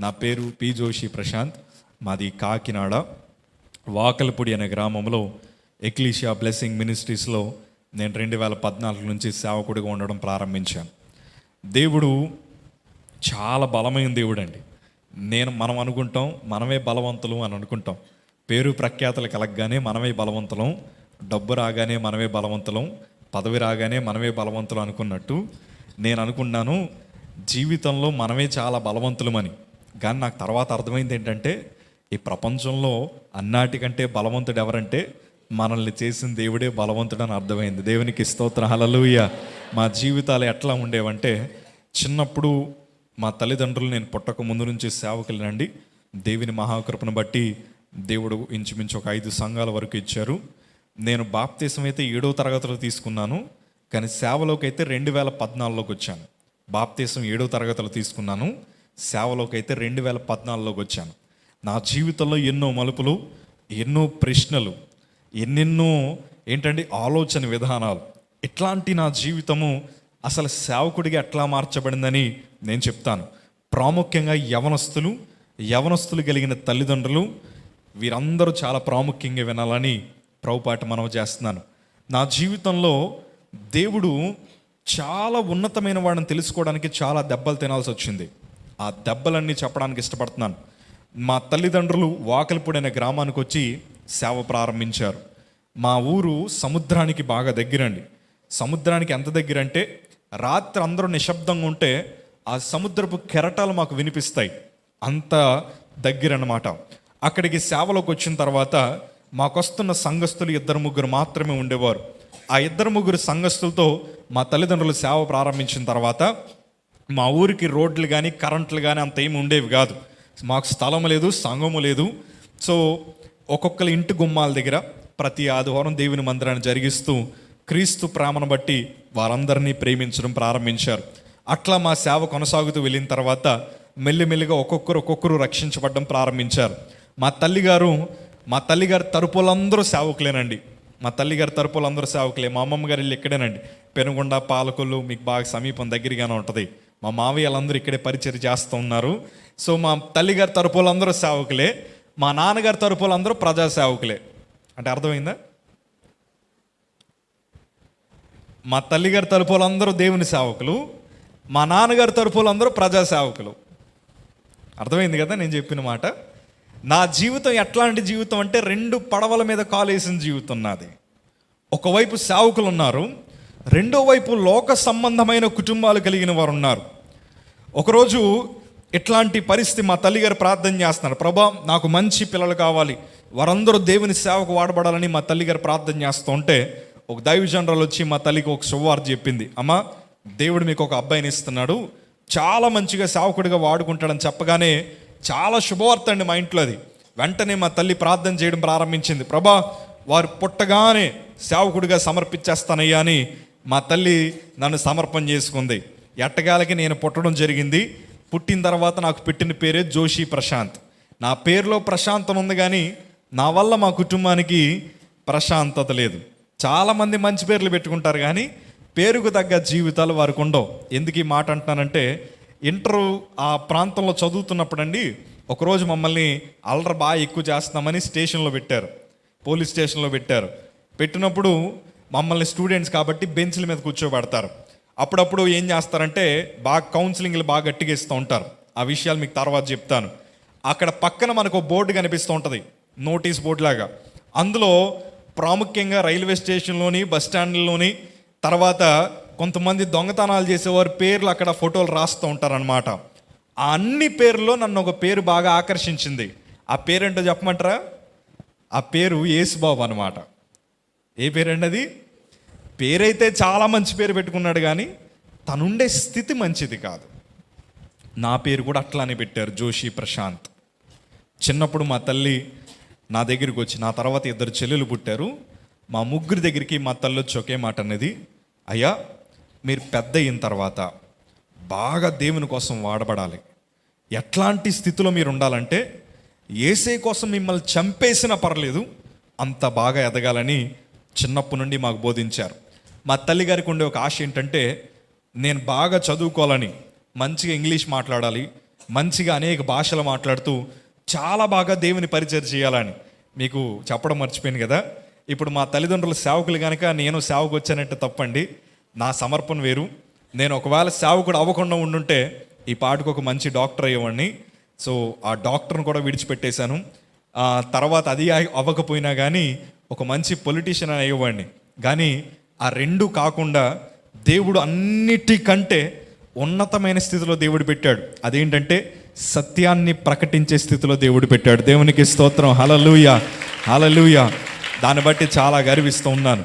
నా పేరు పి జోషి ప్రశాంత్. మాది కాకినాడ వాకలపూడి అనే గ్రామంలో ఎక్లీషియా బ్లెస్సింగ్ మినిస్ట్రీస్లో నేను 2014 నుంచి సేవకుడిగా ఉండడం ప్రారంభించాను. దేవుడు చాలా బలమైన దేవుడు అండి. మనం అనుకుంటాం మనమే బలవంతులు అని అనుకుంటాం. పేరు ప్రఖ్యాతలు కలగగానే మనమే బలవంతులం, డబ్బు రాగానే మనమే బలవంతులం, పదవి రాగానే మనమే బలవంతులు అనుకున్నట్టు నేను అనుకున్నాను జీవితంలో మనమే చాలా బలవంతులమని. కానీ నాకు తర్వాత అర్థమైంది ఏంటంటే ఈ ప్రపంచంలో అన్నిటికంటే బలవంతుడు ఎవరంటే మనల్ని చేసిన దేవుడే బలవంతుడు అని అర్థమైంది. దేవునికి స్తోత్రం, హల్లెలూయా. మా జీవితాలు ఎట్లా ఉండేవంటే చిన్నప్పుడు మా తల్లిదండ్రులు నేను పుట్టక ముందు నుంచి సేవకులనండి. దేవుని మహాకృపను బట్టి దేవుడు ఇంచుమించు ఒక 5 సంఘాల వరకు ఇచ్చారు. నేను బాప్తీసం అయితే 7వ తరగతిలో తీసుకున్నాను, కానీ సేవలోకి అయితే 2014లోకి వచ్చాను. బాప్తీసం 7వ తరగతిలో తీసుకున్నాను, సేవలోకి అయితే 2014లోకి వచ్చాను. నా జీవితంలో ఎన్నో మలుపులు, ఎన్నో ప్రశ్నలు, ఎన్నెన్నో ఆలోచన విధానాలు. ఇట్లాంటి నా జీవితము అసలు సేవకుడిగా ఎట్లా మార్చబడిందని నేను చెప్తాను. ప్రాముఖ్యంగా యవనస్తులు కలిగిన తల్లిదండ్రులు వీరందరూ చాలా ప్రాముఖ్యంగా వినాలని ప్రభుపాట మనవి చేస్తున్నాను. నా జీవితంలో దేవుడు చాలా ఉన్నతమైన వాడిని తెలుసుకోవడానికి చాలా దెబ్బలు తినాల్సి వచ్చింది. ఆ దెబ్బలన్నీ చెప్పడానికి ఇష్టపడుతున్నాను. మా తల్లిదండ్రులు వాకలపూడి అనే గ్రామానికి వచ్చి సేవ ప్రారంభించారు. మా ఊరు సముద్రానికి బాగా దగ్గరండి. సముద్రానికి ఎంత దగ్గర అంటే రాత్రి అందరూ నిశ్శబ్దంగా ఉంటే ఆ సముద్రపు కెరటాలు మాకు వినిపిస్తాయి, అంత దగ్గర అన్నమాట. అక్కడికి సేవలోకి వచ్చిన తర్వాత మాకొస్తున్న సంఘస్థులు 2-3 మాత్రమే ఉండేవారు. ఆ 2-3 సంఘస్థులతో మా తల్లిదండ్రులు సేవ ప్రారంభించిన తర్వాత మా ఊరికి రోడ్లు కానీ కరెంట్లు కానీ అంత ఏమి ఉండేవి కాదు. మాకు స్థలం లేదు, సంఘము లేదు. సో ఒక్కొక్కరి ఇంటి గుమ్మాల దగ్గర ప్రతి ఆదివారం దేవుని మందిరాన్ని జరిగిస్తూ క్రీస్తు ప్రేమను బట్టి వారందరినీ ప్రేమించడం ప్రారంభించారు. అట్లా మా సేవ కొనసాగుతూ వెళ్ళిన తర్వాత మెల్లిమెల్లిగా ఒక్కొక్కరు రక్షించబడడం ప్రారంభించారు. మా తల్లిగారి తరపులందరూ సేవకులేనండి. మా అమ్మమ్మ గారి ఇల్లు ఇక్కడేనండి, పెనుగొండ, పాలకొల్లు, మీకు బాగా సమీపం దగ్గరగానే ఉంటుంది. మా మావయ్యలందరూ ఇక్కడే పరిచయం చేస్తూ ఉన్నారు. సో మా తల్లిగారి తరపులందరూ సేవకులే, మా నాన్నగారి తరపులందరూ ప్రజా సేవకులే. అంటే అర్థమైందా? మా తల్లిగారి తరపులందరూ దేవుని సేవకులు, మా నాన్నగారి తరపులందరూ ప్రజా సేవకులు. అర్థమైంది కదా నేను చెప్పిన మాట? నా జీవితం ఎట్లాంటి జీవితం అంటే 2 పడవల మీద కాలేసిన జీవితం నాది. ఒకవైపు సేవకులు ఉన్నారు, రెండో వైపు లోక సంబంధమైన కుటుంబాలు కలిగిన వారు ఉన్నారు. ఒకరోజు ఇట్లాంటి పరిస్థితి మా తల్లిగారు ప్రార్థన చేస్తున్నారు, ప్రభా నాకు మంచి పిల్లలు కావాలి, వారందరూ దేవుని సేవకు వాడబడాలని మా తల్లిగారు ప్రార్థన చేస్తూ ఉంటే ఒక దైవజనరాలు వచ్చి మా తల్లికి ఒక శుభవార్త చెప్పింది. అమ్మా, దేవుడు మీకు ఒక అబ్బాయిని ఇస్తున్నాడు, చాలా మంచిగా సేవకుడిగా వాడుకుంటాడని చెప్పగానే చాలా శుభవార్త అండి మా ఇంట్లో అది. వెంటనే మా తల్లి ప్రార్థన చేయడం ప్రారంభించింది. ప్రభా వారు పుట్టగానే సేవకుడిగా సమర్పించేస్తానయ్యా అని మా తల్లి నన్ను సమర్పణ చేసుకుంది. ఎట్టగాలకి నేను పుట్టడం జరిగింది. పుట్టిన తర్వాత నాకు పెట్టిన పేరే జోషి ప్రశాంత్. నా పేరులో ప్రశాంతం ఉంది, కానీ నా వల్ల మా కుటుంబానికి ప్రశాంతత లేదు. చాలామంది మంచి పేర్లు పెట్టుకుంటారు, కానీ పేరుకు తగ్గ జీవితాలు వారికి ఉండవు. ఎందుకు ఈ మాట అంటున్నానంటే, ఇంటర్ ఆ ప్రాంతంలో చదువుతున్నప్పుడు అండి, ఒకరోజు మమ్మల్ని అల్లరి బాగా ఎక్కువ చేస్తున్నామని స్టేషన్లో పెట్టారు, పోలీస్ స్టేషన్లో పెట్టారు. పెట్టినప్పుడు మమ్మల్ని స్టూడెంట్స్ కాబట్టి బెంచ్ల మీద కూర్చోబెడతారు. అప్పుడప్పుడు ఏం చేస్తారంటే బాగా కౌన్సిలింగ్లు బాగా గట్టిగా ఇస్తూ ఉంటారు. ఆ విషయాలు మీకు తర్వాత చెప్తాను. అక్కడ పక్కన మనకు బోర్డు కనిపిస్తూ ఉంటుంది, నోటీస్ బోర్డు లాగా. అందులో ప్రాముఖ్యంగా రైల్వే స్టేషన్లోని, బస్ స్టాండ్లోని, తర్వాత కొంతమంది దొంగతనాలు చేసేవారు పేర్లు అక్కడ ఫోటోలు రాస్తూ ఉంటారనమాట. ఆ అన్ని పేర్లలో నన్ను ఒక పేరు బాగా ఆకర్షించింది. ఆ పేరేంటో చెప్పమంటారా? ఆ పేరు యేసుబాబు అనమాట. ఏ పేరండి అది? పేరైతే చాలా మంచి పేరు పెట్టుకున్నాడు, కానీ తనుండే స్థితి మంచిది కాదు. నా పేరు కూడా అట్లానే పెట్టారు, జోషి ప్రశాంత్. చిన్నప్పుడు మా తల్లి నా దగ్గరికి వచ్చి, నా తర్వాత 2 చెల్లెలు పుట్టారు, మా ముగ్గురి దగ్గరికి మా తల్లి వచ్చి ఒకే మాట అనేది, అయ్యా మీరు పెద్ద అయిన తర్వాత బాగా దేవుని కోసం వాడబడాలి. ఎట్లాంటి స్థితిలో మీరు ఉండాలంటే యేసే కోసం మిమ్మల్ని చంపేసినా పర్లేదు, అంత బాగా ఎదగాలని చిన్నప్పటి నుండి మాకు బోధించారు. మా తల్లిగారికి ఉండే ఒక ఆశ ఏంటంటే నేను బాగా చదువుకోవాలని, మంచిగా ఇంగ్లీష్ మాట్లాడాలి, మంచిగా అనేక భాషలు మాట్లాడుతూ చాలా బాగా దేవుని పరిచయం చేయాలని మీకు చెప్పడం మర్చిపోయాను కదా. ఇప్పుడు మా తల్లిదండ్రుల సేవకులు కనుక నేను సేవకు వచ్చానంటే తప్పండి. నా సమర్పణ వేరు. నేను ఒకవేళ సేవకుడు అవ్వకుండా ఉండుంటే ఈ పాటకు ఒక మంచి డాక్టర్ అయ్యేవాడిని. సో ఆ డాక్టర్ని కూడా విడిచిపెట్టేశాను. తర్వాత అది అవ్వకపోయినా కానీ ఒక మంచి పొలిటీషియన్ అని అయ్యేవాడిని. కానీ ఆ రెండు కాకుండా దేవుడు అన్నిటికంటే ఉన్నతమైన స్థితిలో దేవుడు పెట్టాడు. అదేంటంటే సత్యాన్ని ప్రకటించే స్థితిలో దేవుడు పెట్టాడు. దేవునికి స్తోత్రం. హల్లెలూయా, హల్లెలూయా. దాన్ని బట్టి చాలా గర్విస్తూ ఉన్నాను.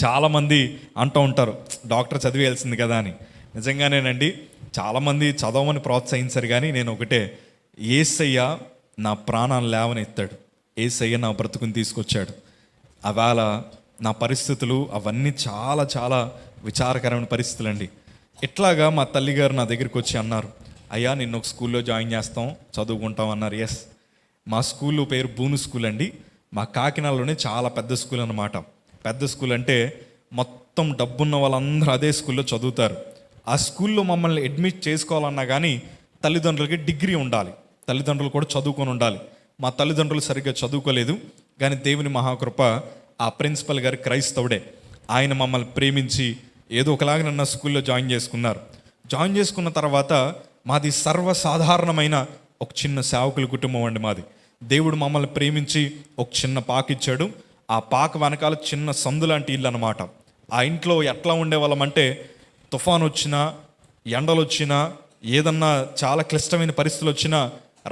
చాలామంది అంటూ ఉంటారు డాక్టర్ చదివేయాల్సింది కదా అని. నిజంగానేనండి, చాలామంది చదవమని ప్రోత్సహించారు. కానీ నేను ఒకటే, యేసయ్య నా ప్రాణాన్ని లేవనెత్తాడు, యేసయ్య నా బ్రతుకుని తీసుకొచ్చాడు. అవాళ నా పరిస్థితులు అవన్నీ చాలా చాలా విచారకరమైన పరిస్థితులు అండి. ఇట్లాగా మా తల్లిగారు నా దగ్గరికి వచ్చి అన్నారు, అయ్యా నిన్ను ఒక స్కూల్లో జాయిన్ చేస్తాం, చదువుకుంటాం అన్నారు. ఎస్, మా స్కూల్లో పేరు బూను స్కూల్ అండి. మా కాకినాడలోనే చాలా పెద్ద స్కూల్ అన్నమాట. పెద్ద స్కూల్ అంటే మొత్తం డబ్బున్న వాళ్ళందరూ అదే స్కూల్లో చదువుతారు. ఆ స్కూల్లో మమ్మల్ని అడ్మిట్ చేసుకోవాలన్నా కానీ తల్లిదండ్రులకి డిగ్రీ ఉండాలి, తల్లిదండ్రులు కూడా చదువుకొని ఉండాలి. మా తల్లిదండ్రులు సరిగ్గా చదువుకోలేదు. కానీ దేవుని మహాకృప, ఆ ప్రిన్సిపల్ గారు క్రైస్తవుడే. ఆయన మమ్మల్ని ప్రేమించి ఏదో ఒకలాగా నన్ను స్కూల్లో జాయిన్ చేసుకున్నారు. జాయిన్ చేసుకున్న తర్వాత మాది సర్వసాధారణమైన ఒక చిన్న సేవకుల కుటుంబం అండి మాది. దేవుడు మమ్మల్ని ప్రేమించి ఒక చిన్న పాక ఇచ్చాడు. ఆ పాక వెనకాల చిన్న సందు లాంటి ఇల్లు అనమాట. ఆ ఇంట్లో ఎట్లా ఉండేవాళ్ళం అంటే, తుఫాను వచ్చినా, ఎండలు వచ్చినా, ఏదన్నా చాలా క్లిష్టమైన పరిస్థితులు వచ్చినా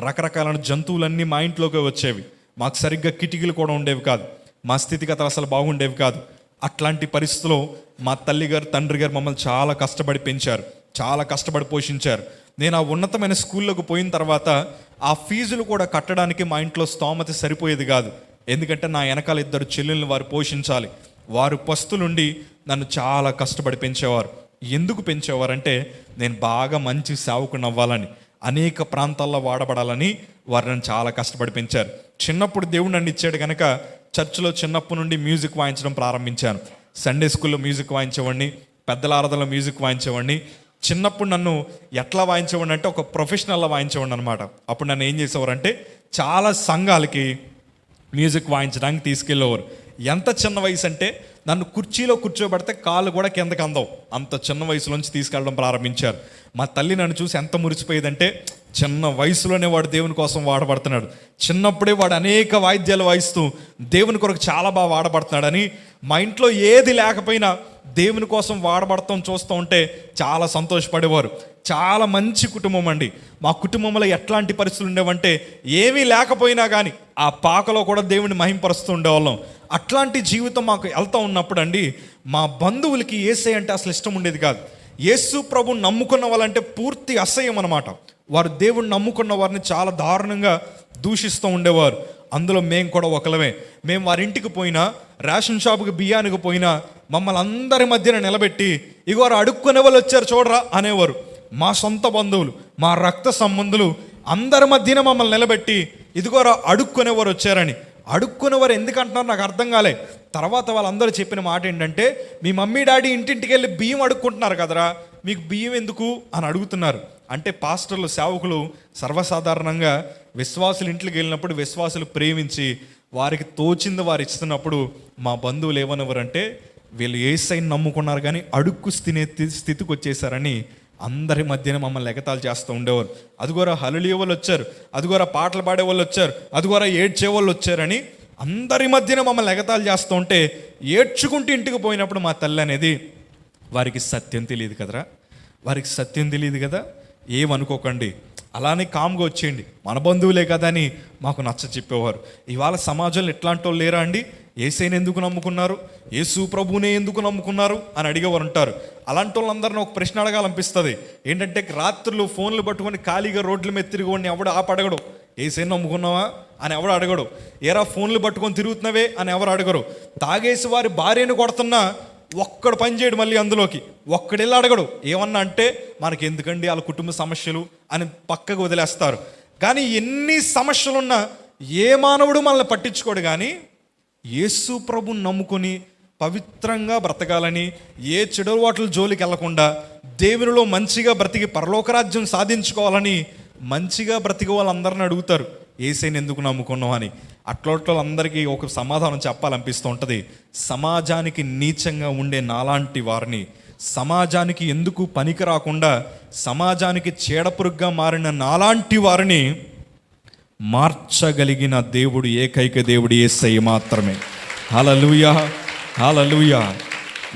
రకరకాలైన జంతువులన్నీ మా ఇంట్లోకి వచ్చేవి. మాకు సరిగ్గా కిటికీలు కూడా ఉండేవి కాదు. మా స్థితిగతులు అసలు బాగుండేవి కాదు. అట్లాంటి పరిస్థితుల్లో మా తల్లిగారు తండ్రి గారు మమ్మల్ని చాలా కష్టపడి పెంచారు, చాలా కష్టపడి పోషించారు. నేను ఆ ఉన్నతమైన స్కూల్లోకి పోయిన తర్వాత ఆ ఫీజులు కూడా కట్టడానికి మా ఇంట్లో స్తోమత సరిపోయేది కాదు. ఎందుకంటే నా వెనకాల 2 చెల్లెల్ని వారు పోషించాలి. వారు పస్తులుండి నన్ను చాలా కష్టపడి పెంచేవారు. ఎందుకు పెంచేవారంటే నేను బాగా మంచి సేవకుని అవ్వాలని, అనేక ప్రాంతాల్లో వాడబడాలని వారు నన్ను చాలా కష్టపడి పెంచారు. చిన్నప్పుడు దేవుడు నన్ను ఇచ్చాడు కనుక చర్చిలో చిన్నప్పటి నుండి మ్యూజిక్ వాయించడం ప్రారంభించాను. సండే స్కూల్లో మ్యూజిక్ వాయించేవాడిని, పెద్దల ఆరాధనలో మ్యూజిక్ వాయించేవాడిని. చిన్నప్పుడు నన్ను ఎట్లా వాయించేవాడిని అంటే ఒక ప్రొఫెషనల్లా వాయించేవాడిని అనమాట. అప్పుడు నన్ను ఏం చేసేవారంటే చాలా సంఘాలకి మ్యూజిక్ వాయించడానికి తీసుకెళ్ళేవారు. ఎంత చిన్న వయసు అంటే నన్ను కుర్చీలో కూర్చోబెడితే కాళ్ళు కూడా కిందకి అందవు, అంత చిన్న వయసులోంచి తీసుకెళ్ళడం ప్రారంభించారు. మా తల్లి నన్ను చూసి ఎంత మురిసిపోయేదంటే, చిన్న వయసులోనే వాడు దేవుని కోసం వాడబడుతున్నాడు, చిన్నప్పుడే వాడు అనేక వాయిద్యాలు వాయిస్తూ దేవుని కొరకు చాలా బాగా వాడబడుతున్నాడని, మా ఇంట్లో ఏది లేకపోయినా దేవుని కోసం వాడబడతాం చూస్తూ ఉంటే చాలా సంతోషపడేవారు. చాలా మంచి కుటుంబం అండి. మా కుటుంబంలో ఎట్లాంటి పరిస్థితులు ఉండేవంటే, ఏమీ లేకపోయినా కానీ ఆ పాకలో కూడా దేవుని మహింపరుస్తూ ఉండేవాళ్ళం. అట్లాంటి జీవితం మాకు వెళ్తూ ఉన్నప్పుడు అండి, మా బంధువులకి యేసయ్య అంటే అసలు ఇష్టం ఉండేది కాదు. యేసు ప్రభుని నమ్ముకున్న వాళ్ళంటే పూర్తి అసహ్యం అన్నమాట. వారు దేవుణ్ణి నమ్ముకున్న వారిని చాలా దారుణంగా దూషిస్తూ ఉండేవారు. అందులో మేము కూడా ఒకలమే. మేము వారి ఇంటికి పోయినా, రేషన్ షాపుకి బియ్యానికి పోయినా మమ్మల్ని అందరి మధ్యన నిలబెట్టి, ఇగోరు అడుక్కునే వాళ్ళు వచ్చారు చూడరా అనేవారు. మా సొంత బంధువులు, మా రక్త సంబంధులు అందరి మధ్యన మమ్మల్ని నిలబెట్టి, ఇదిగోరా అడుక్కునేవారు వచ్చారని. అడుక్కునేవారు ఎందుకంటున్నారు నాకు అర్థం కాలే. తర్వాత వాళ్ళందరూ చెప్పిన మాట ఏంటంటే, మీ మమ్మీ డాడీ ఇంటింటికి వెళ్ళి బియ్యం అడుక్కుంటున్నారు కదరా, మీకు బియ్యం ఎందుకు అని అడుగుతున్నారు. అంటే పాస్టర్లు, సేవకులు సర్వసాధారణంగా విశ్వాసులు ఇంట్లోకి వెళ్ళినప్పుడు విశ్వాసులు ప్రేమించి వారికి తోచింది వారు ఇస్తున్నప్పుడు మా బంధువులు ఏమనేవారంటే, వీళ్ళు యేసయ్యని నమ్ముకున్నారు కానీ అడుక్కు తినే స్థితికి వచ్చేసారని అందరి మధ్యన మమ్మల్ని ఎగతాళి చేస్తూ ఉండేవారు. అదిగోరా హల్లెలూయా వాళ్ళు వచ్చారు, అదిగోరా పాటలు పాడే వాళ్ళు వచ్చారు, అదిగోరా ఏడ్చే వాళ్ళు వచ్చారని అందరి మధ్యన మమ్మల్ని ఎగతాళి చేస్తూ ఉంటే, ఏడ్చుకుంటూ ఇంటికి పోయినప్పుడు మా తల్లి అనేది, వారికి సత్యం తెలియదు కదరా, వారికి సత్యం తెలియదు కదా, ఏమనుకోకండి, అలానే కామ్గా వచ్చేయండి, మన బంధువులే కదా అని మాకు నచ్చ చెప్పేవారు. ఇవాళ సమాజంలో ఎట్లాంటి వాళ్ళు లేరా అండి? యేసయ్యని ఎందుకు నమ్ముకున్నారు, యేసు ప్రభువునే ఎందుకు నమ్ముకున్నారు అని అడిగేవారు ఉంటారు. అలాంటి వాళ్ళందరినీ ఒక ప్రశ్న అడగాలనిపిస్తుంది. ఏంటంటే, రాత్రులు ఫోన్లు పట్టుకొని ఖాళీగా రోడ్ల మీద తిరిగివాడిని ఎవడు ఆపడగడు. యేసయ్యని నమ్ముకున్నావా అని ఎవడు అడగడు. ఏరా ఫోన్లు పట్టుకొని తిరుగుతున్నావే అని ఎవరు అడగరు. తాగేసి వారి భార్యను కొడుతున్నా ఒక్కడు పని చేయడు, మళ్ళీ అందులోకి ఒక్కడెళ్ళి అడగడు. ఏమన్నా అంటే మనకి ఎందుకండి వాళ్ళ కుటుంబ సమస్యలు అని పక్కకు వదిలేస్తారు. కానీ ఎన్ని సమస్యలున్నా ఏ మానవుడు మనల్ని పట్టించుకోడు. కానీ యేసు ప్రభుని నమ్ముకొని పవిత్రంగా బ్రతకాలని, ఏ చెడు వాట్ల జోలికి వెళ్లకుండా దేవునిలో మంచిగా బ్రతికి పరలోకరాజ్యం సాధించుకోవాలని మంచిగా బ్రతికే వాళ్ళందరిని అడుగుతారు, యేసయ్యని ఎందుకు నమ్ముకున్నావు అని. అట్లోళ్ళందరికీ ఒక సమాధానం చెప్పాలనిపిస్తూ ఉంటుంది. సమాజానికి నీచంగా ఉండే నాలాంటి వారిని, సమాజానికి ఎందుకు పనికి రాకుండా సమాజానికి చీడపురుగ్గా మారిన నాలాంటి వారిని మార్చగలిగిన దేవుడు, ఏకైక దేవుడు యేసయ్య మాత్రమే. హల్లెలూయా, హల్లెలూయా.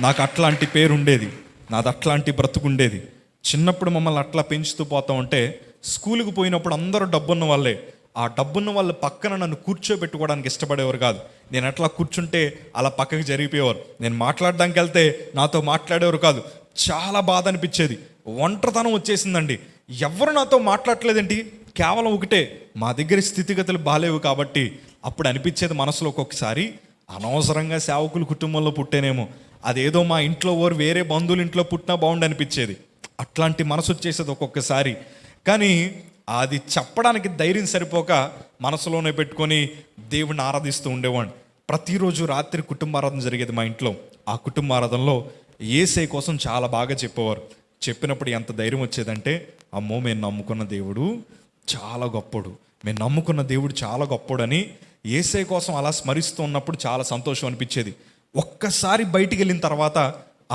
నాకు అట్లాంటి పేరు ఉండేది, నాది అట్లాంటి బ్రతుకుండేది. చిన్నప్పుడు మమ్మల్ని అట్లా పెంచుతూ పోతా ఉంటే స్కూల్కి పోయినప్పుడు అందరూ డబ్బున్న వాళ్ళే. ఆ డబ్బున్న వాళ్ళ పక్కన నన్ను కూర్చోబెట్టుకోవడానికి ఇష్టపడేవారు కాదు. నేను అట్లా కూర్చుంటే అలా పక్కకి జరిగిపోయేవారు. నేను మాట్లాడడానికి వెళ్తే నాతో మాట్లాడేవారు కాదు. చాలా బాధ అనిపించేది. ఒంటరితనం వచ్చేసిందండి. ఎవరు నాతో మాట్లాడలేదేంటి? కేవలం ఒకటే, మా దగ్గర స్థితిగతులు బాలేవు కాబట్టి. అప్పుడు అనిపించేది మనసులో ఒక్కొక్కసారి, అనవసరంగా సేవకుల కుటుంబంలో పుట్టేనేమో, అదేదో మా ఇంట్లో ఓరు వేరే బంధువుల ఇంట్లో పుట్టినా బాగుండు అనిపించేది. అట్లాంటి మనసు వచ్చేసేది ఒక్కొక్కసారి. కానీ అది చెప్పడానికి ధైర్యం సరిపోక మనసులోనే పెట్టుకొని దేవుడిని ఆరాధిస్తూ ఉండేవాడిని. ప్రతిరోజు రాత్రి కుటుంబారాధన జరిగేది మా ఇంట్లో. ఆ కుటుంబారాధనలో యేసయ్య కోసం చాలా బాగా చెప్పేవారు. చెప్పినప్పుడు ఎంత ధైర్యం వచ్చేదంటే, అమ్మో మేము నమ్ముకున్న దేవుడు చాలా గొప్పడు, మేము నమ్ముకున్న దేవుడు చాలా గొప్పడని యేసయ్య కోసం అలా స్మరిస్తూ ఉన్నప్పుడు చాలా సంతోషం అనిపించేది. ఒక్కసారి బయటికి వెళ్ళిన తర్వాత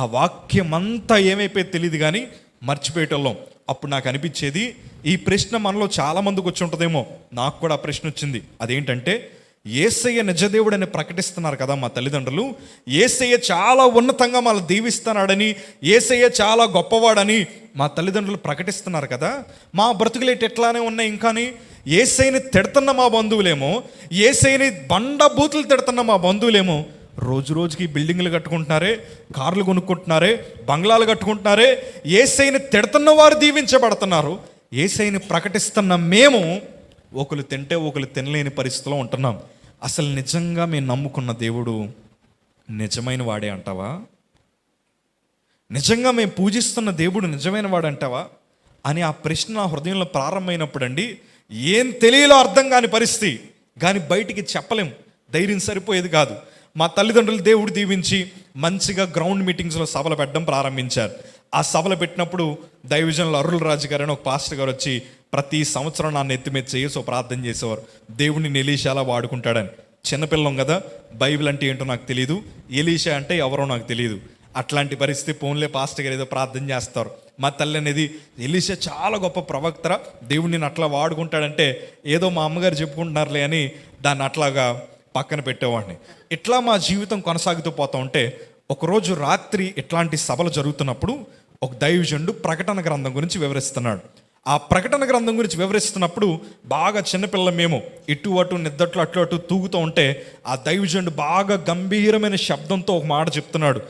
ఆ వాక్యం అంతా ఏమైపోయేది తెలియదు కానీ మర్చిపోయేటోళ్ళం. అప్పుడు నాకు అనిపించేది, ఈ ప్రశ్న మనలో చాలా మందికి వచ్చి ఉంటుందేమో. నాకు కూడా ఆ ప్రశ్న వచ్చింది. అదేంటంటే, యేసయ్య నిజదేవుడు అని ప్రకటిస్తున్నారు కదా మా తల్లిదండ్రులు, యేసయ్య చాలా ఉన్నతంగా మనల్ని దీవిస్తున్నాడని, యేసయ్య చాలా గొప్పవాడని మా తల్లిదండ్రులు ప్రకటిస్తున్నారు కదా, మా బ్రతుకులేటి ఎట్లానే ఉన్నాయి. ఇంకాని యేసయ్యని తిడుతున్న మా బంధువులేమో, యేసయ్యని బండ బూతులు తిడుతున్న మా బంధువులేమో రోజు రోజుకి బిల్డింగ్లు కట్టుకుంటున్నారే, కార్లు కొనుక్కుంటున్నారే, బంగ్లాలు కట్టుకుంటున్నారే. యేసయ్యని తిడుతున్న వారు దీవించబడుతున్నారు. యేసయ్యని ప్రకటిస్తున్న మేము ఒకరు తింటే ఒకరు తినలేని పరిస్థితిలో ఉంటున్నాం. అసలు నిజంగా మేము నమ్ముకున్న దేవుడు నిజమైన వాడే అంటావా? నిజంగా మేము పూజిస్తున్న దేవుడు నిజమైన వాడు అంటావా అని ఆ ప్రశ్న నా హృదయంలో ప్రారంభమైనప్పుడు అండి, ఏం తెలియలో అర్థం కాని పరిస్థితి. కానీ బయటికి చెప్పలేం, ధైర్యం సరిపోయేది కాదు. మా తల్లిదండ్రులు దేవుడు దీవించి మంచిగా గ్రౌండ్ మీటింగ్స్లో సభలు పెట్టడం ప్రారంభించారు. ఆ సభలు పెట్టినప్పుడు దైవజనులు అరుల్ రాజు గారు అని ఒక పాస్టర్ గారు వచ్చి ప్రతి సంవత్సరం నన్ను ఎత్తి మీద చేసి ప్రార్థన చేసేవారు, దేవుడిని ఎలీషాలా వాడుకుంటాడని. చిన్నపిల్లం కదా, బైబిల్ అంటే ఏంటో నాకు తెలియదు, ఎలీషా అంటే ఎవరో నాకు తెలియదు. అట్లాంటి పరిస్థితి, ఫోన్లే పాస్టర్ గారు ఏదో ప్రార్థన చేస్తారు. మా తల్లి అనేది, ఎలీషా చాలా గొప్ప ప్రవక్తరా, దేవుడిని అట్లా వాడుకుంటాడంటే ఏదో మా అమ్మగారు చెప్పుకుంటున్నారులే అని దాన్ని అట్లాగా పక్కన పెట్టేవాడిని. ఇట్లా మా జీవితం కొనసాగుతూ పోతూ ఉంటే ఒకరోజు రాత్రి ఇట్లాంటి సభలు జరుగుతున్నప్పుడు ఒక దైవజనుడు ప్రకటన గ్రంథం గురించి వివరిస్తున్నాడు. ఆ ప్రకటన గ్రంథం గురించి వివరిస్తున్నప్పుడు బాగా చిన్నపిల్లలు మేము ఇటు అటు నిద్దట్లు అటు అటు తూగుతూ ఉంటే ఆ దైవజనుడు బాగా గంభీరమైన శబ్దంతో ఒక మాట చెప్తున్నాడు,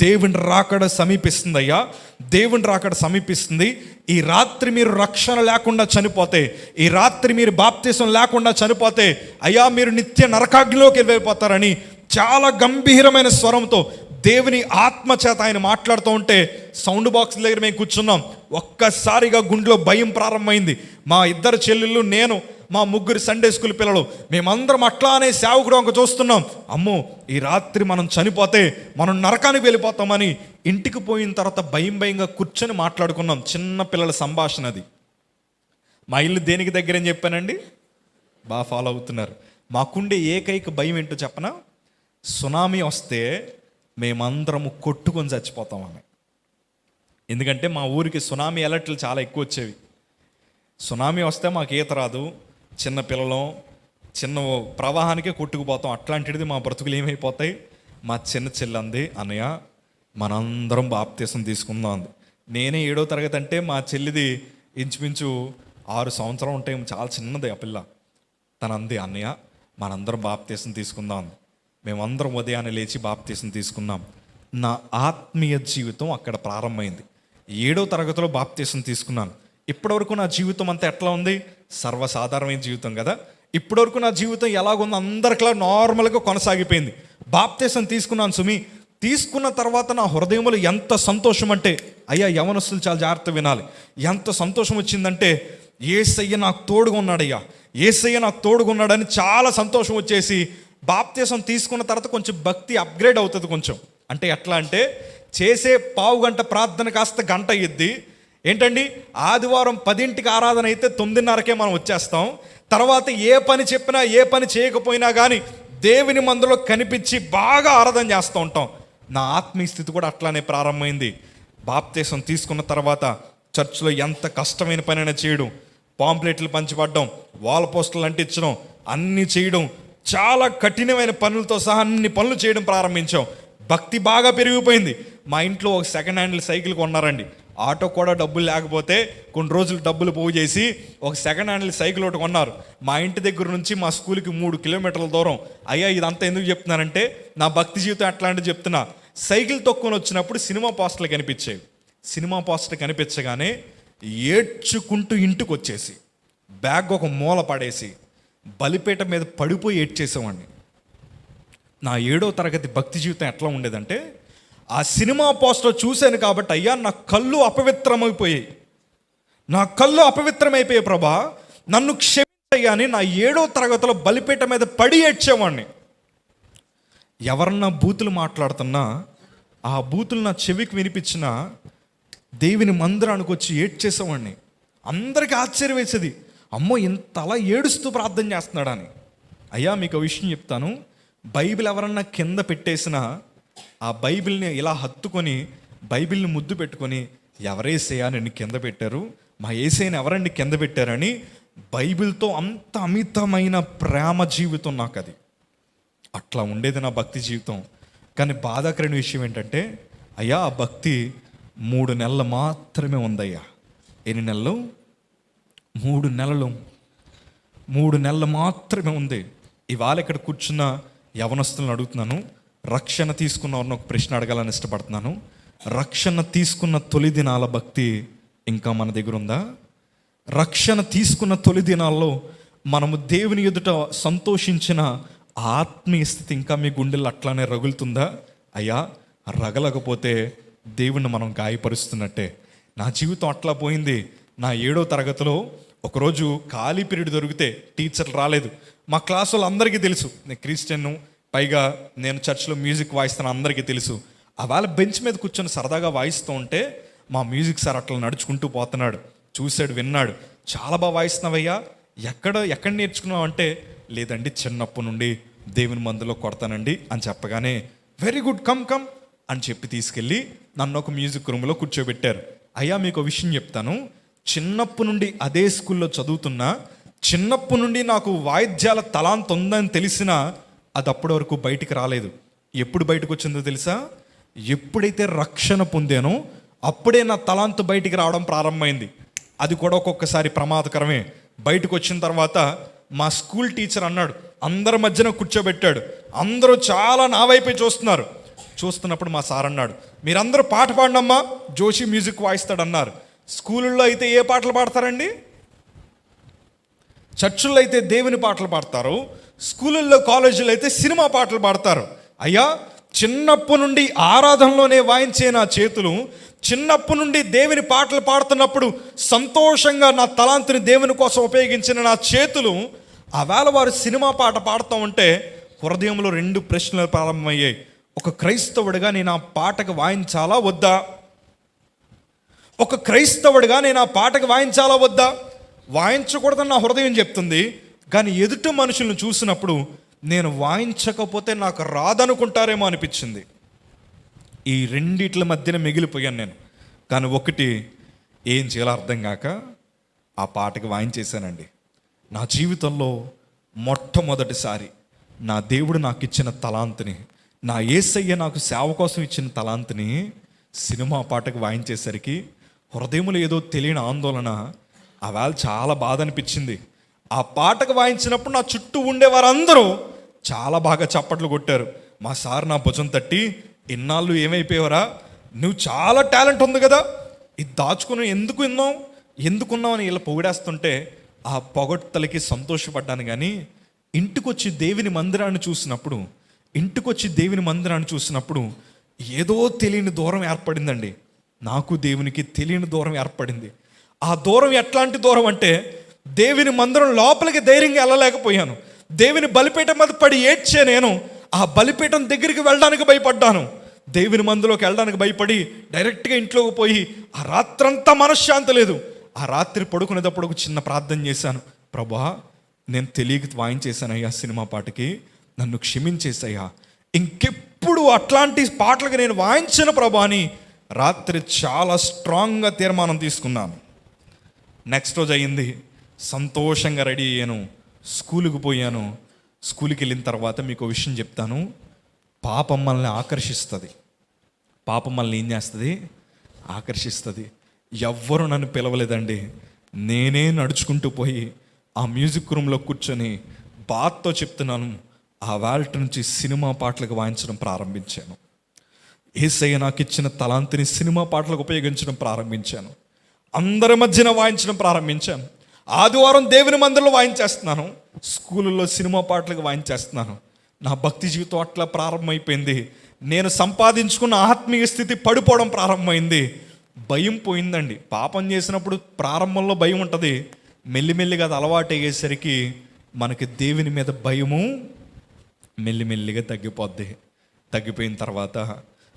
దేవుని రాకడ సమీపిస్తుంది అయ్యా, దేవుని రాకడ సమీపిస్తుంది. ఈ రాత్రి మీరు రక్షణ లేకుండా చనిపోతే, ఈ రాత్రి మీరు బాప్తిసం లేకుండా చనిపోతే అయ్యా మీరు నిత్య నరకాగ్నిలోకి వెళ్ళిపోతారని చాలా గంభీరమైన స్వరంతో దేవుని ఆత్మ చేత ఆయన మాట్లాడుతూ ఉంటే సౌండ్ బాక్స్ దగ్గర మేము కూర్చున్నాం. ఒక్కసారిగా గుండెలో భయం ప్రారంభమైంది. మా ఇద్దరు చెల్లెళ్ళు, నేను, మా ముగ్గురు సండే స్కూల్ పిల్లలు, మేమందరం అట్లానే సేవకుడు అంక చూస్తున్నాం. అమ్మో ఈ రాత్రి మనం చనిపోతే మనం నరకానికి వెళ్ళిపోతామని ఇంటికి పోయిన తర్వాత భయంగా కూర్చొని మాట్లాడుకున్నాం. చిన్న పిల్లల సంభాషణ అది. మా ఇల్లు దేనికి దగ్గర అని చెప్పానండి, బాగా ఫాలో అవుతున్నారు. మాకుండే ఏకైక భయం ఏంటో చెప్పనా, సునామీ వస్తే మేమందరము కొట్టుకొని చచ్చిపోతామని. ఎందుకంటే మా ఊరికి సునామీ అలర్ట్లు చాలా ఎక్కువ వచ్చేవి. సునామీ వస్తే మాకు ఈత రాదు, చిన్న పిల్లలం, చిన్న ప్రవాహానికే కొట్టుకుపోతాం. అట్లాంటిది మా బ్రతుకులు ఏమైపోతాయి. మా చిన్న చెల్లి అంది, అన్నయ్య మనందరం బాప్తీసం తీసుకుందాం అంది. నేనే 7వ తరగతి అంటే మా చెల్లిది ఇంచుమించు 6 సంవత్సరం ఉంటాయి, చాలా చిన్నది ఆ పిల్ల. తను అంది, అన్నయ్య మనందరం బాప్తీసం తీసుకుందాం అంది. మేమందరం ఉదయాన్నే లేచి బాప్తీసం తీసుకున్నాం. నా ఆత్మీయ జీవితం అక్కడ ప్రారంభమైంది. 7వ తరగతిలో బాప్తీసం తీసుకున్నాను. ఇప్పటివరకు నా జీవితం అంతా ఎట్లా ఉంది, సర్వసాధారణమైన జీవితం కదా. ఇప్పటివరకు నా జీవితం ఎలాగుందో అందరికలా నార్మల్గా కొనసాగిపోయింది. బాప్తీసం తీసుకున్నాను సుమి. తీసుకున్న తర్వాత నా హృదయంలో ఎంత సంతోషం అంటే, అయ్యా యవనస్తులు చాలా జాగ్రత్త వినాలి, ఎంత సంతోషం వచ్చిందంటే, యేసయ్య నాకు తోడుగా ఉన్నాడయ్యా, యేసయ్య నాకు తోడుగా ఉన్నాడని చాలా సంతోషం వచ్చేసి బాప్తీసం తీసుకున్న తర్వాత కొంచెం భక్తి అప్గ్రేడ్ అవుతుంది కొంచెం. అంటే ఎట్లా అంటే, చేసే పావు గంట ప్రార్థన కాస్త గంట అయ్యిద్ది, ఏంటండి, ఆదివారం 10ంటికి ఆరాధన అయితే 9:30కే మనం వచ్చేస్తాం. తర్వాత ఏ పని చెప్పినా ఏ పని చేయకపోయినా కానీ దేవుని మందులో కనిపించి బాగా ఆరాధన చేస్తూ ఉంటాం. నా ఆత్మీయ స్థితి కూడా అట్లానే ప్రారంభమైంది. బాప్తీసం తీసుకున్న తర్వాత చర్చిలో ఎంత కష్టమైన పనైనా చేయడం, పాంప్లెట్లు పంచిపడడం, వాల్ పోస్టర్లు అంటించడం, అన్నీ చేయడం, చాలా కఠినమైన పనులతో సహా అన్ని పనులు చేయడం ప్రారంభించాం. భక్తి బాగా పెరిగిపోయింది. మా ఇంట్లో ఒక సెకండ్ హ్యాండిల్ సైకిల్ కొన్నారండి. ఆటో కూడా డబ్బులు లేకపోతే కొన్ని రోజులు డబ్బులు పోగు చేసి ఒక సెకండ్ హ్యాండిల్ సైకిల్ ఒకటి కొన్నారు. మా ఇంటి దగ్గర నుంచి మా స్కూల్కి 3 కిలోమీటర్ల దూరం. అయ్యా, ఇదంతా ఎందుకు చెప్తున్నానంటే నా భక్తి జీవితం అట్లాంటివి చెప్తున్నా. సైకిల్ తొక్కుని వచ్చినప్పుడు సినిమా పోస్టర్లు కనిపించాయి. సినిమా పోస్టర్ కనిపించగానే ఏడ్చుకుంటూ ఇంటికి వచ్చేసి బ్యాగ్ ఒక మూల పడేసి బలిపేట మీద పడిపోయి ఏడ్చేసేవాడిని. నా 7వ తరగతి భక్తి జీవితం ఎట్లా ఉండేదంటే, ఆ సినిమా పోస్టర్ చూశాను కాబట్టి అయ్యా నా కళ్ళు అపవిత్రమైపోయాయి, నా కళ్ళు అపవిత్రమైపోయాయి ప్రభా, నన్ను క్షమించయ్యా అని నా 7వ తరగతిలో బలిపేట మీద పడి ఏడ్చేవాడిని. ఎవరన్నా బూతులు మాట్లాడుతున్నా ఆ బూతులు నా చెవికి వినిపించిన దేవుని మందిరానికి వచ్చి ఏడ్చేసేవాడిని. అందరికీ ఆశ్చర్యం వేసేది, అమ్మో ఇంత అలా ఏడుస్తూ ప్రార్థన చేస్తున్నాడని. అయ్యా మీకు విషయం చెప్తాను, బైబిల్ ఎవరన్నా కింద పెట్టేసినా ఆ బైబిల్ని ఇలా హత్తుకొని బైబిల్ని ముద్దు పెట్టుకొని, ఎవరేసయ్యా నిన్ను కింద పెట్టారు, మా ఏసైని ఎవరండి కింద పెట్టారని బైబిల్తో అంత అమితమైన ప్రేమ జీవితం నాకు అది. అట్లా ఉండేది నా భక్తి జీవితం. కానీ బాధాకరమైన విషయం ఏంటంటే, అయ్యా ఆ భక్తి 3 నెలలు మాత్రమే ఉందయ్యా. ఎన్ని నెలలు? 3 నెలలు. 3 నెలలు మాత్రమే ఉంది. ఇవాళ ఇక్కడ కూర్చున్న యవనస్తులను అడుగుతున్నాను, రక్షణ తీసుకున్నవారిని ఒక ప్రశ్న అడగాలని ఇష్టపడుతున్నాను. రక్షణ తీసుకున్న తొలి దినాల భక్తి ఇంకా మన దగ్గర ఉందా? రక్షణ తీసుకున్న తొలి దినాల్లో మనము దేవుని ఎదుట సంతోషించిన ఆత్మీయ స్థితి ఇంకా మీ గుండెల్లో అట్లానే రగులుతుందా? అయ్యా, రగలకపోతే దేవుణ్ణి మనం గాయపరుస్తున్నట్టే. నా జీవితం అట్లా పోయింది. నా 7వ తరగతిలో ఒకరోజు ఖాళీ పీరియడ్ దొరికితే, టీచర్లు రాలేదు. మా క్లాస్ వాళ్ళు అందరికీ తెలుసు నేను క్రిస్టియన్ను, పైగా నేను చర్చ్లో మ్యూజిక్ వాయిస్తాను అందరికీ తెలుసు. అవాళ బెంచ్ మీద కూర్చొని సరదాగా వాయిస్తూ ఉంటే మా మ్యూజిక్ సార్ అట్లా నడుచుకుంటూ పోతున్నాడు. చూశాడు, విన్నాడు, చాలా బాగా వాయిస్తున్నావయ్యా, ఎక్కడ నేర్చుకున్నావు అంటే, లేదండి చిన్నప్పటి నుండి దేవుని మందులో కొడతానండి అని చెప్పగానే, వెరీ గుడ్, కమ్ కమ్ అని చెప్పి తీసుకెళ్ళి నన్ను ఒక మ్యూజిక్ రూమ్లో కూర్చోబెట్టారు. అయ్యా మీకు విషయం చెప్తాను, చిన్నప్పటి నుండి అదే స్కూల్లో చదువుతున్నా, చిన్నప్పటి నుండి నాకు వాయిద్యాల తలాంత ఉందని తెలిసినా అది అప్పటి వరకు బయటికి రాలేదు. ఎప్పుడు బయటకు వచ్చిందో తెలుసా? ఎప్పుడైతే రక్షణ పొందానో అప్పుడే నా తలాంతు బయటికి రావడం ప్రారంభమైంది. అది కూడా ఒక్కొక్కసారి ప్రమాదకరమే. బయటకు వచ్చిన తర్వాత మా స్కూల్ టీచర్ అన్నాడు, అందరి మధ్యన కూర్చోబెట్టాడు, అందరూ చాలా నా వైపే చూస్తున్నారు. చూస్తున్నప్పుడు మా సార్ అన్నాడు, మీరందరూ పాట పాడినమ్మా, జోషి మ్యూజిక్ వాయిస్తాడన్నారు. స్కూళ్ళల్లో అయితే ఏ పాటలు పాడతారండి? చర్చుల్లో అయితే దేవుని పాటలు పాడతారు, స్కూళ్ళల్లో కాలేజీలో అయితే సినిమా పాటలు పాడతారు. అయ్యా, చిన్నప్పటి నుండి ఆరాధనలోనే వాయించే నా చేతులు, చిన్నప్పటి నుండి దేవుని పాటలు పాడుతున్నప్పుడు సంతోషంగా నా తలాంతుని దేవుని కోసం ఉపయోగించిన నా చేతులు, ఆవేళ వారు సినిమా పాట పాడుతూ ఉంటే హృదయంలో 2 ప్రశ్నలు ప్రారంభమయ్యాయి. ఒక క్రైస్తవుడిగా నేను ఆ పాటకు వాయించాలా వద్దా? ఒక క్రైస్తవుడిగా నేను ఆ పాటకు వాయించాలా వద్దా? వాయించకూడదని నా హృదయం చెప్తుంది. కానీ ఎదుటి మనుషులను చూసినప్పుడు నేను వాయించకపోతే నాకు రాదనుకుంటారేమో అనిపించింది. ఈ రెండిట్ల మధ్యన మిగిలిపోయాను నేను. కానీ ఒకటి ఏం చేయాలో అర్థం కాక ఆ పాటకి వాయించేశానండి. నా జీవితంలో మొట్టమొదటిసారి నా దేవుడు నాకు ఇచ్చిన తలాంతుని, నా యేసయ్య నాకు సేవ కోసం ఇచ్చిన తలాంతుని సినిమా పాటకు వాయించేసరికి హృదయంలో ఏదో తెలియని ఆందోళన, ఆవేళ చాలా బాధ అనిపించింది. ఆ పాటకు వాయించినప్పుడు నా చుట్టూ ఉండే వారందరూ చాలా బాగా చప్పట్లు కొట్టారు. మా సార్ నా భుజం తట్టి, ఇన్నాళ్ళు ఏమైపోయావరా, నువ్వు చాలా టాలెంట్ ఉంది కదా, ఇది దాచుకుని ఎందుకున్నావు అని ఇలా పొగిడేస్తుంటే ఆ పొగడ్తలకి సంతోషపడ్డాను. కానీ ఇంటికొచ్చి దేవుని మందిరాన్ని చూసినప్పుడు ఏదో తెలియని దూరం ఏర్పడిందండి. నాకు దేవునికి తెలియని దూరం ఏర్పడింది. ఆ దూరం ఎట్లాంటి దూరం అంటే, దేవుని మందిరం లోపలికి ధైర్యంగా వెళ్ళలేకపోయాను. దేవుని బలిపీఠం మీద పడి ఏడ్చే నేను ఆ బలిపీఠం దగ్గరికి వెళ్ళడానికి భయపడ్డాను. దేవుని మందిలోకి వెళ్ళడానికి భయపడి డైరెక్ట్గా ఇంట్లోకి పోయి ఆ రాత్రంతా మనశ్శాంతి లేదు. ఆ రాత్రి పడుకునేటప్పుడు ఒక చిన్న ప్రార్థన చేశాను. ప్రభా, నేను తెలియక వాయించేశానయ్యా సినిమా పాటకి, నన్ను క్షమించేసయ్యా, ఇంకెప్పుడు అట్లాంటి పాటలకు నేను వాయించిన ప్రభా అని రాత్రి చాలా స్ట్రాంగ్గా తీర్మానం తీసుకున్నాను. నెక్స్ట్ రోజు అయ్యింది, సంతోషంగా రెడీ అయ్యాను, స్కూల్కి పోయాను. స్కూల్కి వెళ్ళిన తర్వాత మీకు ఒక విషయం చెప్తాను. పాపం మనల్ని ఆకర్షిస్తుంది. పాపం మనల్ని ఏం చేస్తుంది? ఆకర్షిస్తుంది. ఎవ్వరు నన్ను పిలవలేదండి. నేనే నడుచుకుంటూ పోయి ఆ మ్యూజిక్ రూమ్లో కూర్చొని బాత్తో చెప్తున్నాను. ఆ వాల్ట్ నుంచి సినిమా పాటలకు వాయించడం ప్రారంభించాను. యేసయ్య నాకు ఇచ్చిన తలాంతిని సినిమా పాటలకు ఉపయోగించడం ప్రారంభించాను. అందరి మధ్యన వాయించడం ప్రారంభించాను. ఆదివారం దేవుని మందిరంలో వాయించేస్తున్నాను, స్కూళ్ళలో సినిమా పాటలకు వాయించేస్తున్నాను. నా భక్తి జీవితం అట్లా ప్రారంభమైపోయింది. నేను సంపాదించుకున్న ఆత్మీయ స్థితి పడిపోవడం ప్రారంభమైంది. భయం పోయిందండి. పాపం చేసినప్పుడు ప్రారంభంలో భయం ఉంటుంది, మెల్లిమెల్లిగా అది అలవాటు అయ్యేసరికి మనకి దేవుని మీద భయము మెల్లిమెల్లిగా తగ్గిపోద్ది. తగ్గిపోయిన తర్వాత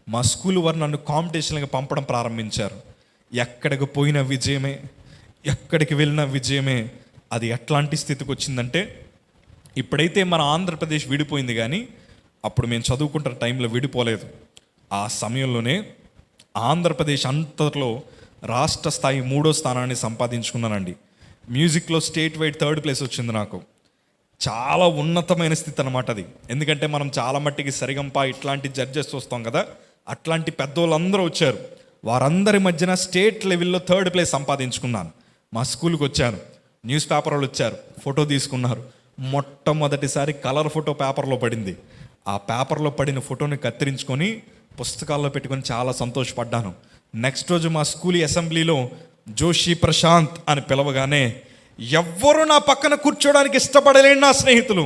మా స్కూల్ వారు నన్ను కాంపిటీషన్గా పంపడం ప్రారంభించారు. ఎక్కడికి పోయిన విజయమే, ఎక్కడికి వెళ్ళిన విజయమే. అది ఎట్లాంటి స్థితికి వచ్చిందంటే, ఇప్పుడైతే మన ఆంధ్రప్రదేశ్ విడిపోయింది, కానీ అప్పుడు మేము చదువుకుంటున్న టైంలో విడిపోలేదు. ఆ సమయంలోనే ఆంధ్రప్రదేశ్ అంతట్లో రాష్ట్ర స్థాయి 3వ స్థానాన్ని సంపాదించుకున్నానండి. మ్యూజిక్లో స్టేట్ వైడ్ 3rd ప్లేస్ వచ్చింది నాకు. చాలా ఉన్నతమైన స్థితి అనమాట అది. ఎందుకంటే మనం చాలా మట్టికి సరిగంప ఇట్లాంటి జడ్జెస్ వస్తాం కదా, అట్లాంటి పెద్దోళ్ళందరూ వచ్చారు. వారందరి మధ్యన స్టేట్ లెవెల్లో 3rd ప్లేస్ సంపాదించుకున్నాను. మా స్కూల్కి వచ్చాను, న్యూస్ పేపర్ వాళ్ళు వచ్చారు, ఫోటో తీసుకున్నారు. మొట్టమొదటిసారి కలర్ ఫోటో పేపర్లో పడింది. ఆ పేపర్లో పడిన ఫోటోని కత్తిరించుకొని పుస్తకాల్లో పెట్టుకొని చాలా సంతోషపడ్డాను. నెక్స్ట్ రోజు మా స్కూల్ అసెంబ్లీలో జోషి ప్రశాంత్ అని పిలవగానే ఎవ్వరూ నా పక్కన కూర్చోడానికి ఇష్టపడలేని నా స్నేహితులు,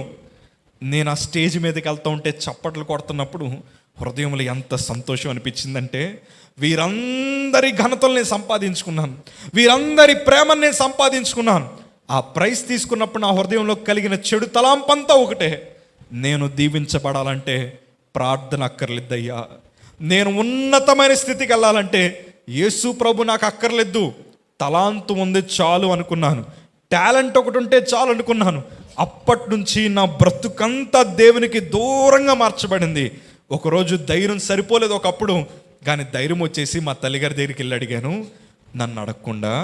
నేను ఆ స్టేజ్ మీదకి వెళ్తూ ఉంటే చప్పట్లు కొడుతున్నప్పుడు హృదయంలో ఎంత సంతోషం అనిపించిందంటే, వీరందరి ఘనతలు నేను సంపాదించుకున్నాను, వీరందరి ప్రేమను నేను సంపాదించుకున్నాను. ఆ ప్రైజ్ తీసుకున్నప్పుడు నా హృదయంలో కలిగిన చెడు తలాంపంతా ఒకటే, నేను దీవించబడాలంటే ప్రార్థన అక్కర్లేదయ్యా, నేను ఉన్నతమైన స్థితికి వెళ్ళాలంటే యేసు ప్రభు నాకు అక్కర్లేదు, తలాంతు ఉంది చాలు అనుకున్నాను, టాలెంట్ ఒకటి ఉంటే చాలు అనుకున్నాను. అప్పటి నుంచి నా బ్రతుకంతా దేవునికి దూరంగా మార్చబడింది. ఒకరోజు ధైర్యం సరిపోలేదు ఒకప్పుడు, కానీ ధైర్యం వచ్చేసి మా తల్లిగారి దగ్గరికి వెళ్ళి అడిగాను, నన్ను అడగకుండా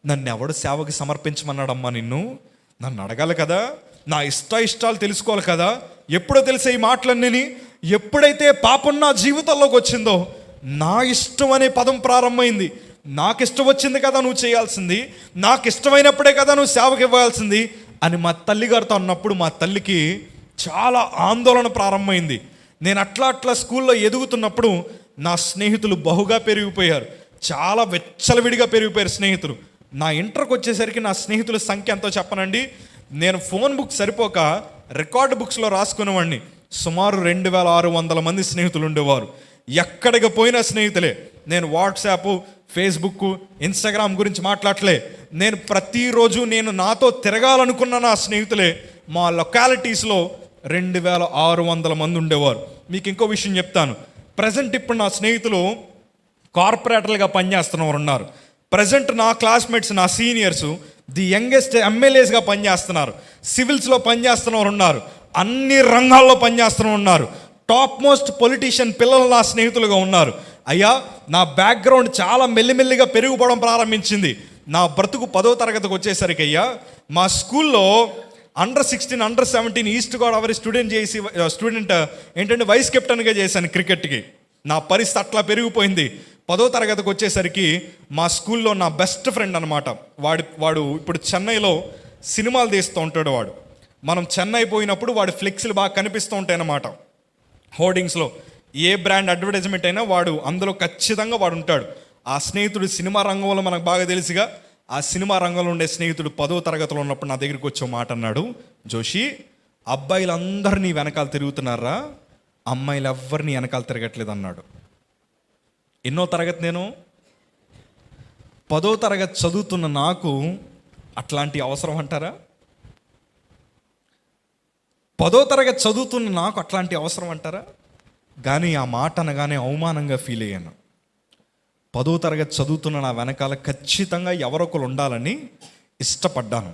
నన్ను ఎవడు సేవకి సమర్పించమన్నాడమ్మా నిన్ను? నన్ను అడగాలి కదా, నా ఇష్టాలు తెలుసుకోవాలి కదా. ఎప్పుడో తెలిసే ఈ మాటలన్నీ, ఎప్పుడైతే పాపం నా జీవితంలోకి వచ్చిందో నా ఇష్టం అనే పదం ప్రారంభమైంది. నాకు ఇష్టం వచ్చింది కదా నువ్వు చేయాల్సింది, నాకు ఇష్టమైనప్పుడే కదా నువ్వు సేవకి ఇవ్వాల్సింది అని మా తల్లిగారితో అన్నప్పుడు మా తల్లికి చాలా ఆందోళన ప్రారంభమైంది. నేను అట్లా స్కూల్లో ఎదుగుతున్నప్పుడు నా స్నేహితులు బహుగా పెరిగిపోయారు, చాలా వెచ్చలవిడిగా పెరిగిపోయారు స్నేహితులు. నా ఇంటర్కి వచ్చేసరికి నా స్నేహితుల సంఖ్య ఎంతో చెప్పనండి, నేను ఫోన్ బుక్ సరిపోక రికార్డు బుక్స్లో రాసుకునేవాడిని. సుమారు 2600 మంది స్నేహితులు ఉండేవారు. ఎక్కడికి పోయిన స్నేహితులే. నేను వాట్సాప్, ఫేస్బుక్, ఇన్స్టాగ్రామ్ గురించి మాట్లాడలే. నేను ప్రతిరోజు నాతో తిరగాలనుకున్న నా స్నేహితులే మా లొకాలిటీస్లో 2600 మంది ఉండేవారు. మీకు ఇంకో విషయం చెప్తాను. ప్రజెంట్ ఇప్పుడు నా స్నేహితులు కార్పొరేటర్లుగా పనిచేస్తున్నవారు ఉన్నారు. ప్రజెంట్ నా క్లాస్మేట్స్, నా సీనియర్స్ ది యంగెస్ట్ ఎమ్మెల్యేస్గా పనిచేస్తున్నారు, సివిల్స్లో పనిచేస్తున్నవారు ఉన్నారు, అన్ని రంగాల్లో పనిచేస్తున్న ఉన్నారు. టాప్ మోస్ట్ పొలిటీషియన్ పిల్లలు నా స్నేహితులుగా ఉన్నారు. అయ్యా, నా బ్యాక్గ్రౌండ్ చాలా మెల్లిమెల్లిగా పెరిగిపోవడం ప్రారంభించింది. నా బ్రతుకు 10వ తరగతికి వచ్చేసరికి అయ్యా, మా స్కూల్లో అండర్-16, అండర్-17 ఈస్ట్ గోదావరి స్టూడెంట్ ఏంటంటే వైస్ కెప్టెన్గా చేశాను క్రికెట్కి. నా పరిస్థితి అట్లా పెరిగిపోయింది. 10వ తరగతికి వచ్చేసరికి మా స్కూల్లో నా బెస్ట్ ఫ్రెండ్ అనమాట, వాడు ఇప్పుడు చెన్నైలో సినిమాలు తీస్తూ ఉంటాడు. మనం చెన్నై పోయినప్పుడు వాడి ఫ్లెక్స్లు బాగా కనిపిస్తూ ఉంటాయి అన్నమాట. హోర్డింగ్స్లో ఏ బ్రాండ్ అడ్వర్టైజ్మెంట్ అయినా వాడు అందులో ఖచ్చితంగా వాడు ఉంటాడు. ఆ స్నేహితుడు సినిమా రంగంలో మనకు బాగా తెలుసుగా. ఆ సినిమా రంగంలో ఉండే స్నేహితుడు 10వ తరగతిలో ఉన్నప్పుడు నా దగ్గరికి వచ్చే మాట అన్నాడు, జోషి, అబ్బాయిలందరూ నీ వెనకాల తిరుగుతున్నారా, అమ్మాయిలు ఎవ్వరు నీ వెనకాల తిరగట్లేదు అన్నాడు. ఎన్నో తరగతి నేను? 10వ తరగతి చదువుతున్న నాకు అట్లాంటి అవసరం అంటారా? 10వ తరగతి చదువుతున్న నాకు అట్లాంటి అవసరం అంటారా? కానీ ఆ మాట అనగానే అవమానంగా ఫీల్ అయ్యాను. 10వ తరగతి చదువుతున్న నా వెనకాల ఖచ్చితంగా ఎవరొకరు ఉండాలని ఇష్టపడ్డాను.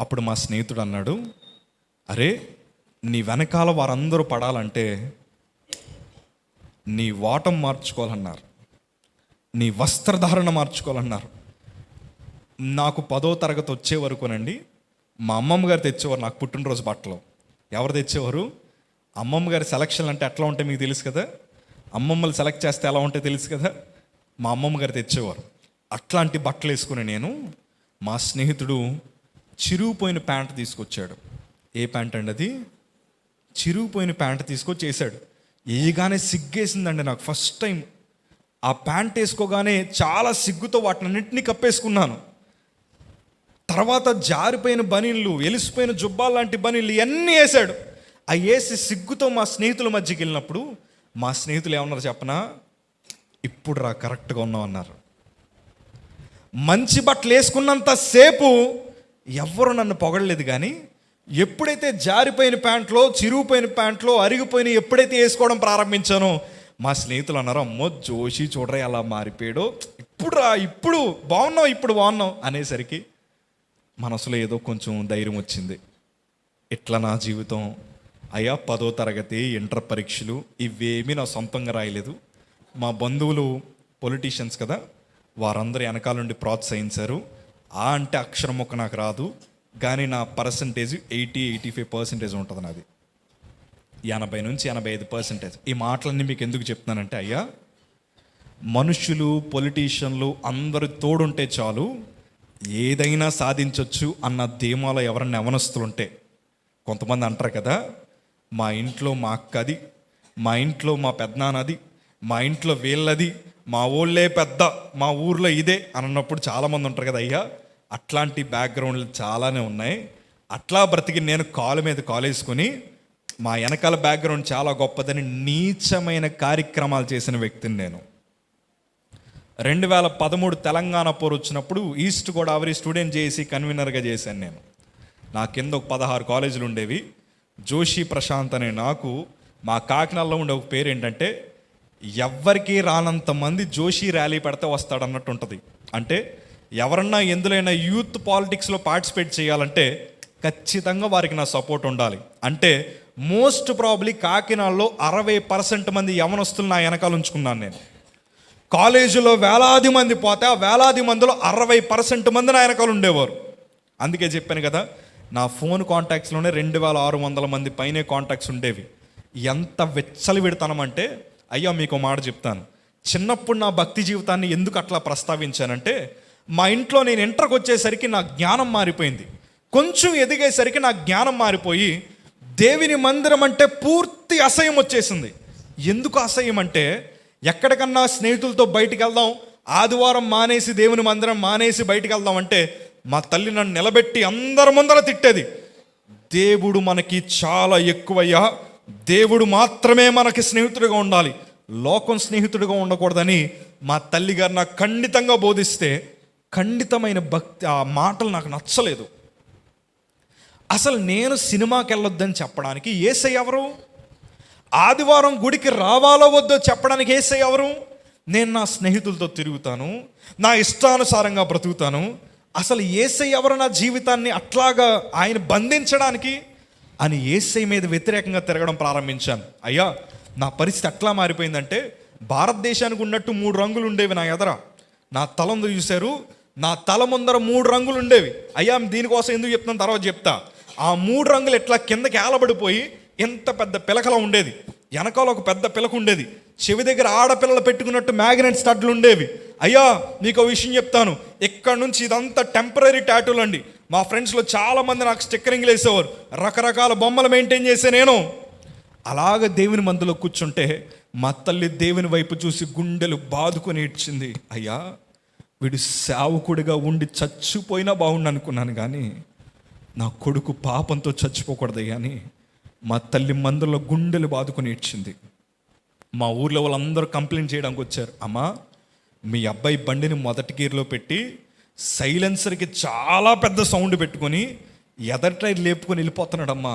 అప్పుడు మా స్నేహితుడు అన్నాడు, అరే నీ వెనకాల వారందరూ పడాలంటే నీ వాటం మార్చుకోవాలన్నారు, నీ వస్త్రధారణ మార్చుకోవాలన్నారు. నాకు 10వ తరగతి వచ్చే వరకునండి మా అమ్మమ్మ గారు తెచ్చేవారు నాకు పుట్టినరోజు బట్టలు. ఎవరు తెచ్చేవారు? అమ్మమ్మ గారి సెలక్షన్ అంటే ఎట్లా ఉంటాయి మీకు తెలుసు కదా. అమ్మమ్మలు సెలెక్ట్ చేస్తే ఎలా ఉంటాయో తెలుసు కదా. మా అమ్మమ్మ గారు తెచ్చేవారు. అట్లాంటి బట్టలు వేసుకుని నేను, మా స్నేహితుడు చిరిగిపోయిన ప్యాంట్ తీసుకొచ్చాడు. ఏ ప్యాంట్ అండి అది? చిరిగిపోయిన ప్యాంట్ తీసుకొచ్చి వేసాడు. వేయగానే సిగ్గేసిందండి నాకు. ఫస్ట్ టైం ఆ ప్యాంట్ వేసుకోగానే చాలా సిగ్గుతో వాటినన్నింటినీ కప్పేసుకున్నాను. తర్వాత జారిపోయిన బనీళ్ళు, ఎలిసిపోయిన జుబ్బాలు లాంటి బనీళ్ళు ఇవన్నీ వేసాడు. ఆ వేసి సిగ్గుతో మా స్నేహితుల మధ్యకి వెళ్ళినప్పుడు మా స్నేహితులు ఏమన్నారు చెప్పనా? ఇప్పుడు రా కరెక్ట్గా ఉన్నావు అన్నారు. మంచి బట్టలు వేసుకున్నంత సేపు ఎవ్వరు నన్ను పొగడలేదు, కానీ ఎప్పుడైతే జారిపోయిన ప్యాంట్లో, చిరిగిపోయిన ప్యాంట్లో, అరిగిపోయిన ఎప్పుడైతే వేసుకోవడం ప్రారంభించానో మా స్నేహితులు అన్నారు, అమ్మో జోషి చూడరా ఎలా మారిపోయాడో, ఇప్పుడు బాగున్నావు, ఇప్పుడు బాగున్నావు అనేసరికి మనసులో ఏదో కొంచెం ధైర్యం వచ్చింది. ఇట్లా నా జీవితం. అయ్యా 10వ తరగతి, ఇంటర్ పరీక్షలు ఇవేమీ నా సొంతంగా రాయలేదు. మా బంధువులు పొలిటీషియన్స్ కదా, వారందరూ వెనకాల నుండి ప్రోత్సహించారు. ఆ అంటే అక్షరం మొక్క నాకు రాదు, కానీ నా పర్సంటేజ్ 80-85% ఉంటుంది నాది. 80-85%. ఈ మాటలన్నీ మీకు ఎందుకు చెప్తున్నానంటే, అయ్యా మనుషులు, పొలిటీషియన్లు అందరూ తోడుంటే చాలు ఏదైనా సాధించవచ్చు అన్న ధీమాలో ఎవరన్నా యవనస్తులుంటే, కొంతమంది అంటారు కదా, మా ఇంట్లో మా అక్కది, మా ఇంట్లో మా పెద్దనాన్నది, మా ఇంట్లో వీళ్ళది, మా ఊళ్ళే పెద్ద, మా ఊర్లో ఇదే అన్నప్పుడు చాలామంది ఉంటారు కదా. అయ్యా అట్లాంటి బ్యాక్గ్రౌండ్లు చాలానే ఉన్నాయి. అట్లా బ్రతికి నేను కాలు మీద కాలేసుకొని మా వెనకాల బ్యాక్గ్రౌండ్ చాలా గొప్పదని నీచమైన కార్యక్రమాలు చేసిన వ్యక్తిని నేను. 2013 తెలంగాణ పోరు వచ్చినప్పుడు ఈస్ట్ గోదావరి స్టూడెంట్ జేఏసీ కన్వీనర్గా చేశాను నేను. నా కింద ఒక 16 కాలేజీలు ఉండేవి. జోషి ప్రశాంత్ అనే నాకు మా కాకినాడలో ఉండే ఒక పేరు ఏంటంటే, ఎవ్వరికీ రానంత మంది జోషి ర్యాలీ పెడితే వస్తాడన్నట్టు ఉంటుంది. అంటే ఎవరన్నా ఎందులోనైనా యూత్ పాలిటిక్స్లో పార్టిసిపేట్ చేయాలంటే ఖచ్చితంగా వారికి నా సపోర్ట్ ఉండాలి. అంటే మోస్ట్ ప్రాబ్లీ కాకినాడలో 60% మంది యవనస్తులు నా వెనకాల ఉంచుకున్నాను నేను. కాలేజీలో వేలాది మంది పోతే ఆ వేలాది మందిలో 60% మంది నా వెనకాల ఉండేవారు. అందుకే చెప్పాను కదా, నా ఫోన్ కాంటాక్ట్స్లోనే 2600 మంది పైనే కాంటాక్ట్స్ ఉండేవి. ఎంత వెచ్చలి పెడతానమంటే, అయ్యా మీకు మాట చెప్తాను, చిన్నప్పుడు నా భక్తి జీవితాన్ని ఎందుకు అట్లా ప్రస్తావించానంటే, మా ఇంట్లో నేను ఇంటర్కి వచ్చేసరికి నా జ్ఞానం మారిపోయింది. కొంచెం ఎదిగేసరికి నా జ్ఞానం మారిపోయి దేవుని మందిరం అంటే పూర్తి అసహ్యం వచ్చేసింది. ఎందుకు అసహ్యం అంటే, ఎక్కడికన్నా స్నేహితులతో బయటికి వెళ్దాం, ఆదివారం మానేసి దేవుని మందిరం మానేసి బయటికి వెళ్దాం అంటే మా తల్లి నన్ను నిలబెట్టి అందరి ముందర తిట్టేది. దేవుడు మనకి చాలా ఎక్కువయ్యా, దేవుడు మాత్రమే మనకి స్నేహితుడిగా ఉండాలి, లోకం స్నేహితుడిగా ఉండకూడదని మా తల్లిగారు నాకు ఖండితంగా బోధిస్తే, ఖండితమైన భక్తి ఆ మాటలు నాకు నచ్చలేదు. అసలు నేను సినిమాకి వెళ్ళొద్దని చెప్పడానికి యేసయ్య ఎవరు? ఆదివారం గుడికి రావాలో వద్దో చెప్పడానికి యేసయ్య ఎవరు? నేను నా స్నేహితులతో తిరుగుతాను, నా ఇష్టానుసారంగా బ్రతుకుతాను. అసలు యేసయ్య ఎవరు నా జీవితాన్ని అట్లాగా ఆయన బంధించడానికి అని యేసయ్య మీద వ్యతిరేకంగా తిరగడం ప్రారంభించాను. అయ్యా నా పరిస్థితి ఎట్లా మారిపోయిందంటే, భారతదేశానికి ఉన్నట్టు 3 రంగులు ఉండేవి నా ఎదర. నా తల ముందు చూశారు, నా తల ముందర 3 రంగులు ఉండేవి. అయ్యా దీనికోసం ఎందుకు చెప్తాను తర్వాత చెప్తా. ఆ 3 రంగులు ఎట్లా కిందకి ఏలబడిపోయి ఎంత పెద్ద పిలకల ఉండేది. వెనకాల ఒక పెద్ద పిలక ఉండేది. చెవి దగ్గర ఆడపిల్లలు పెట్టుకున్నట్టు మ్యాగ్నెట్ స్టడ్లు ఉండేవి. అయ్యా మీకు ఒక విషయం చెప్తాను, ఇక్కడ నుంచి ఇదంతా టెంపరీ టాటూలు అండి. మా ఫ్రెండ్స్లో చాలామంది నాకు స్టిక్కరింగ్లు వేసేవారు, రకరకాల బొమ్మలు మెయింటైన్ చేసే నేను. అలాగ దేవుని మందులో కూర్చుంటే మా తల్లి దేవుని వైపు చూసి గుండెలు బాదుకొని ఏడ్చింది. అయ్యా వీడు సేవకుడిగా ఉండి చచ్చిపోయినా బాగుండు అనుకున్నాను, కానీ నా కొడుకు పాపంతో చచ్చిపోకూడదు అని మా తల్లి మందులో గుండెలు బాదుకొని ఏడ్చింది. మా ఊర్లో వాళ్ళందరూ కంప్లైంట్ చేయడానికి వచ్చారు. అమ్మా మీ అబ్బాయి బండిని మొదటి గేర్లో పెట్టి సైలెన్సర్కి చాలా పెద్ద సౌండ్ పెట్టుకొని ఎదర్ టైర్ లేపుకొని వెళ్ళిపోతున్నాడమ్మా,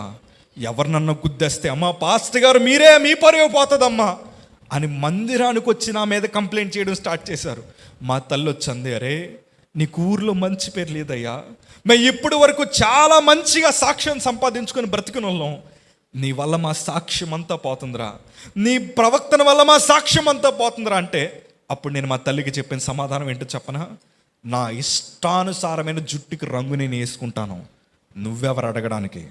ఎవరినన్నా గుద్దేస్తే అమ్మా పాస్టర్ గారు మీరే, మీ పరువు పోతుందమ్మా అని మందిరానికి వచ్చి నా మీద కంప్లైంట్ చేయడం స్టార్ట్ చేశారు. మా తల్లి వచ్చింది, అరే నీకు ఊర్లో మంచి పేరు లేదయ్యా, మేము ఇప్పటి వరకు చాలా మంచిగా సాక్ష్యం సంపాదించుకొని బ్రతికిన వాళ్ళం, నీ వల్ల మా సాక్ష్యం అంతా పోతుందిరా, నీ ప్రవక్తన వల్ల మా సాక్ష్యం అంతా పోతుందిరా అంటే అప్పుడు నేను మా తల్లికి చెప్పిన సమాధానం ఏంటో చెప్పనా, నా ఇష్టానుసారమైన జుట్టుకి రంగు నేను వేసుకుంటాను, నువ్వెవరు అడగడానికి?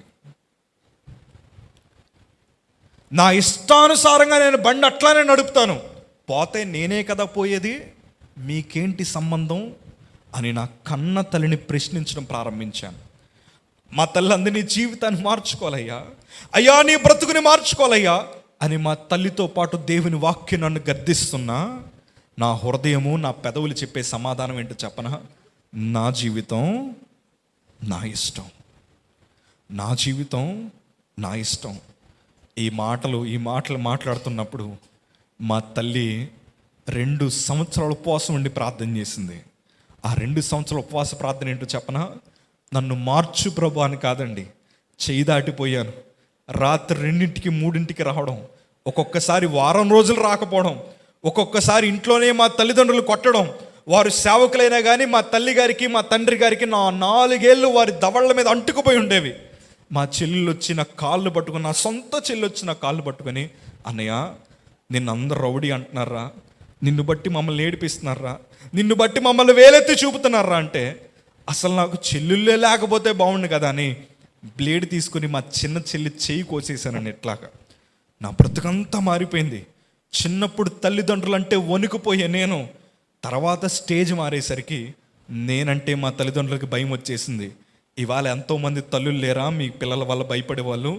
నా ఇష్టానుసారంగా నేను బండి అట్లానే నడుపుతాను, పోతే నేనే కదా పోయేది, మీకేంటి సంబంధం అని నా కన్న తల్లిని ప్రశ్నించడం ప్రారంభించాను. మా తల్లి అంది, నీ జీవితాన్ని మార్చుకోవాలయ్యా, అయ్యా నీ బ్రతుకుని మార్చుకోవాలయ్యా అని మా తల్లితో పాటు దేవుని వాక్యం నన్ను గద్దిస్తున్నా, నా హృదయము నా పెదవులు చెప్పే సమాధానం ఏంటో చెప్పనా, నా జీవితం నా ఇష్టం, నా జీవితం నా ఇష్టం. ఈ మాటలు మాట్లాడుతున్నప్పుడు మా తల్లి 2 సంవత్సరాల ఉపవాసం ఉండి ప్రార్థన చేసింది. ఆ 2 సంవత్సరాల ఉపవాస ప్రార్థన ఏంటో చెప్పనా, నన్ను మార్చు ప్రభు అని కాదండి, చేయి దాటిపోయాను, రాత్రి 2, 3 రావడం, ఒక్కొక్కసారి వారం రోజులు రాకపోవడం, ఒక్కొక్కసారి ఇంట్లోనే మా తల్లిదండ్రులు కొట్టడం, వారు సేవకులైనా కానీ మా తల్లి గారికి మా తండ్రి గారికి నా 4 ఏళ్ళు వారి దవళ్ళ మీద అంటుకుపోయి ఉండేవి. మా చెల్లెళ్ళు వచ్చి నా కాళ్ళు పట్టుకుని, నా సొంత చెల్లి వచ్చి నా కాళ్ళు పట్టుకొని, అన్నయ్య నిన్ను అందరు రౌడీ అంటున్నారా, నిన్ను బట్టి మమ్మల్ని ఏడిపిస్తున్నారా, నిన్ను బట్టి మమ్మల్ని వేలెత్తి చూపుతున్నారా అంటే, అసలు నాకు చెల్లుళ్ళే లేకపోతే బాగుండు కదా అని బ్లేడ్ తీసుకుని మా చిన్న చెల్లి చేయి కోసేసానండి. ఇట్లాగా నా బ్రతుకంతా మారిపోయింది. చిన్నప్పుడు తల్లిదండ్రులు అంటే వణుకుపోయే నేను, తర్వాత స్టేజ్ మారేసరికి నేనంటే మా తల్లిదండ్రులకి భయం వచ్చేసింది. ఇవాళ ఎంతోమంది తల్లులు లేరా మీ పిల్లల వల్ల భయపడే వాళ్ళు,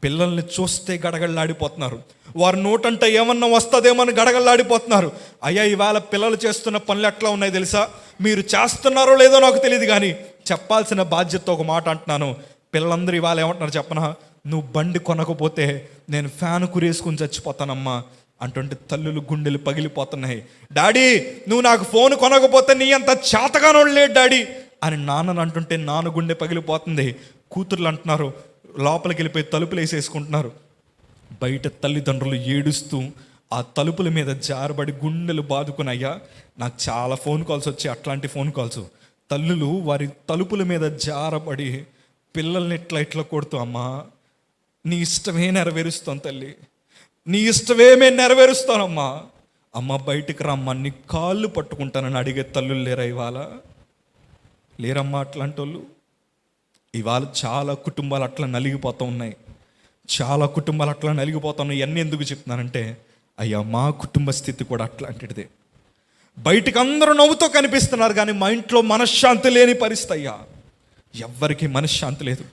పిల్లల్ని చూస్తే గడగడలాడిపోతున్నారు, వారి నోటంట ఏమన్నా వస్తుందేమని గడగడలాడిపోతున్నారు. అయ్యా ఇవాళ పిల్లలు చేస్తున్న పనులు ఎట్లా ఉన్నాయి తెలుసా, మీరు చేస్తున్నారో లేదో నాకు తెలియదు కానీ చెప్పాల్సిన బాధ్యత ఒక మాట అంటున్నాను. పిల్లలందరూ ఇవాళ ఏమంటున్నారు చెప్పనా, నువ్వు బండి కొనకపోతే నేను ఫ్యాన్ కురేసుకుని చచ్చిపోతానమ్మా అంటుంటే తల్లులు గుండెలు పగిలిపోతున్నాయి. డాడీ నువ్వు నాకు ఫోన్ కొనకపోతే నీ అంత చేతగానోడు లేడు డాడీ అని నాన్నని అంటుంటే నాన్న గుండె పగిలిపోతుంది. కూతుర్లు అంటున్నారు, లోపలికి వెళ్ళిపోయి తలుపులు వేసేసుకుంటున్నారు. బయట తల్లిదండ్రులు ఏడుస్తూ ఆ తలుపుల మీద జారబడి గుండెలు బాదుకుని, అయ్యా నాకు చాలా ఫోన్ కాల్స్ వచ్చాయి, అట్లాంటి ఫోన్ కాల్స్. తల్లులు వారి తలుపుల మీద జారబడి పిల్లల్ని ఇట్లా కొడుతూ, అమ్మా నీ ఇష్టమే నెరవేరుస్తాను తల్లి, నీ ఇష్టమే మేము నెరవేరుస్తానమ్మా, అమ్మ బయటికి రమ్మా నీ కాళ్ళు పట్టుకుంటానని అడిగే తల్లులు లేరా ఇవాళ? లేరమ్మా అట్లాంటి వాళ్ళు. ఇవాళ చాలా కుటుంబాలు అట్లా నలిగిపోతూ ఉన్నాయి, చాలా కుటుంబాలు అట్లా నలిగిపోతున్నాయి. ఇవన్నీ ఎందుకు చెప్తున్నానంటే, అయ్యా మా కుటుంబ స్థితి కూడా అట్లాంటిదే. బయటికి అందరూ నవ్వుతో కనిపిస్తున్నారు కానీ మా ఇంట్లో మనశ్శాంతి లేని పరిస్థితి. అయ్యా ఎవ్వరికి మనశ్శాంతి లేదు.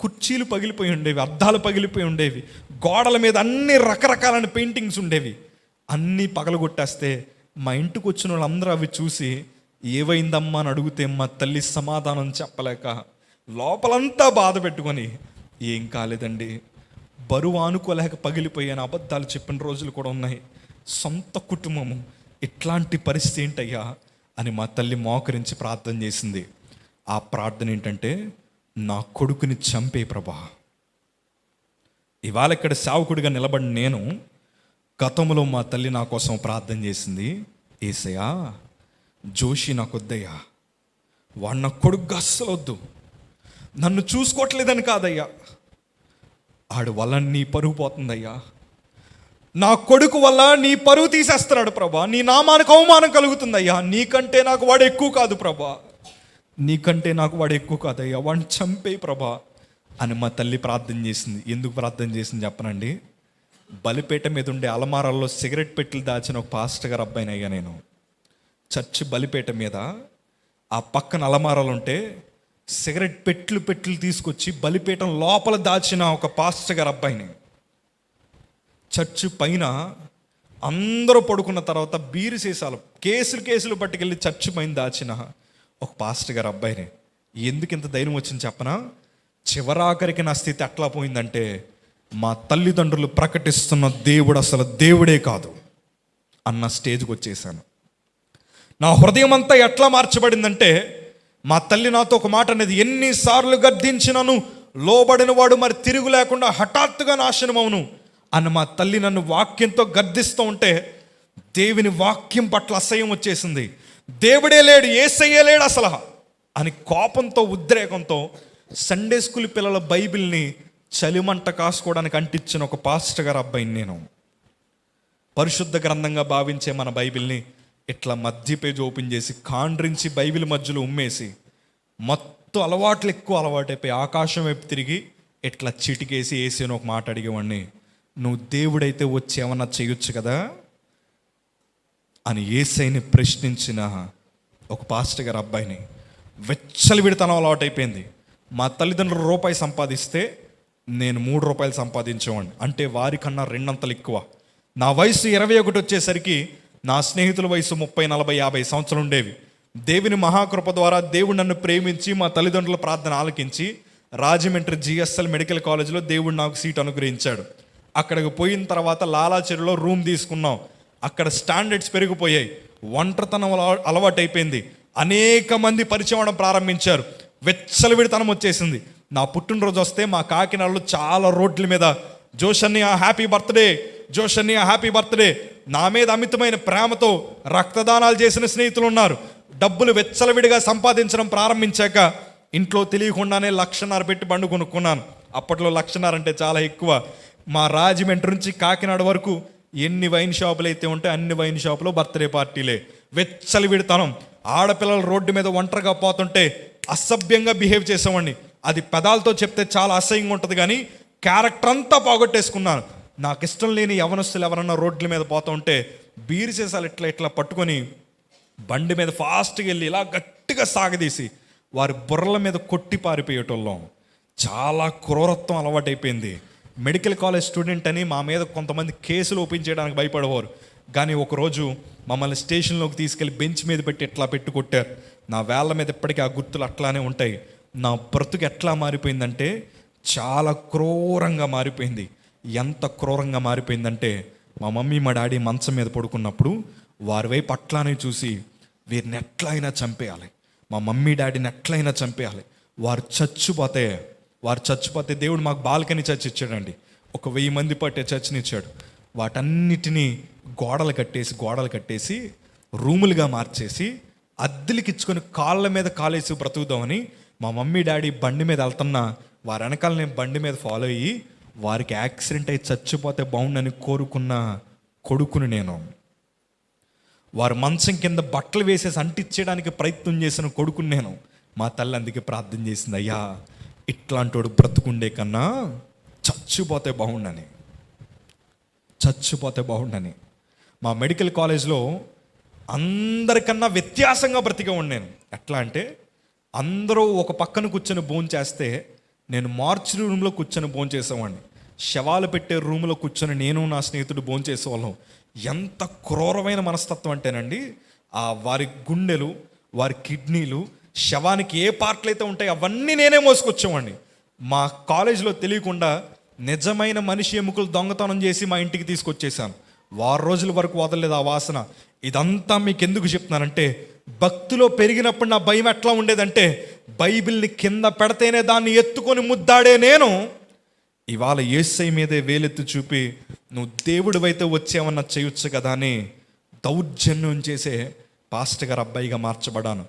కుర్చీలు పగిలిపోయి ఉండేవి, అద్దాలు పగిలిపోయి ఉండేవి, గోడల మీద అన్ని రకరకాలైన పెయింటింగ్స్ ఉండేవి, అన్నీ పగలగొట్టేస్తే మా ఇంటికి వచ్చిన వాళ్ళందరూ అవి చూసి ఏవైందమ్మా అని అడిగితే మా తల్లి సమాధానం చెప్పలేక లోపలంతా బాధ పెట్టుకొని, ఏం కాలేదండి, బరువు ఆనుకోలేక పగిలిపోయాను అబద్ధాలు చెప్పిన రోజులు కూడా ఉన్నాయి, సొంత కుటుంబము ఇట్లాంటి పరిస్థితి ఏంటయ్యా అని మా తల్లి మోకరించి ప్రార్థన చేసింది. ఆ ప్రార్థన ఏంటంటే, నా కొడుకుని చంపే ప్రభా. ఇవాళ ఇక్కడ సేవకుడిగా నిలబడి నేను, గతంలో మా తల్లి నా కోసం ప్రార్థన చేసింది, ఏసయ్యా జోషి నాకు వద్దయ్యా, వాడు నా కొడుకు అస్సలు వద్దు, నన్ను చూసుకోవట్లేదని కాదయ్యా, ఆడు వల్ల నీ పరుగు పోతుందయ్యా, నా కొడుకు వల్ల నీ పరువు తీసేస్తున్నాడు ప్రభా, నీ నామానికి అవమానం కలుగుతుందయ్యా, నీకంటే నాకు వాడు ఎక్కువ కాదు ప్రభా, నీకంటే నాకు వాడు ఎక్కువ కాదయ్యా, వాడిని చంపే ప్రభా అని మా తల్లి ప్రార్థన చేసింది. ఎందుకు ప్రార్థన చేసింది చెప్పనండి, బలిపేట మీద ఉండే అలమారాల్లో సిగరెట్ పెట్టెలు దాచిన ఒక పాస్టర్ గారు అబ్బాయిని అయ్యా నేను. చర్చి బలిపేట మీద ఆ పక్కన అలమారాలు ఉంటే సిగరెట్ పెట్టెలు తీసుకొచ్చి బలిపీఠం లోపల దాచిన ఒక పాస్టర్ గారు అబ్బాయిని. చర్చి పైన అందరూ పడుకున్న తర్వాత బీరు సీసాలు కేసులు పట్టుకెళ్ళి చర్చి పైన దాచిన ఒక పాస్టర్ గారు అబ్బాయిని. ఎందుకు ఇంత ధైర్యం వచ్చింది చెప్పనా, చివరాఖరికి నా స్థితి ఎట్లా పోయిందంటే, మా తల్లిదండ్రులు ప్రకటిస్తున్న దేవుడు అసలు దేవుడే కాదు అన్న స్టేజ్కి వచ్చేసాను. నా హృదయం అంతా ఎట్లా మార్చబడిందంటే, మా తల్లి నాతో ఒక మాట అనేది, ఎన్నిసార్లు గద్దించినను లోబడిన వాడు మరి తిరుగు లేకుండా హఠాత్తుగా నాశనమవును అని మా తల్లి నన్ను వాక్యంతో గద్దిస్తూ ఉంటే దేవుని వాక్యం పట్ల అసహ్యం వచ్చేసింది. దేవుడే లేడు, యేసయ్యే లేడు అసలు అని కోపంతో ఉద్రేకంతో సండే స్కూల్ పిల్లల బైబిల్ని చలిమంట కాసుకోవడానికి అంటించిన ఒక పాస్టర్ గారు అబ్బాయిని నేను. పరిశుద్ధ గ్రంథంగా భావించే మన బైబిల్ని ఇట్లా మధ్య పేజ్ ఓపెన్ చేసి కాండ్రించి బైబిల్ మధ్యలో ఉమ్మేసి మొత్తం అలవాట్లు ఎక్కువ అలవాటైపోయి ఆకాశం వైపు తిరిగి ఇట్లా చిటికేసి వేసి అని ఒక మాట అడిగేవాడిని, నువ్వు దేవుడైతే వచ్చి ఏమన్నా చేయొచ్చు కదా అని యేసయ్యని ప్రశ్నించిన ఒక పాస్టర్ గారు అబ్బాయిని. విచ్చలవిడితనం అలవాటైపోయింది. మా తల్లిదండ్రులు రూపాయి సంపాదిస్తే నేను 3 రూపాయలు సంపాదించేవాడిని, అంటే వారికన్నా 2 అంతలు ఎక్కువ. నా వయసు 21 వచ్చేసరికి నా స్నేహితుల వయసు 30, 40, 50 సంవత్సరాలు ఉండేవి. దేవుని మహాకృప ద్వారా దేవుడు నన్ను ప్రేమించి మా తల్లిదండ్రుల ప్రార్థన ఆలకించి రాజమండ్రి జిఎస్ఎల్ మెడికల్ కాలేజ్లో దేవుడు నాకు సీట్ అనుగ్రహించాడు. అక్కడికి పోయిన తర్వాత లాలాచెరులో రూమ్ తీసుకున్నాం. అక్కడ స్టాండర్డ్స్ పెరిగిపోయాయి, ఒంటరితనం అలవాటైపోయింది, అనేక మంది పరిచయం అవడం ప్రారంభించారు, వెచ్చలవిడితనం వచ్చేసింది. నా పుట్టినరోజు వస్తే మా కాకినాడలో చాలా రోడ్ల మీద జోషన్య హ్యాపీ బర్త్డే, జోషన్య హ్యాపీ బర్త్డే, నా మీద అమితమైన ప్రేమతో రక్తదానాలు చేసిన స్నేహితులు ఉన్నారు. డబ్బులు వెచ్చలవిడిగా సంపాదించడం ప్రారంభించాక ఇంట్లో తెలియకుండానే 1,50,000 పెట్టి బండి కొనుక్కున్నాను. అప్పట్లో 1,50,000 అంటే చాలా ఎక్కువ. మా రాజమండ్రి నుంచి కాకినాడ వరకు ఎన్ని వైన్ షాపులు అయితే ఉంటే అన్ని వైన్ షాపులో బర్త్డే పార్టీలే. వెచ్చలవిడితనం. ఆడపిల్లలు రోడ్డు మీద ఒంటరిగా పోతుంటే అసభ్యంగా బిహేవ్ చేసేవాడిని. అది పెదాలతో చెప్తే చాలా అసహ్యంగా ఉంటుంది, కానీ క్యారెక్టర్ అంతా పోగొట్టేసుకున్నాను. నాకు ఇష్టం లేని యవనస్తులు ఎవరన్నా రోడ్ల మీద పోతూ ఉంటే బీరు సీసాలు ఇట్లా ఇట్లా పట్టుకొని బండి మీద ఫాస్ట్గా వెళ్ళి ఇలా గట్టిగా సాగదీసి వారి బుర్రల మీద కొట్టి పారిపోయేటోళ్ళం. చాలా క్రూరత్వం అలవాటైపోయింది. మెడికల్ కాలేజ్ స్టూడెంట్ అని మా మీద కొంతమంది కేసులు ఓపెన్ చేయడానికి భయపడేవారు. కానీ ఒకరోజు మమ్మల్ని స్టేషన్లోకి తీసుకెళ్ళి బెంచ్ మీద పెట్టి ఎట్లా పెట్టి కొట్టారు. నా వేళ్ళ మీద ఇప్పటికీ ఆ గుర్తులు అట్లానే ఉంటాయి. నా బ్రతుకు ఎట్లా మారిపోయిందంటే చాలా క్రూరంగా మారిపోయింది. ఎంత క్రూరంగా మారిపోయిందంటే మా మమ్మీ మా డాడీ మంచం మీద పడుకున్నప్పుడు వారి వైపు అట్లానే చూసి వీరిని ఎట్లయినా చంపేయాలి, మా మమ్మీ డాడీని ఎట్లయినా చంపేయాలి, వారు చచ్చిపోతే దేవుడు మాకు బాల్కనీ చర్చ్ ఇచ్చాడండి. 1,000 మంది పట్టే చర్చ్ని ఇచ్చాడు. వాటన్నిటినీ గోడలు కట్టేసి రూములుగా మార్చేసి అద్దెలకి ఇచ్చుకొని కాళ్ళ మీద కాలేసి బ్రతుకుదామని మా మమ్మీ డాడీ బండి మీద వెళ్తున్నా వారి వెనకాల నేను బండి మీద ఫాలో అయ్యి వారికి యాక్సిడెంట్ అయ్యి చచ్చిపోతే బాగుండని కోరుకున్న కొడుకుని నేను. వారు మంచం కింద బట్టలు వేసేసి అంటించేయడానికి ప్రయత్నం చేసిన కొడుకుని నేను. మా తల్లి అందుకే ప్రార్థన చేసింది, అయ్యా ఇట్లాంటోడు బ్రతుకుండే కన్నా చచ్చిపోతే బాగుండని. మా మెడికల్ కాలేజ్లో అందరికన్నా వ్యత్యాసంగా బ్రతిగా ఉన్నాను. ఎట్లా అంటే అందరూ ఒక పక్కన కూర్చొని భోంచేస్తే నేను మార్చురీ రూమ్లో కూర్చొని భోంచేసేవాడిని. శవాలు పెట్టే రూమ్లో కూర్చొని నేను నా స్నేహితుడు భోంచేసేవాళ్ళం. ఎంత క్రూరమైన మనస్తత్వం అంటేనండి, వారి గుండెలు, వారి కిడ్నీలు, శవానికి ఏ పార్ట్లు అయితే ఉంటాయో అవన్నీ నేనే మోసుకొచ్చేవాడిని. మా కాలేజీలో తెలియకుండా నిజమైన మనిషి ఎముకలు దొంగతనం చేసి మా ఇంటికి తీసుకొచ్చేసాను. 6 రోజుల వరకు వదలలేదు ఆ వాసన. ఇదంతా మీకు ఎందుకు చెప్తున్నానంటే, భక్తిలో పెరిగినప్పుడు నా భయం ఎట్లా ఉండేదంటే, బైబిల్ని కింద పెడితేనే దాన్ని ఎత్తుకొని ముద్దాడే నేను ఇవాళ యేసయ్య మీదే వేలెత్తి చూపి నువ్వు దేవుడివైతే వచ్చేమన్నా చేయొచ్చు కదా అని దౌర్జన్యం చేసే పాస్టర్ గారు అబ్బాయిగా మార్చబడాను.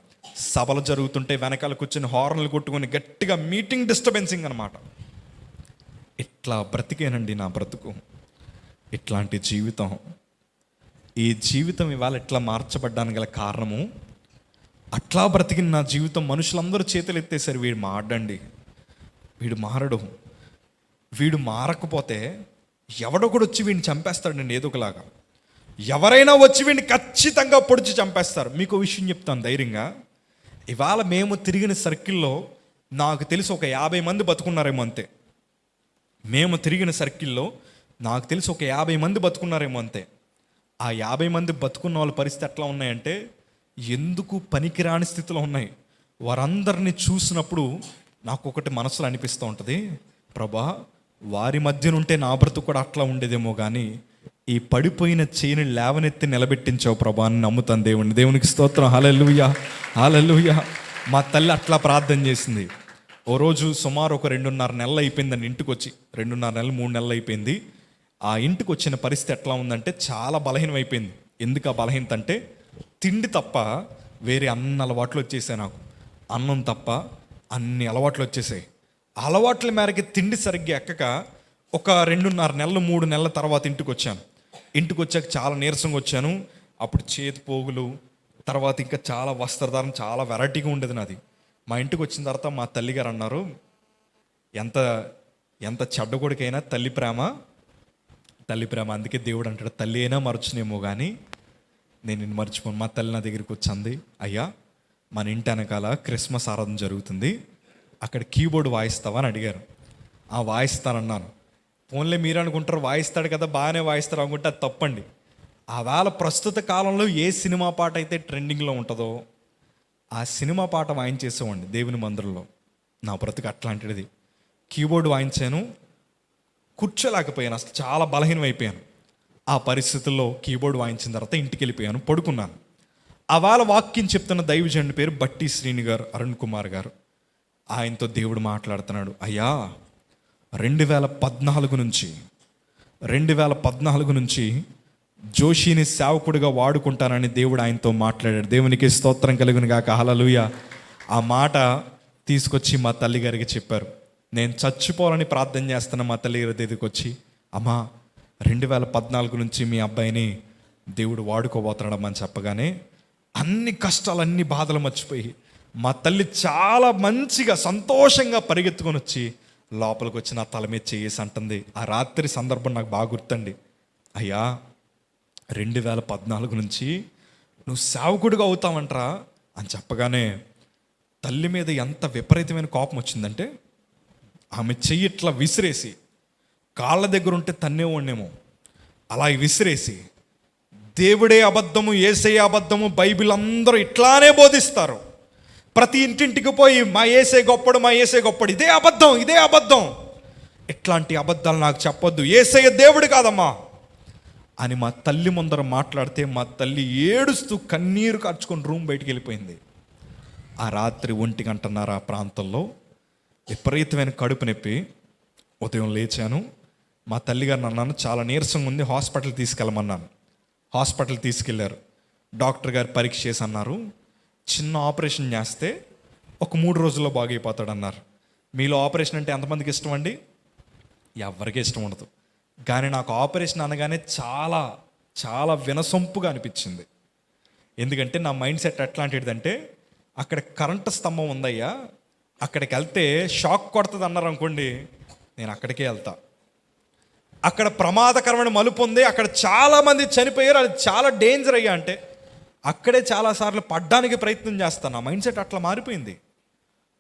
సభలు జరుగుతుంటే వెనకాల కూర్చొని హార్న్లు కొట్టుకొని గట్టిగా మీటింగ్ డిస్టర్బెన్సింగ్ అనమాట. ఇట్లా బ్రతికేనండి నా బ్రతుకు. ఇట్లాంటి జీవితం, ఈ జీవితం ఇవాళ ఇట్లా మార్చబడ్డానికి గల కారణము, అట్లా బ్రతికిన నా జీవితం మనుషులందరూ చేతులు ఎత్తేసారు, వీడు మారడండి, వీడు మారడు, వీడు మారకపోతే ఎవడో కూడా వచ్చి వీడిని చంపేస్తాడండి ఏదో ఒకలాగా. ఎవరైనా వచ్చి వీడిని ఖచ్చితంగా పొడిచి చంపేస్తారు. మీకు విషయం చెప్తాను ధైర్యంగా. ఇవాళ మేము తిరిగిన సర్కిల్లో నాకు తెలిసి ఒక 50 మంది బతుకున్నారేమో అంతే. మేము తిరిగిన సర్కిల్లో నాకు తెలిసి ఒక 50 మంది బతుకున్నారేమో అంతే. ఆ 50 మంది బతుకున్న వాళ్ళ పరిస్థితి ఎట్లా ఉన్నాయంటే ఎందుకు పనికిరాని స్థితిలో ఉన్నాయి. వారందరినీ చూసినప్పుడు నాకు ఒకటి మనసులో అనిపిస్తూ ఉంటుంది, ప్రభా వారి మధ్యనుంటే నా బ్రతుకు కూడా అట్లా ఉండేదేమో, కానీ ఈ పడిపోయిన చేయిని లేవనెత్తి నిలబెట్టించావు ప్రభా అని నమ్ముతాను దేవునికి స్తోత్రం. హల్లెలూయా, హల్లెలూయా. మా తల్లి అట్లా ప్రార్థన చేసింది. ఓ రోజు సుమారు ఒక 2.5 నెలలు అయిపోయిందండి ఇంటికి వచ్చి. 2.5 నెలలు 3 నెలలు అయిపోయింది. ఆ ఇంటికి వచ్చిన పరిస్థితి ఎట్లా ఉందంటే చాలా బలహీనం అయిపోయింది. ఎందుకు ఆ బలహీనత అంటే, తిండి తప్ప వేరే అన్ని అలవాట్లు వచ్చేసాయి నాకు. అన్నం తప్ప అన్ని అలవాట్లు వచ్చేసాయి. అలవాట్ల మేరకి తిండి సరిగ్గా ఎక్కక ఒక 2.5 నెలలు 3 నెలల తర్వాత ఇంటికి వచ్చాను. ఇంటికి వచ్చాక చాలా నీరసంగా వచ్చాను. అప్పుడు చేతి పోగులు, తర్వాత ఇంకా చాలా వస్త్రధారణ చాలా వెరైటీగా ఉండేది నాది. మా ఇంటికి వచ్చిన తర్వాత మా తల్లిగారు అన్నారు, ఎంత ఎంత చెడ్డ కొడుకైనా తల్లి ప్రేమ, అందుకే దేవుడు అంటాడు తల్లి అయినా మరచునేమో కానీ నేను నిన్ను మర్చిపోను. మా తల్లి నా దగ్గరికి వచ్చింది, అయ్యా మన ఇంటి వెనకాల క్రిస్మస్ ఆరాధన జరుగుతుంది, అక్కడ కీబోర్డ్ వాయిస్తావా అని అడిగారు. వాయిస్తానన్నాను. ఫోన్లే మీరు అనుకుంటారు వాయిస్తాడు కదా బాగానే వాయిస్తారు అనుకుంటే అది తప్పండి. ఆవేళ ప్రస్తుత కాలంలో ఏ సినిమా పాట అయితే ట్రెండింగ్లో ఉంటుందో ఆ సినిమా పాట వాయించేసేవాడిని దేవుని మందిరంలో. నా బ్రతుకు అట్లాంటిది. కీబోర్డ్ వాయించాను, కూర్చోలేకపోయాను, అసలు చాలా బలహీనం అయిపోయాను. ఆ పరిస్థితుల్లో కీబోర్డ్ వాయించిన తర్వాత ఇంటికి వెళ్ళిపోయాను, పడుకున్నాను. ఆవేళ వాక్యం చెప్తున్న దైవజనుడి పేరు బట్టి శ్రీని గారు, అరుణ్ కుమార్ గారు. ఆయనతో దేవుడు మాట్లాడుతున్నాడు, అయ్యా 2014 నుంచి జోషిని సేవకుడిగా వాడుకుంటానని దేవుడు ఆయనతో మాట్లాడాడు. దేవునికి స్తోత్రం కలుగును గాక, హల్లెలూయా. ఆ మాట తీసుకొచ్చి మా తల్లి గారికి చెప్పారు. నేను చచ్చిపోవాలని ప్రార్థన చేస్తున్న మా తల్లి గారి దగ్గరికి వచ్చి, అమ్మా 2014 నుంచి మీ అబ్బాయిని దేవుడు వాడుకోబోతున్నాడమ్మని చెప్పగానే అన్ని కష్టాలు అన్ని బాధలు మర్చిపోయి మా తల్లి చాలా మంచిగా సంతోషంగా పరిగెత్తుకొని వచ్చి లోపలికి వచ్చి నా తల మీద చేసి అంటుంది. ఆ రాత్రి సందర్భం నాకు బాగా గుర్తండి. అయ్యా 2014 నుంచి నువ్వు సేవకుడిగా అవుతావంటరా అని చెప్పగానే తల్లి మీద ఎంత విపరీతమైన కోపం వచ్చిందంటే, ఆమె చెయ్యి ఇట్లా విసిరేసి, కాళ్ళ దగ్గర ఉంటే తన్నేవాడినేమో అలా విసిరేసి, దేవుడే అబద్ధము, యేసయ్య అబద్ధము, బైబిల్ అందరూ ఇట్లానే బోధిస్తారు, ప్రతి ఇంటింటికి పోయి మా యేసే గొప్పడు, మా యేసే గొప్పడు, ఇదే అబద్ధం, ఇట్లాంటి అబద్ధాలు నాకు చెప్పొద్దు, యేసయ్య దేవుడు కాదమ్మా అని మా తల్లి ముందర మాట్లాడితే మా తల్లి ఏడుస్తూ కన్నీరు కార్చుకొని రూమ్ బయటికి వెళ్ళిపోయింది. ఆ రాత్రి 1:30 ఆ ప్రాంతంలో విపరీతమైన కడుపు నొప్పి. ఉదయం లేచాను, మా తల్లిగారిని అన్నాను చాలా నీరసంగా ఉంది, హాస్పిటల్ తీసుకెళ్ళమన్నాను. హాస్పిటల్ తీసుకెళ్లారు. డాక్టర్ గారు పరీక్ష చేసి అన్నారు, చిన్న ఆపరేషన్ చేస్తే ఒక 3 రోజుల్లో బాగైపోతాడు అన్నారు. మీలో ఆపరేషన్ అంటే ఎంతమందికి ఇష్టం అండి? ఎవరికీ ఇష్టం ఉండదు. కానీ నాకు ఆపరేషన్ అనగానే చాలా చాలా వినసొంపుగా అనిపించింది. ఎందుకంటే నా మైండ్ సెట్ ఎట్లాంటిదంటే, అక్కడ కరెంటు స్తంభం ఉందయ్యా, అక్కడికి వెళ్తే షాక్ కొడుతుంది అన్నారు అనుకోండి, నేను అక్కడికే వెళ్తా. అక్కడ ప్రమాదకరమైన మలుపు ఉంది, అక్కడ చాలామంది చనిపోయారు, అది చాలా డేంజర్ అయ్యా అంటే అక్కడే చాలాసార్లు పడ్డానికి ప్రయత్నం చేస్తాను. నా మైండ్ సెట్ అట్లా మారిపోయింది.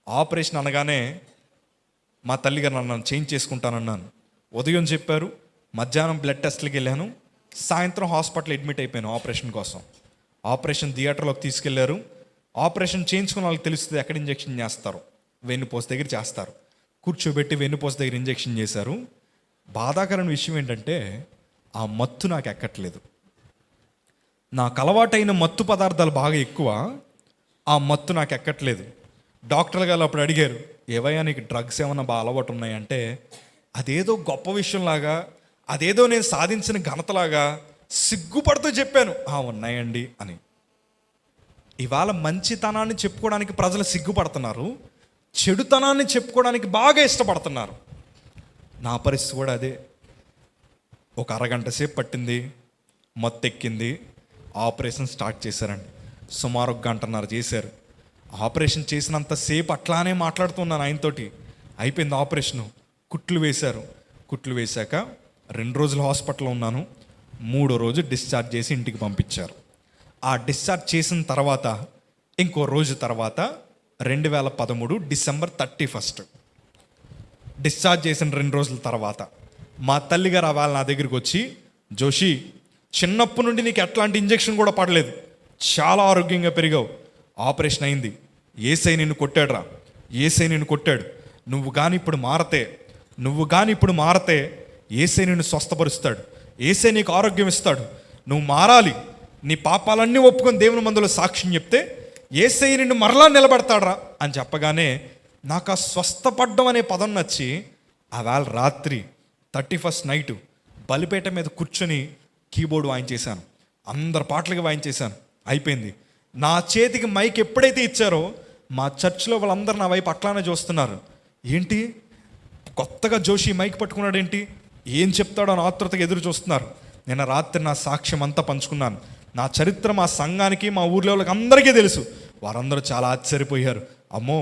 ఆపరేషన్ అనగానే మా తల్లిగారు నన్ను చేంజ్ చేసుకుంటానన్నాను. ఉదయం చెప్పారు, మధ్యాహ్నం బ్లడ్ టెస్ట్లకి వెళ్ళాను, సాయంత్రం హాస్పిటల్ అడ్మిట్ అయిపోయాను ఆపరేషన్ కోసం. ఆపరేషన్ థియేటర్లోకి తీసుకెళ్లారు. ఆపరేషన్ చేయించుకున్న వాళ్ళకి తెలుస్తుంది ఎక్కడ ఇంజెక్షన్ చేస్తారు. వెన్నుపోస దగ్గర చేస్తారు. కూర్చోబెట్టి వెన్నుపోస దగ్గర ఇంజెక్షన్ చేశారు. బాధాకరమైన విషయం ఏంటంటే, ఆ మత్తు నాకు ఎక్కట్లేదు. నాకు అలవాటైన మత్తు పదార్థాలు బాగా ఎక్కువ, ఆ మత్తు నాకు ఎక్కట్లేదు. డాక్టర్ గారు అప్పుడు అడిగారు, ఏవయ్యా నీకు డ్రగ్స్ ఏమన్నా బాగా అలవాటు ఉన్నాయంటే, అదేదో గొప్ప విషయంలాగా, అదేదో నేను సాధించిన ఘనతలాగా సిగ్గుపడుతూ చెప్పాను, ఉన్నాయండి అని. ఇవాళ మంచితనాన్ని చెప్పుకోవడానికి ప్రజలు సిగ్గుపడుతున్నారు, చెడుతనాన్ని చెప్పుకోవడానికి బాగా ఇష్టపడుతున్నారు. నా పరిస్థితి కూడా అదే. ఒక అరగంట సేపు పట్టింది, మత్తెక్కింది, ఆపరేషన్ స్టార్ట్ చేశారండి. సుమారు 1.5 గంట చేశారు. ఆపరేషన్ చేసినంతసేపు అట్లానే మాట్లాడుతున్నాను ఆయనతోటి. అయిపోయింది ఆపరేషను. కుట్లు వేశారు. కుట్లు వేశాక 2 రోజులు హాస్పిటల్లో ఉన్నాను. 3వ రోజు డిశ్చార్జ్ చేసి ఇంటికి పంపించారు. ఆ డిశ్చార్జ్ చేసిన తర్వాత ఇంకో రోజు తర్వాత 2013 డిసెంబర్ 31 డిశ్చార్జ్ చేసిన 2 రోజుల తర్వాత మా తల్లిగారు వాళ్ళ నా దగ్గరికి వచ్చి, జోషి చిన్నప్పటి నుండి నీకు ఎట్లాంటి ఇంజెక్షన్ కూడా పడలేదు, చాలా ఆరోగ్యంగా పెరిగావు, ఆపరేషన్ అయింది, యేసయ్య నిన్ను కొట్టాడురా, యేసయ్య నిన్ను కొట్టాడు, నువ్వు కానీ ఇప్పుడు మారతే యేసయ్య నిన్ను స్వస్థపరుస్తాడు, యేసయ్య నీకు ఆరోగ్యం ఇస్తాడు, నువ్వు మారాలి, నీ పాపాలన్నీ ఒప్పుకొని దేవుని మందులో సాక్ష్యం చెప్తే యేసయ్య నిన్ను మరలా నిలబెడతాడురా అని చెప్పగానే నాకు ఆ స్వస్థపడ్డం అనే పదం నచ్చి ఆ వేళ రాత్రి 31st నైటు బలిపేట మీద కూర్చొని కీబోర్డ్ వాయించేశాను, అందరు పాటలకి వాయించేశాను. అయిపోయింది. నా చేతికి మైక్ ఎప్పుడైతే ఇచ్చారో మా చర్చ్లో వాళ్ళందరూ నా వైపు అట్లానే చూస్తున్నారు. ఏంటి కొత్తగా జోషి మైక్ పట్టుకున్నాడు ఏంటి, ఏం చెప్తాడో అని ఆతృతగా ఎదురు చూస్తున్నారు. నిన్న రాత్రి నా సాక్ష్యం అంతా పంచుకున్నాను. నా చరిత్ర మా సంఘానికి, మా ఊర్లో వాళ్ళకి అందరికీ తెలుసు. వారందరూ చాలా ఆశ్చర్యపోయారు. అమ్మో,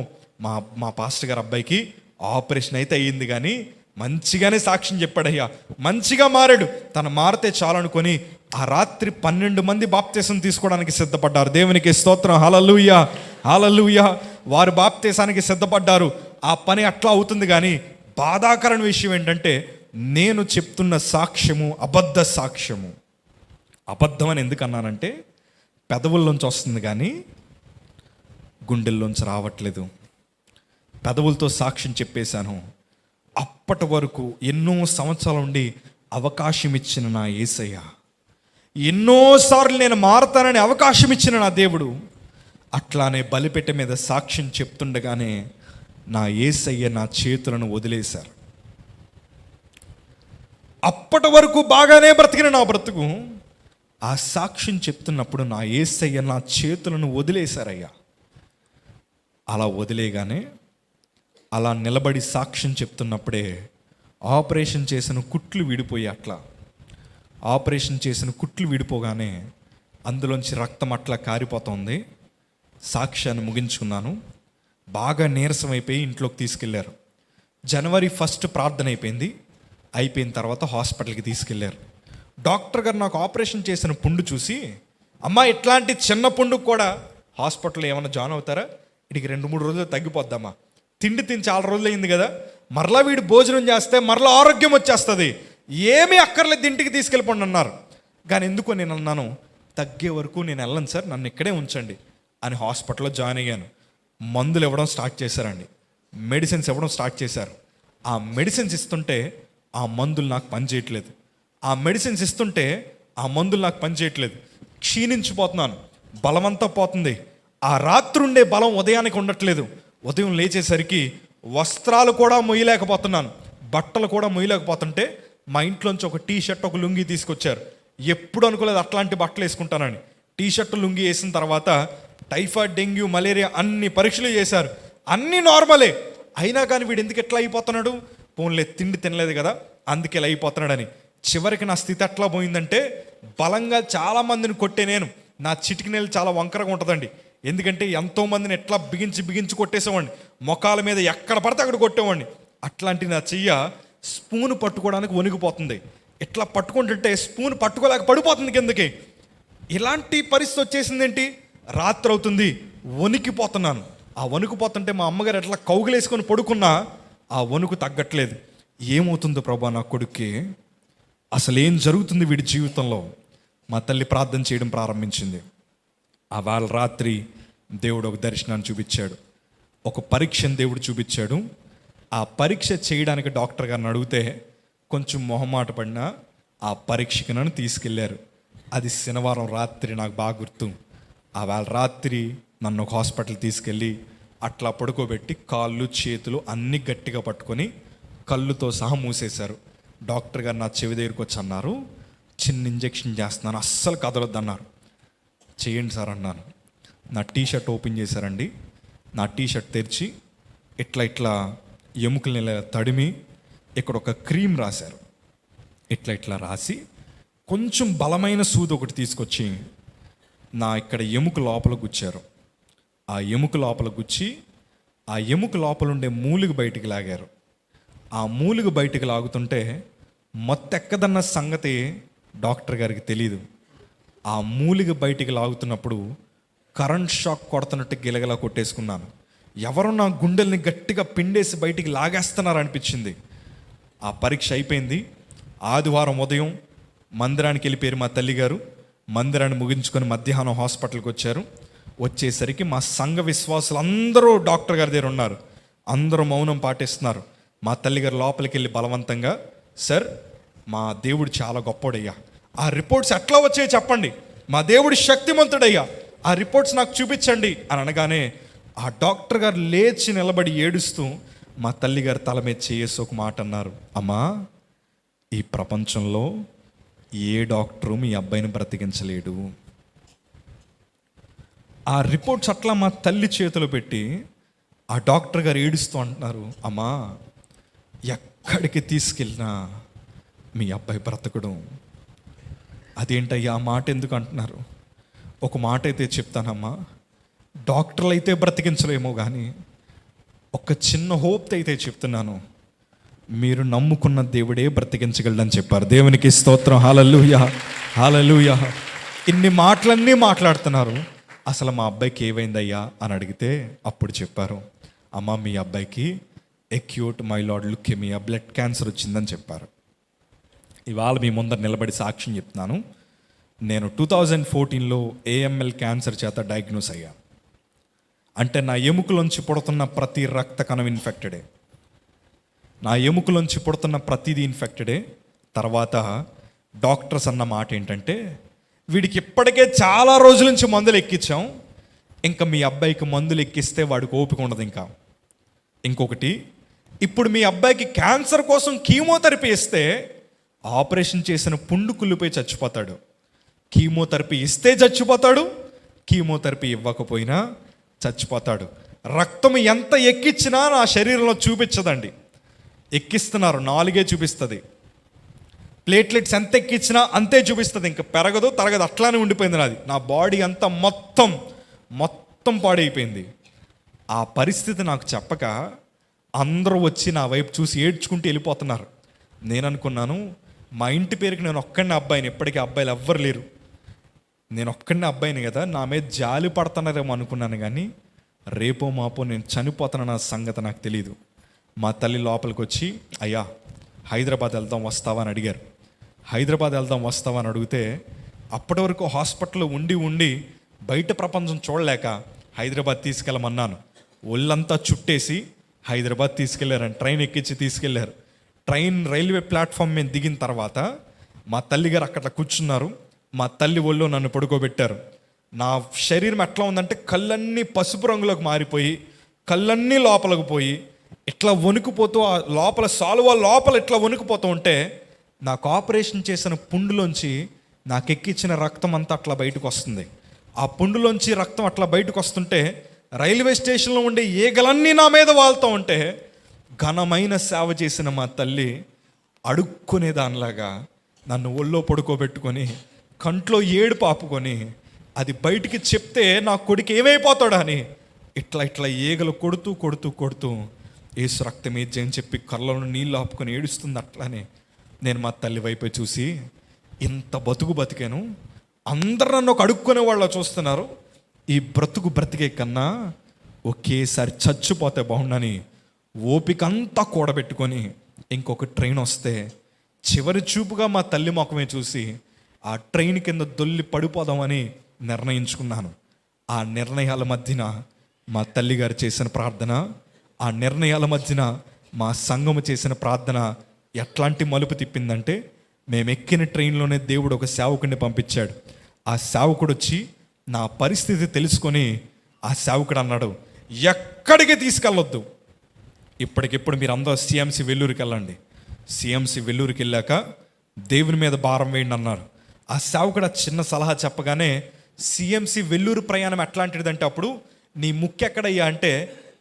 మా పాస్టర్ గారు అబ్బాయికి ఆపరేషన్ అయితే అయ్యింది, కానీ మంచిగానే సాక్ష్యం చెప్పాడయ్యా, మంచిగా మారాడు, తను మారితే చాలనుకొని ఆ రాత్రి 12 మంది బాప్తీసం తీసుకోవడానికి సిద్ధపడ్డారు. దేవునికి స్తోత్రం. హల్లెలూయా, హల్లెలూయా. వారు బాప్తీసానికి సిద్ధపడ్డారు. ఆ పని అట్లా అవుతుంది. కానీ బాధాకరమైన విషయం ఏంటంటే, నేను చెప్తున్న సాక్ష్యము అబద్ధ సాక్ష్యము. అబద్ధం అని ఎందుకు అన్నానంటే, పెదవుల్లోంచి వస్తుంది కానీ గుండెల్లోంచి రావట్లేదు. పెదవులతో సాక్ష్యం చెప్పేశాను. అప్పటి వరకు ఎన్నో సంవత్సరాల నుండి అవకాశం ఇచ్చిన నా యేసయ్య, ఎన్నోసార్లు నేను మారతానని అవకాశం ఇచ్చిన నా దేవుడు, అట్లానే బలిపెట్ట మీద సాక్ష్యం చెప్తుండగానే నా యేసయ్య నా చేతులను వదిలేశారు. అప్పటి వరకు బాగానే బ్రతికిన నా బ్రతుకు ఆ సాక్ష్యం చెప్తున్నప్పుడు నా యేసయ్య నా చేతులను వదిలేశారయ్యా. అలా వదిలేగానే, అలా నిలబడి సాక్ష్యం చెప్తున్నప్పుడే ఆపరేషన్ చేసిన కుట్లు విడిపోయి, అట్లా ఆపరేషన్ చేసిన కుట్లు విడిపోగానే అందులోంచి రక్తం అట్లా కారిపోతుంది. సాక్ష్యాన్ని ముగించుకున్నాను. బాగా నీరసం అయిపోయి ఇంట్లోకి తీసుకెళ్లారు. January 1 ప్రార్థన అయిపోయిన తర్వాత హాస్పిటల్కి తీసుకెళ్లారు. డాక్టర్ గారు నాకు ఆపరేషన్ చేసిన పుండు చూసి, అమ్మా ఇట్లాంటి చిన్న పుండుకు కూడా హాస్పిటల్లో ఏమైనా జాయిన్ అవుతారా, వీడికి 2-3 రోజులు తగ్గిపోద్దమ్మా, తిండి తిని చాలా రోజులు అయింది కదా, మరలా వీడు భోజనం చేస్తే మరలా ఆరోగ్యం వచ్చేస్తుంది, ఏమీ అక్కర్లేదు ఇంటికి తీసుకెళ్ళిపోండి అన్నారు. కానీ ఎందుకో నేను అన్నాను, తగ్గే వరకు నేను వెళ్ళను సార్, నన్ను ఇక్కడే ఉంచండి అని హాస్పిటల్లో జాయిన్ అయ్యాను. మందులు ఇవ్వడం స్టార్ట్ చేశారండి, మెడిసిన్స్ ఇవ్వడం స్టార్ట్ చేశారు. ఆ మెడిసిన్స్ ఇస్తుంటే ఆ మందులు నాకు పనిచేయట్లేదు, ఆ మెడిసిన్స్ ఇస్తుంటే ఆ మందులు నాకు పనిచేయట్లేదు. క్షీణించిపోతున్నాను, బలమంతా పోతుంది. ఆ రాత్రి ఉండే బలం ఉదయానికి ఉండట్లేదు. ఉదయం లేచేసరికి వస్త్రాలు కూడా మొయ్యలేకపోతున్నాను, బట్టలు కూడా మొయ్యలేకపోతుంటే మా ఇంట్లోంచి ఒక టీ షర్ట్, ఒక లుంగీ తీసుకొచ్చారు. ఎప్పుడు అనుకోలేదు అట్లాంటి బట్టలు వేసుకుంటానని. టీ షర్ట్, లుంగీ వేసిన తర్వాత టైఫాయిడ్, డెంగ్యూ, మలేరియా అన్ని పరీక్షలు చేశారు, అన్నీ నార్మలే. అయినా కానీ వీడు ఎందుకు ఎట్లా అయిపోతున్నాడు, పోన్లే తిండి తినలేదు కదా అందుకే ఇలా అయిపోతున్నాడని. చివరికి నా స్థితి ఎట్లా పోయిందంటే, బలంగా చాలామందిని కొట్టే నేను, నా చిటికి నెల చాలా వంకరగా ఉంటుందండి. ఎందుకంటే ఎంతోమందిని ఎట్లా బిగించి కొట్టేసేవాడిని, మొఖాల మీద ఎక్కడ పడితే అక్కడ కొట్టేవాడిని. అట్లాంటి నా చెయ్య స్పూన్ పట్టుకోవడానికి వణికిపోతుంది. ఇట్లా పట్టుకుంటుంటే స్పూన్ పట్టుకోలేక పడిపోతుంది కిందకి. ఇలాంటి పరిస్థితి వచ్చేసింది ఏంటి, రాత్రి అవుతుంది, వణికిపోతున్నాను. ఆ వణుకుపోతుంటే మా అమ్మగారు ఎట్లా కౌగులేసుకొని పడుకున్నా ఆ వణుకు తగ్గట్లేదు. ఏమవుతుందో ప్రభా నా కొడుక్కి, అసలు ఏం జరుగుతుంది వీడి జీవితంలో? మా తల్లి ప్రార్థన చేయడం ప్రారంభించింది. ఆ వాళ్ళ రాత్రి దేవుడు ఒక దర్శనాన్ని చూపించాడు, ఒక పరీక్షను దేవుడు చూపించాడు. ఆ పరీక్ష చేయడానికి డాక్టర్ గారిని అడిగితే కొంచెం మొహమాట పడినా ఆ పరీక్షకి నన్ను తీసుకెళ్లారు. అది శనివారం రాత్రి, నాకు బాగా గుర్తు. ఆ వాళ్ళ రాత్రి నన్ను ఒక హాస్పిటల్ తీసుకెళ్ళి అట్లా పడుకోబెట్టి కాళ్ళు చేతులు అన్నీ గట్టిగా పట్టుకొని కళ్ళుతో సహా మూసేశారు. డాక్టర్ గారు నా చెవి దగ్గరికి వచ్చి అన్నారు, చిన్న ఇంజెక్షన్ చేస్తున్నాను, అస్సలు కదలొద్దన్నారు. చేయండి సార్ అన్నాను. నా టీషర్ట్ ఓపెన్ చేశారండి. నా టీషర్ట్ తెరిచి ఇట్లా ఎముకల్ని తడిమి ఇక్కడ ఒక క్రీమ్ రాశారు. ఇట్లా రాసి కొంచెం బలమైన సూది ఒకటి తీసుకొచ్చి నా ఇక్కడ ఎముక లోపల గుచ్చారు. ఆ ఎముక లోపల గుచ్చి ఆ ఎముక లోపల ఉండే మూలిగ బయటికి లాగారు. ఆ మూలిగ బయటికి లాగుతుంటే మత్తెక్కదన్న సంగతి డాక్టర్ గారికి తెలియదు. ఆ మూలిగ బయటికి లాగుతున్నప్పుడు కరెంట్ షాక్ కొడుతున్నట్టు గిలగలా కొట్టేసుకున్నాను. ఎవరో నా గుండెల్ని గట్టిగా పిండేసి బయటికి లాగేస్తున్నారు అనిపించింది. ఆ పరీక్ష అయిపోయింది. ఆదివారం ఉదయం మందిరానికి వెళ్ళిపోయారు మా తల్లిగారు. మందిరాన్ని ముగించుకొని మధ్యాహ్నం హాస్పిటల్కి వచ్చారు. వచ్చేసరికి మా సంఘ విశ్వాసులు అందరూ డాక్టర్ గారి దగ్గర ఉన్నారు. అందరూ మౌనం పాటిస్తున్నారు. మా తల్లిగారు లోపలికి వెళ్ళి బలవంతంగా, సార్ మా దేవుడు చాలా గొప్పోడయ్యా, ఆ రిపోర్ట్స్ ఎట్లా వచ్చాయో చెప్పండి, మా దేవుడు శక్తిమంతుడయ్యా, ఆ రిపోర్ట్స్ నాకు చూపించండి అని అనగానే ఆ డాక్టర్ గారు లేచి నిలబడి ఏడుస్తూ మా తల్లిగారు తల మీద చేసి ఒక మాట అన్నారు, అమ్మా ఈ ప్రపంచంలో ఏ డాక్టరు మీ అబ్బాయిని బ్రతికించలేడు. ఆ రిపోర్ట్స్ అట్లా మా తల్లి చేతిలో పెట్టి ఆ డాక్టర్ గారు ఏడుస్తూ అంటున్నారు, అమ్మా ఎక్కడికి తీసుకెళ్ళినా మీ అబ్బాయి బ్రతకడం. అదేంటయ్యా ఆ మాట ఎందుకు అంటున్నారు? ఒక మాట అయితే చెప్తానమ్మా, డాక్టర్లు అయితే బ్రతికించలేమో కానీ ఒక చిన్న హోప్ అయితే చెప్తున్నాను, మీరు నమ్ముకున్న దేవుడే బ్రతికించగలడని చెప్పారు. దేవునికి స్తోత్రం. హల్లెలూయా, హల్లెలూయా. ఇన్ని మాటలన్నీ మాట్లాడుతున్నారు. అసలు మా అబ్బాయికి ఏమైందయ్యా అని అడిగితే అప్పుడు చెప్పారు, అమ్మ మీ అబ్బాయికి acute myeloid leukaemia, blood cancer వచ్చిందని చెప్పారు. ఇవాళ మీ ముందర నిలబడి సాక్ష్యం చెప్తున్నాను. నేను 2014లో AML క్యాన్సర్ చేత డయాగ్నోస్ అయ్యాను. అంటే నా ఎముకలోంచి పుడుతున్న ప్రతి రక్త కణం ఇన్ఫెక్టెడే, నా ఎముకలోంచి పుడుతున్న ప్రతిదీ ఇన్ఫెక్టెడే. తర్వాత డాక్టర్స్ అన్న మాట ఏంటంటే, వీడికి ఇప్పటికే చాలా రోజుల నుంచి మందులు ఎక్కించాం, ఇంకా మీ అబ్బాయికి మందులు ఎక్కిస్తే వాడికి ఓపిక ఉండదు. ఇంకొకటి, ఇప్పుడు మీ అబ్బాయికి క్యాన్సర్ కోసం కీమోథెరపీ ఇస్తే ఆపరేషన్ చేసిన పుండు కుళ్ళిపోయి చచ్చిపోతాడు. కీమోథెరపీ ఇస్తే చచ్చిపోతాడు, కీమోథెరపీ ఇవ్వకపోయినా చచ్చిపోతాడు. రక్తం ఎంత ఎక్కించినా నా శరీరంలో చూపించదండి. ఎక్కిస్తున్నారు, 4 చూపిస్తుంది. ప్లేట్లెట్స్ ఎంత ఎక్కించినా అంతే చూపిస్తుంది, ఇంకా పెరగదు తరగదు, అట్లానే ఉండిపోయింది నాది. నా బాడీ అంతా మొత్తం పాడైపోయింది. ఆ పరిస్థితి నాకు చెప్పక అందరూ వచ్చి నా వైపు చూసి ఏడ్చుకుంటూ వెళ్ళిపోతున్నారు. నేను అనుకున్నాను, మా ఇంటి పేరుకి నేను ఒక్కడిని అబ్బాయిని, ఇప్పటికీ అబ్బాయిలు ఎవ్వరు లేరు, నేను ఒక్కడిని అబ్బాయిని కదా, నా మీద జాలి పడుతున్నారేమో అనుకున్నాను. కానీ రేపో మాపో నేను చనిపోతానన్న సంగతి నాకు తెలియదు. మా తల్లి లోపలికి వచ్చి, అయ్యా హైదరాబాద్ వెళ్దాం వస్తావా అని అడిగారు. హైదరాబాద్ వెళ్దాం వస్తావా అని అడిగితే, అప్పటి వరకు హాస్పిటల్లో ఉండి బయట ప్రపంచం చూడలేక హైదరాబాద్ తీసుకెళ్ళమన్నాను. ఒళ్ళంతా చుట్టేసి హైదరాబాద్ తీసుకెళ్లారని ట్రైన్ ఎక్కించి తీసుకెళ్లారు. రైల్వే ప్లాట్ఫామ్ మీద దిగిన తర్వాత మా తల్లిగారు అక్కడ కూర్చున్నారు. మా తల్లి ఒళ్ళో నన్ను పడుకోబెట్టారు. నా శరీరం ఎట్లా ఉందంటే కళ్ళన్నీ పసుపు రంగులోకి మారిపోయి, కళ్ళన్నీ లోపలికి పోయి ఇట్లా వణుకుపోతూ, ఆ లోపల సాల్వా లోపల ఇట్లా వణుకుపోతూ ఉంటే, నాకు ఆపరేషన్ చేసిన పుండులోంచి నాకు ఎక్కించిన రక్తం అంతా అట్లా బయటకు వస్తుంది. ఆ పుండులోంచి రక్తం అట్లా బయటకు వస్తుంటే, రైల్వే స్టేషన్లో ఉండే ఈగలన్నీ నా మీద వాళ్తూ ఉంటే, ఘనమైన సేవ చేసిన మా తల్లి అడుక్కునే దానిలాగా నన్ను ఒళ్ళో పడుకోబెట్టుకొని కంట్లో ఏడుపు ఆపుకొని, అది బయటికి చెప్తే నా కొడుకు ఏమైపోతాడా అని ఇట్లా ఈగలు కొడుతూ ఏసు రక్తం ఏజ్జని చెప్పి కళ్ళలో నీళ్ళు ఆపుకొని ఏడుస్తుంది. అట్లానే నేను మా తల్లి వైపే చూసి, ఇంత బతికాను, అందరు నన్ను ఒక అడుక్కునే వాళ్ళ చూస్తున్నారు, ఈ బ్రతికే కన్నా ఒకేసారి చచ్చిపోతే బాగుండని ఓపిక అంతా కూడబెట్టుకొని ఇంకొక ట్రైన్ వస్తే చివరి చూపుగా మా తల్లి ముఖమే చూసి ఆ ట్రైన్ కింద దొల్లి పడిపోదామని నిర్ణయించుకున్నాను. ఆ నిర్ణయాల మధ్యన మా తల్లిగారు చేసిన ప్రార్థన, ఆ నిర్ణయాల మధ్యన మా సంఘము చేసిన ప్రార్థన ఎట్లాంటి మలుపు తిప్పిందంటే, మేము ఎక్కిన ట్రైన్లోనే దేవుడు ఒక సేవకుడిని పంపించాడు. ఆ సేవకుడు వచ్చి నా పరిస్థితి తెలుసుకొని ఆ సేవకుడు అన్నాడు, ఎక్కడికి తీసుకెళ్ళొద్దు, ఇప్పటికిప్పుడు మీరు అందరూ CMC వెల్లూరుకి వెళ్ళండి. CMC వెల్లూరుకి వెళ్ళాక దేవుని మీద భారం వేయండి అన్నారు. ఆ సేవకుడు చిన్న సలహా చెప్పగానే, CMC వెల్లూరు ప్రయాణం ఎట్లాంటిదంటే, అప్పుడు నీ ముక్కు ఎక్కడయ్యా అంటే,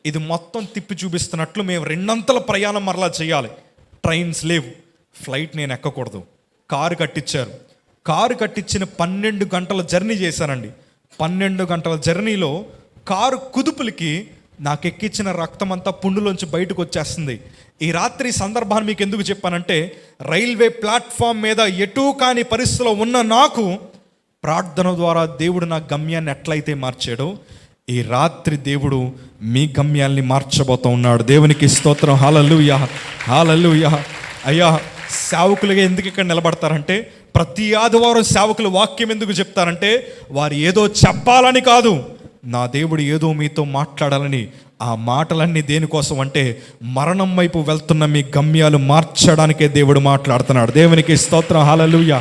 ఇది మొత్తం తిప్పి చూపిస్తున్నట్లు మేము 2 ప్రయాణం మరలా చేయాలి. ట్రైన్స్ లేవు, ఫ్లైట్ నేను ఎక్కకూడదు. కారు కట్టించారు. కారు కట్టించిన 12 గంటల జర్నీ చేశానండి. 12 గంటల జర్నీలో కారు కుదుపులకి నాకు ఎక్కించిన రక్తం అంతా పుండులోంచి బయటకు వచ్చేస్తుంది. ఈ రాత్రి సందర్భాన్ని మీకు ఎందుకు చెప్పానంటే, రైల్వే ప్లాట్ఫామ్ మీద ఎటూ కాని పరిస్థితిలో ఉన్న నాకు ప్రార్థన ద్వారా దేవుడు నా గమ్యాన్ని ఎట్లయితే మార్చాడో, ఈ రాత్రి దేవుడు మీ గమ్యాల్ని మార్చబోతూ ఉన్నాడు. దేవునికి స్తోత్రం. హల్లెలూయా, హల్లెలూయా. అయ్యా, సేవకులుగా ఎందుకు ఇక్కడ నిలబడతారంటే, ప్రతి ఆదివారం సేవకులు వాక్యం ఎందుకు చెప్తారంటే, వారు ఏదో చెప్పాలని కాదు, నా దేవుడు ఏదో మీతో మాట్లాడాలని. ఆ మాటలన్నీ దేనికోసం అంటే, మరణం వైపు వెళ్తున్న మీ గమ్యాలు మార్చడానికే దేవుడు మాట్లాడుతున్నాడు. దేవునికి స్తోత్రం. హల్లెలూయా.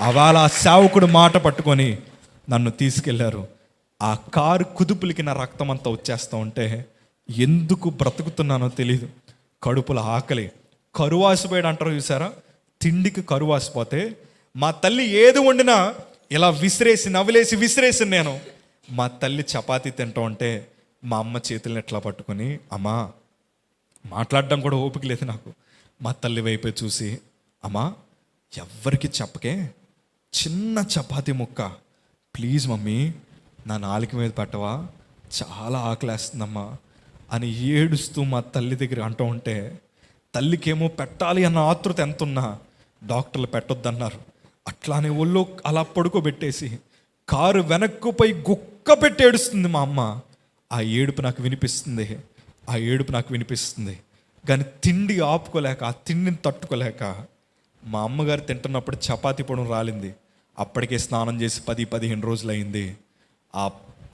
అవాళ సేవకుడు మాట పట్టుకొని నన్ను తీసుకెళ్లారు. ఆ కారు కుదుపులకి నా రక్తం అంతా వచ్చేస్తూ ఉంటే ఎందుకు బ్రతుకుతున్నానో తెలియదు. కడుపులో ఆకలి, కరువాసిపోయాడు అంటారు చూసారా, తిండికి కరువాసిపోతే మా తల్లి ఏది వండినా ఇలా విసిరేసి నవ్వులేసి విసిరేసి నేను మా తల్లి చపాతీ తింటూ ఉంటే మా అమ్మ చేతులను ఎట్లా పట్టుకొని, అమ్మా మాట్లాడడం కూడా ఓపిక లేదు నాకు, మా తల్లి వైపే చూసి, అమ్మా ఎవ్వరికి చెప్పకే, చిన్న చపాతీ ముక్క ప్లీజ్ మమ్మీ నా నాలుక మీద పెట్టవా, చాలా ఆకలేస్తుందమ్మా అని ఏడుస్తూ మా తల్లి దగ్గర అంటూ ఉంటే, తల్లికేమో పెట్టాలి అన్న ఆతృత ఎంత ఉన్నా డాక్టర్లు పెట్టొద్దన్నారు. అట్లానే ఒళ్ళో అలా పడుకోబెట్టేసి కారు వెనక్కుపై గుక్క పెట్టి ఏడుస్తుంది మా అమ్మ. ఆ ఏడుపు నాకు వినిపిస్తుంది, ఆ ఏడుపు నాకు వినిపిస్తుంది. కానీ తిండి ఆపుకోలేక, ఆ తిండిని తట్టుకోలేక మా అమ్మగారు తింటున్నప్పుడు చపాతీ పొడం రాలింది. అప్పటికే స్నానం చేసి 10-15 రోజులు అయింది. ఆ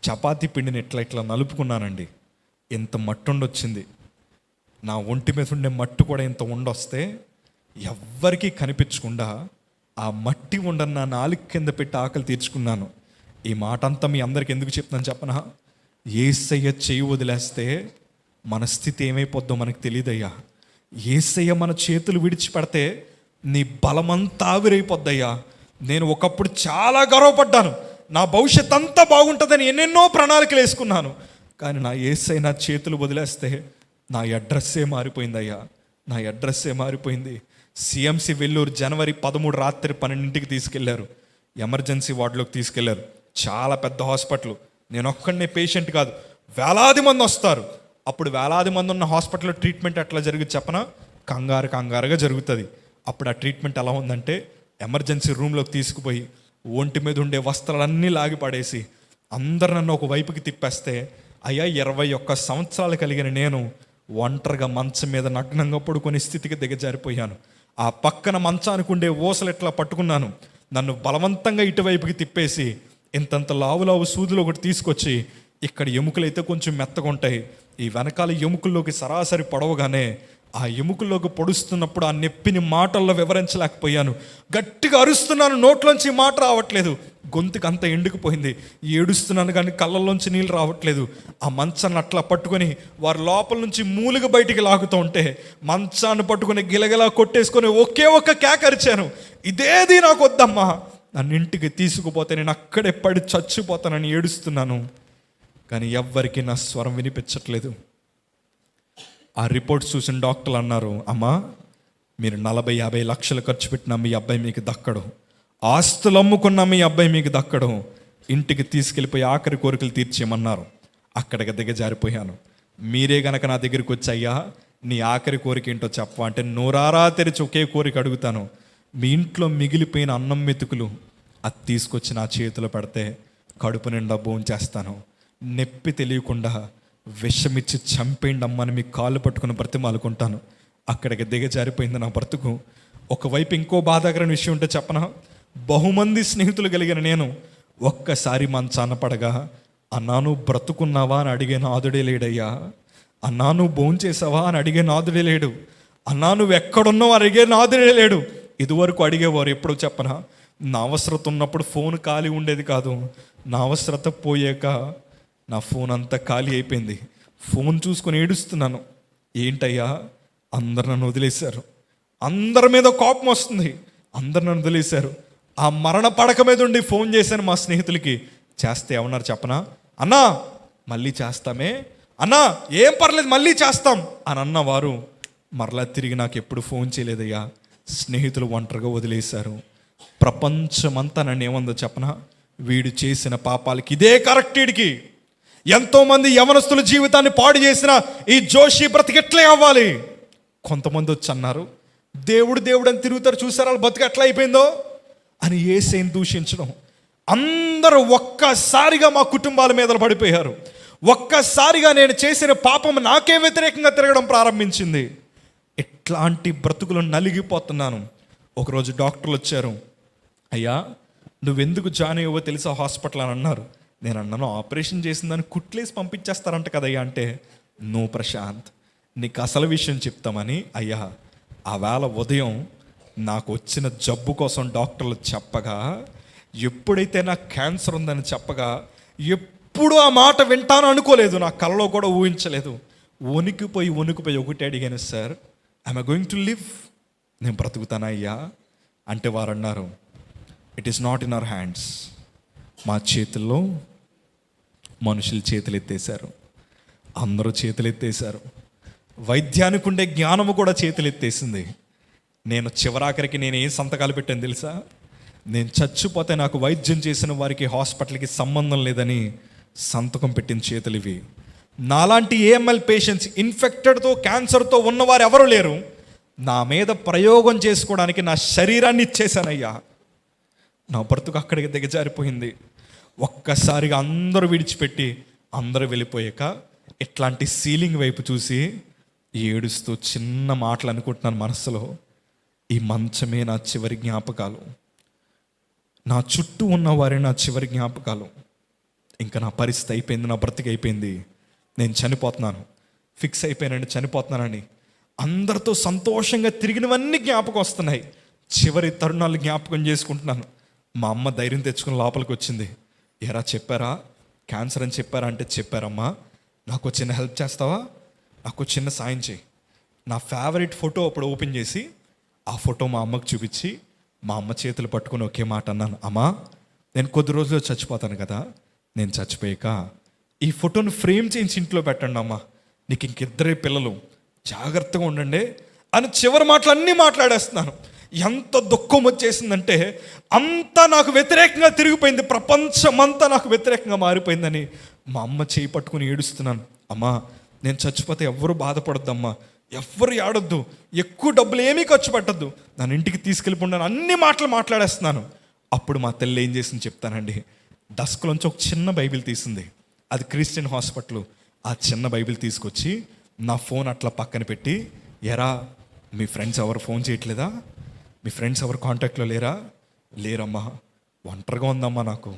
చపాతీ పిండిని ఇట్లా నలుపుకున్నానండి. ఎంత మట్టు ఉండొచ్చింది, నా ఒంటి మీద ఉండే మట్టు కూడా ఇంత ఉండొస్తే ఎవ్వరికీ కనిపించకుండా ఆ మట్టి ఉండని నా నాలుగు కింద పెట్టి ఆకలి తీర్చుకున్నాను. ఈ మాట అంతా మీ అందరికి ఎందుకు చెప్తున్నాను చెప్పనా? యేసయ్య చేయి వదిలేస్తే మన స్థితి ఏమైపోద్దో మనకు తెలియదయ్యా. యేసయ్య మన చేతులు విడిచిపెడితే నీ బలమంతా ఆవిరైపోద్దయ్యా. నేను ఒకప్పుడు చాలా గర్వపడ్డాను, నా భవిష్యత్ అంతా బాగుంటుందని ఎన్నెన్నో ప్రణాళికలు వేసుకున్నాను. కానీ నా యేసయ్య నా చేతులు వదిలేస్తే నా అడ్రస్సే మారిపోయిందయ్యా, నా అడ్రస్సే మారిపోయింది. సిఎంసి వెల్లూరు జనవరి 13 రాత్రి 12ంటికి తీసుకెళ్లారు. ఎమర్జెన్సీ వార్డులోకి తీసుకెళ్లారు. చాలా పెద్ద హాస్పిటల్. నేను ఒక్కడనే పేషెంట్ కాదు, వేలాది మంది వస్తారు. అప్పుడు వేలాది మంది ఉన్న హాస్పిటల్లో ట్రీట్మెంట్ ఎట్లా జరుగుతుంది చెప్పనా? కంగారుగా జరుగుతుంది. అప్పుడు ఆ ట్రీట్మెంట్ ఎలా ఉందంటే, ఎమర్జెన్సీ రూమ్లోకి తీసుకుపోయి ఒంటి మీద ఉండే వస్త్రాలన్నీ లాగి పడేసి అందరు నన్ను ఒక వైపుకి తిప్పేస్తే, అయ్యా 21 సంవత్సరాలు కలిగిన నేను ఒంటరిగా మంచం మీద నగ్నంగా పడుకునే స్థితికి దిగజారిపోయాను. ఆ పక్కన మంచానికి ఉండే ఊసలు ఎట్లా పట్టుకున్నాను. నన్ను బలవంతంగా ఇటువైపుకి తిప్పేసి ఇంతంత లావు సూదులు ఒకటి తీసుకొచ్చి, ఇక్కడ ఎముకలైతే కొంచెం మెత్తగా ఉంటాయి, ఈ వెనకాల ఎముకల్లోకి సరాసరి పొడవగానే ఆ ఎముకల్లోకి పొడుస్తున్నప్పుడు ఆ నొప్పిని మాటల్లో వివరించలేకపోయాను. గట్టిగా అరుస్తున్నాను, నోట్లోంచి మాట రావట్లేదు, గొంతుకు అంతా ఎండుకుపోయింది. ఏడుస్తున్నాను కానీ కళ్ళల్లోంచి నీళ్ళు రావట్లేదు. ఆ మంచాన్ని అట్లా పట్టుకొని వారు లోపల నుంచి మూలుగా బయటికి లాగుతూ ఉంటే మంచాన్ని పట్టుకొని గిలగిలా కొట్టేసుకొని ఒకే ఒక్క కేకరిచాను, ఇదేది నాకు వద్దమ్మా, నన్ను ఇంటికి తీసుకుపోతే నేను అక్కడే పడి చచ్చిపోతానని ఏడుస్తున్నాను. కానీ ఎవ్వరికి నా స్వరం వినిపించట్లేదు. ఆ రిపోర్ట్స్ చూసిన డాక్టర్లు అన్నారు, అమ్మా మీరు 40-50 లక్షలు ఖర్చు పెట్టినా మీ అబ్బాయి మీకు దక్కడు, ఆస్తులు అమ్ముకున్నా మీ అబ్బాయి మీకు దక్కడు, ఇంటికి తీసుకెళ్ళిపోయి ఆఖరి కోరికలు తీర్చేయమన్నారు. అక్కడికి దిగజారిపోయాను. మీరే గనక నా దగ్గరికి వచ్చి, అయ్యా నీ ఆఖరి కోరిక ఏంటో చెప్ప అంటే, నోరారా తెరిచి ఒకే కోరిక అడుగుతాను, మీ ఇంట్లో మిగిలిపోయిన అన్నం మెతుకులు అది తీసుకొచ్చి నా చేతిలో పెడితే కడుపు నిండా భోంచేస్తాను, నొప్పి తెలియకుండా విషమిచ్చి చంపేయండి అమ్మని మీ కాళ్ళు పట్టుకుని బ్రతిమాలుకుంటాను. అక్కడికి దిగజారిపోయింది నా బ్రతుకు. ఒకవైపు ఇంకో బాధాకరమైన విషయం ఉంటే చెప్పనా? బహుమంది స్నేహితులు కలిగిన నేను ఒక్కసారి మంచాన పడగా, అన్నా నువ్వు బ్రతుకున్నావా అని అడిగే నాదుడే లేడయ్యా, అన్నా నువ్వు భోంచేసావా అని అడిగే నాదుడే లేడు, అన్నా నువ్వు ఎక్కడున్నావు అడిగే నాదుడే లేడు. ఇదివరకు అడిగేవారు. ఎప్పుడు చెప్పనా? నా అవసరత ఉన్నప్పుడు ఫోన్ ఖాళీ ఉండేది కాదు, నా అవసరత పోయాక నా ఫోన్ అంతా ఖాళీ అయిపోయింది. ఫోన్ చూసుకొని ఏడుస్తున్నాను, ఏంటయ్యా అందరు నన్ను వదిలేశారు, అందరి మీద కోపం వస్తుంది, అందరు నన్ను వదిలేశారు. ఆ మరణ పడక మీద ఉండి ఫోన్ చేశాను మా స్నేహితులకి, చేస్తే ఏమన్నారు చెప్పనా? అన్నా మళ్ళీ చేస్తామే, అన్నా ఏం పర్లేదు మళ్ళీ చేస్తాం అని అన్నవారు మరలా తిరిగి నాకు ఎప్పుడు ఫోన్ చేయలేదయ్యా. స్నేహితులు ఒంటరిగా వదిలేశారు. ప్రపంచమంతా నన్ను ఏమందో చెప్పనా? వీడు చేసిన పాపాలకి ఇదే కరెక్ట్. వీడికి ఎంతోమంది యవనస్తుల జీవితాన్ని పాడు చేసిన ఈ జోషి బ్రతికెట్లే అవ్వాలి. కొంతమంది వచ్చి అన్నారు, దేవుడు అని తిరుగుతారు, చూసారా వాళ్ళ బతుకు ఎట్లా అయిపోయిందో అని యేసయ్యను దూషించడం. అందరూ ఒక్కసారిగా మా కుటుంబాల మీద పడిపోయారు. ఒక్కసారిగా నేను చేసిన పాపం నాకే వ్యతిరేకంగా తిరగడం ప్రారంభించింది. ఇట్లాంటి బ్రతుకులు నలిగిపోతున్నాను. ఒకరోజు డాక్టర్లు వచ్చారు, అయ్యా నువ్వెందుకు జాయిన్ అయ్యావో తెలుసా హాస్పిటల్ అని అన్నారు. నేను అన్నాను, ఆపరేషన్ చేసిందని కుట్లేసి పంపించేస్తారంట కదయ్యా అంటే, నో ప్రశాంత్ నీకు అసలు విషయం చెప్తామని. అయ్యా ఆ వేళ ఉదయం నాకు వచ్చిన జబ్బు కోసం డాక్టర్లు చెప్పగా, ఎప్పుడైతే నాకు క్యాన్సర్ ఉందని చెప్పగా ఎప్పుడు ఆ మాట వింటాను అనుకోలేదు, నా కలలో కూడా ఊహించలేదు. వణికిపోయి ఒకటి అడిగాను, sir I'm going to live, నేను బ్రతుకుతానా అయ్యా అంటే వారు అన్నారు, it is not in our hands. మా చేతుల్లో మనుషులు చేతులు ఎత్తేశారు, అందరూ చేతులు ఎత్తేశారు, వైద్యానికి ఉండే జ్ఞానము కూడా చేతులు ఎత్తేసింది. నేను చివరాఖరికి నేను ఏం సంతకాలు పెట్టాను తెలుసా? నేను చచ్చిపోతే నాకు వైద్యం చేసిన వారికి హాస్పిటల్కి సంబంధం లేదని సంతకం పెట్టిన చేతులు ఇవి. నాలాంటి ఏఎంఎల్ పేషెంట్స్, ఇన్ఫెక్టెడ్తో క్యాన్సర్తో ఉన్నవారు ఎవరు లేరు, నా మీద ప్రయోగం చేసుకోవడానికి నా శరీరాన్ని ఇచ్చేశానయ్యా. నా బ్రతుకు అక్కడికి దిగజారిపోయింది. ఒక్కసారిగా అందరూ విడిచిపెట్టి అందరూ వెళ్ళిపోయాక ఇట్లాంటి సీలింగ్ వైపు చూసి ఏడుస్తూ చిన్న మాటలు అనుకుంటున్నాను మనసులో, ఈ మంచమే నా చివరి జ్ఞాపకాలు, నా చుట్టూ ఉన్నవారే నా చివరి జ్ఞాపకాలు. ఇంకా నా పరిస్థితి అయిపోయింది, నా బ్రతికి అయిపోయింది, నేను చనిపోతున్నాను, ఫిక్స్ అయిపోయానండి చనిపోతున్నానని. అందరితో సంతోషంగా తిరిగినవన్నీ జ్ఞాపకం వస్తున్నాయి. చివరి తరుణాలు జ్ఞాపకం చేసుకుంటున్నాను. మా అమ్మ ధైర్యం తెచ్చుకుని లోపలికి వచ్చింది. ఎరా చెప్పారా, క్యాన్సర్ అని చెప్పారా అంటే చెప్పారమ్మా, నాకు చిన్న హెల్ప్ చేస్తావా, నాకు చిన్న సాయం చేయి. నా ఫేవరెట్ ఫోటో అప్పుడు ఓపెన్ చేసి ఆ ఫోటో మా అమ్మకు చూపించి మా అమ్మ చేతులు పట్టుకొని ఒకే మాట అన్నాను, అమ్మా నేను కొద్ది రోజుల్లో చచ్చిపోతాను కదా, నేను చచ్చిపోయాక ఈ ఫోటోను ఫ్రేమ్ చేయించి ఇంట్లో పెట్టండి అమ్మా, నీకు ఇంకిద్దరే పిల్లలు, జాగ్రత్తగా ఉండండి అని చివరి మాటలన్నీ మాట్లాడేస్తున్నాను. ఎంత దుఃఖం వచ్చేసిందంటే అంతా నాకు వ్యతిరేకంగా తిరిగిపోయింది, ప్రపంచమంతా నాకు వ్యతిరేకంగా మారిపోయిందని మా అమ్మ చేయి పట్టుకుని ఏడుస్తున్నాను. అమ్మా నేను చచ్చిపోతే ఎవ్వరూ బాధపడొద్దమ్మా, ఎవ్వరు ఆడొద్దు, ఎక్కువ డబ్బులు ఏమీ ఖర్చు పెట్టద్దు, నన్ను ఇంటికి తీసుకెళ్ళిపోండి, అన్ని మాటలు మాట్లాడేస్తున్నాను. అప్పుడు మా తల్లి ఏం చేసింది చెప్తానండి. డస్క్లోంచి ఒక చిన్న బైబిల్ తీసింది, అది క్రిస్టియన్ హాస్పిటల్. ఆ చిన్న బైబిల్ తీసుకొచ్చి నా ఫోన్ అట్లా పక్కన పెట్టి, ఎరా మీ ఫ్రెండ్స్ ఎవరు ఫోన్ చేయట్లేదా, మీ ఫ్రెండ్స్ ఎవరు కాంటాక్ట్లో లేరా? లేరమ్మా, ఒంటరిగా ఉందమ్మా, నాకు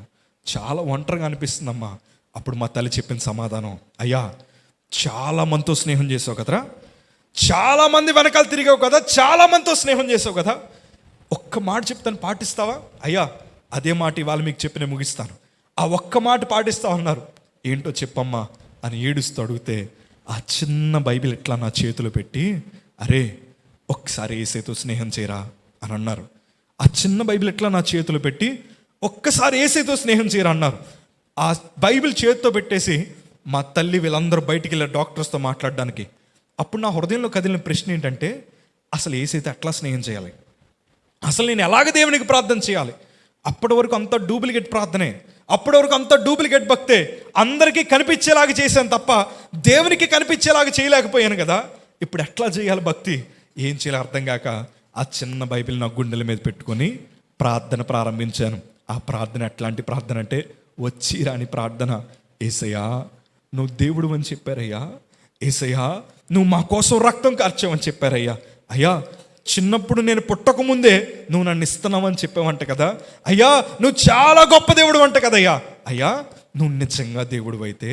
చాలా ఒంటరిగా అనిపిస్తుందమ్మా. అప్పుడు మా తల్లి చెప్పిన సమాధానం, అయ్యా చాలా మందితో స్నేహం చేసావు కదరా, చాలా మంది వెనకాల తిరిగావు కదా, చాలా మందితో స్నేహం చేసావు కదా, ఒక్క మాట చెప్తాను పాటిస్తావా? అయ్యా అదే మాట ఇవాళ మీకు చెప్పి నేను ముగిస్తాను, ఆ ఒక్క మాట పాటిస్తావు అన్నారు. ఏంటో చెప్పమ్మా అని ఏడుస్తూ అడిగితే ఆ చిన్న బైబిల్ ఇట్లా నా చేతిలో పెట్టి, అరే ఒక్కసారి యేసుతో స్నేహం చేయరా అని అన్నారు. ఆ చిన్న బైబిల్ ఇట్లా నా చేతిలో పెట్టి ఒక్కసారి యేసుతో స్నేహం చేయరా అన్నారు. ఆ బైబిల్ చేతితో పెట్టేసి మా తల్లి వీళ్ళందరూ బయటికి వెళ్ళారు డాక్టర్స్తో మాట్లాడడానికి. అప్పుడు నా హృదయంలో కదిలిన ప్రశ్న ఏంటంటే, అసలు యేసుతో ఎట్లా స్నేహం చేయాలి, అసలు నేను ఎలాగ దేవునికి ప్రార్థన చేయాలి? అప్పటి వరకు అంతా డూప్లికేట్ ప్రార్థనే, అప్పటి వరకు అంతా డూప్లికేట్ భక్తే, అందరికీ కనిపించేలాగా చేశాను తప్ప దేవునికి కనిపించేలాగా చేయలేకపోయాను కదా. ఇప్పుడు ఎట్లా చేయాలి భక్తి, ఏం చేయాలి అర్థం కాక ఆ చిన్న బైబిల్ నా గుండెల మీద పెట్టుకొని ప్రార్థన ప్రారంభించాను. ఆ ప్రార్థన ఎట్లాంటి ప్రార్థన అంటే వచ్చి రాని ప్రార్థన. యేసయ్యా నువ్వు దేవుడు అని చెప్పారయ్యా, యేసయ్యా నువ్వు మా కోసం రక్తం కార్చావని చెప్పారయ్యా, అయ్యా చిన్నప్పుడు నేను పుట్టకముందే నువ్వు నన్ను ఇస్తున్నావని చెప్పావంట కదా, అయ్యా నువ్వు చాలా గొప్ప దేవుడు అంట కదయ్యా, అయ్యా నువ్వు నిజంగా దేవుడు అయితే,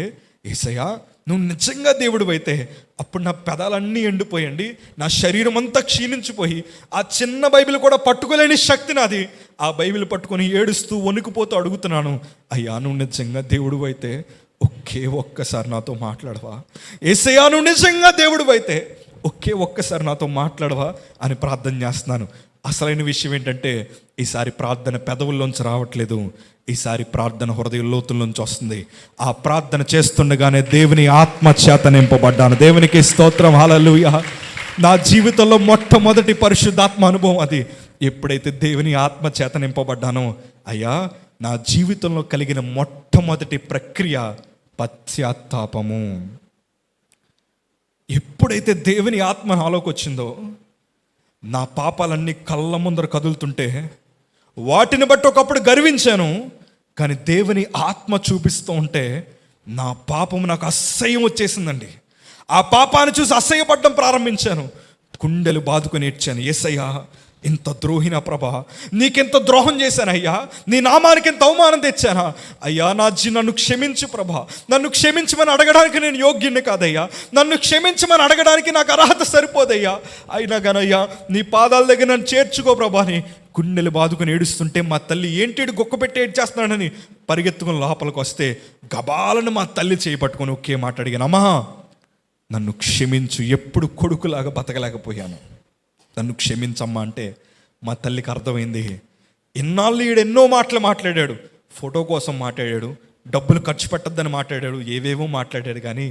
యేసయ్యా నువ్వు నిజంగా దేవుడు అయితే, అప్పుడు నా పెదాలన్నీ ఎండిపోయండి, నా శరీరం అంతా క్షీణించిపోయి ఆ చిన్న బైబిల్ కూడా పట్టుకోలేని శక్తి నాది. ఆ బైబిల్ పట్టుకొని ఏడుస్తూ వణుకుపోతూ అడుగుతున్నాను, అయ్యా నువ్వు నిజంగా దేవుడు అయితే ఒక్కసారి నాతో మాట్లాడవా, యేసయ్యా నువ్వు నిజంగా దేవుడు అయితే ఒక్కసారి నాతో మాట్లాడవా అని ప్రార్థన చేస్తున్నాను. అసలైన విషయం ఏంటంటే ఈసారి ప్రార్థన పెదవుల్లోంచి రావట్లేదు, ఈసారి ప్రార్థన హృదయ లోతుల్లోంచి వస్తుంది. ఆ ప్రార్థన చేస్తుండగానే దేవుని ఆత్మ చేత నింపబడ్డాను. దేవునికి స్తోత్రం, హల్లెలూయా. నా జీవితంలో మొట్టమొదటి పరిశుద్ధాత్మ అనుభవం అది. ఎప్పుడైతే దేవుని ఆత్మ చేత నింపబడ్డానో, అయ్యా నా జీవితంలో కలిగిన మొట్టమొదటి ప్రక్రియ పశ్చాత్తాపము. ఎప్పుడైతే దేవుని ఆత్మ నాలోకి వచ్చిందో, నా పాపాలన్నీ కళ్ళ ముందర కదులుతుంటే వాటిని బట్టి ఒకప్పుడు గర్వించాను, కానీ దేవుని ఆత్మ చూపిస్తూ ఉంటే నా పాపము నాకు అసహ్యం వచ్చేసిందండి. ఆ పాపాన్ని చూసి అసహ్యపడడం ప్రారంభించాను, గుండెలు బాదుకొని ఏడ్చాను, యేసయ్యా ఇంత ద్రోహినా ప్రభా, నీకెంత ద్రోహం చేశానయ్యా, నీ నామానికి ఎంత అవమానం తెచ్చానా అయ్యా, నన్ను క్షమించు ప్రభా, నన్ను క్షమించమని అడగడానికి నేను యోగ్యుని కాదయ్యా, నన్ను క్షమించమని అడగడానికి నాకు అర్హత సరిపోదయ్యా, అయినా కానయ్యా నీ పాదాల దగ్గర నన్ను చేర్చుకో ప్రభా అని గుండెలు బాదుకుని ఏడుస్తుంటే మా తల్లి ఏంటి గొక్క పెట్టి ఏడ్చేస్తున్నాడని పరిగెత్తుకుని లోపలికి వస్తే గబాలను మా తల్లి చేపట్టుకొని ఒకే మాట అడిగాను, అమ్మా నన్ను క్షమించు, ఎప్పుడు కొడుకులాగా బతకలేకపోయాను, నన్ను క్షమించమ్మా అంటే మా తల్లికి అర్థమైంది. ఇన్నాళ్ళు ఎన్నో మాటలు మాట్లాడాడు, ఫోటో కోసం మాట్లాడాడు, డబ్బులు ఖర్చు పెట్టద్దని మాట్లాడాడు, ఏవేవో మాట్లాడాడు, కానీ